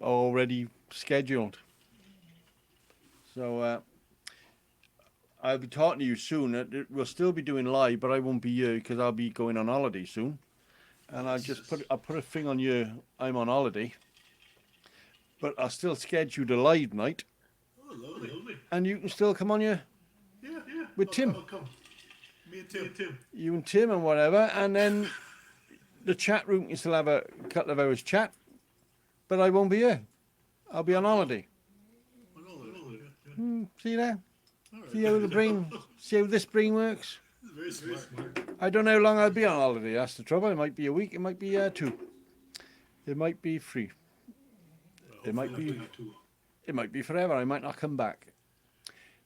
already scheduled. So I'll be talking to you soon. We'll still be doing live, but I won't be here because I'll be going on holiday soon. And I'll put a thing on you. I'm on holiday, but I'll still schedule a live night. Oh, lovely. And you can still come on here. Yeah. With Tim. I'll come. Me and Tim. You and Tim and whatever, and then the chat room can still have a couple of hours chat. But I won't be here. I'll be on holiday. See there? All right. See how this brain works? Very smart. I don't know how long I'll be on holiday. That's the trouble. It might be a week. It might be 2. It might be 3. It might be. Not too long. It might be forever. I might not come back.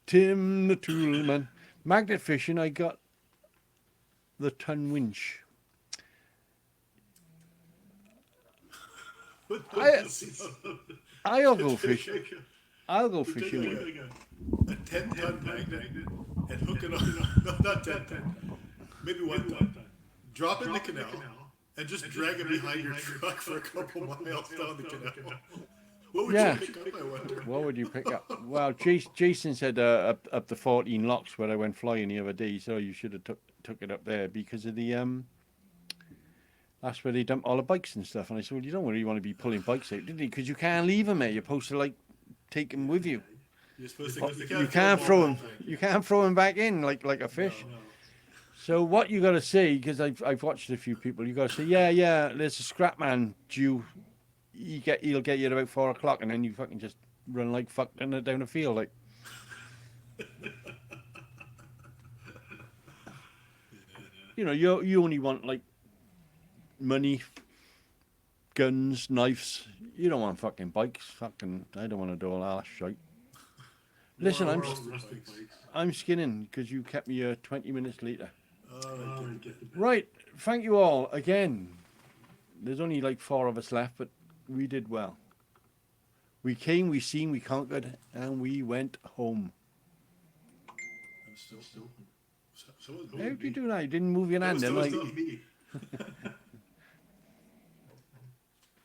Tim the Toolman. Magnet fishing, I got the ton winch. I'll go fishing. I'll go fishing with it. A 10-ton magnet and hook it on. No, not 10. Maybe 1 ton. Drop it in the canal and just drag it behind your truck for a couple miles down the canal. What would you pick up, I wonder? What would you pick up? Well, Jason said up the 14 locks where I went flying the other day, so you should have took it up there because of the that's where they dump all the bikes and stuff. And I said, well, you don't really want to be pulling bikes out, did you? Because you can't leave them there. You're supposed to like take them with you. You're supposed to. You can't throw them. You can't throw them back in like a fish. No. So what you got to say, because I've watched a few people, you got to say, yeah, there's a scrap man due. He'll get you at about 4 o'clock, and then you fucking just run like fuck down the field, like. You know, you only want like money, guns, knives. You don't want fucking bikes. Fucking, I don't want to do all that shit. Listen, I'm skinning because you kept me 20 minutes later. Right, thank you all again. There's only like 4 of us left, but we did well. We came, we seen, we conquered, and we went home. I'm still. How did you do that? You didn't move your hand then, like. me.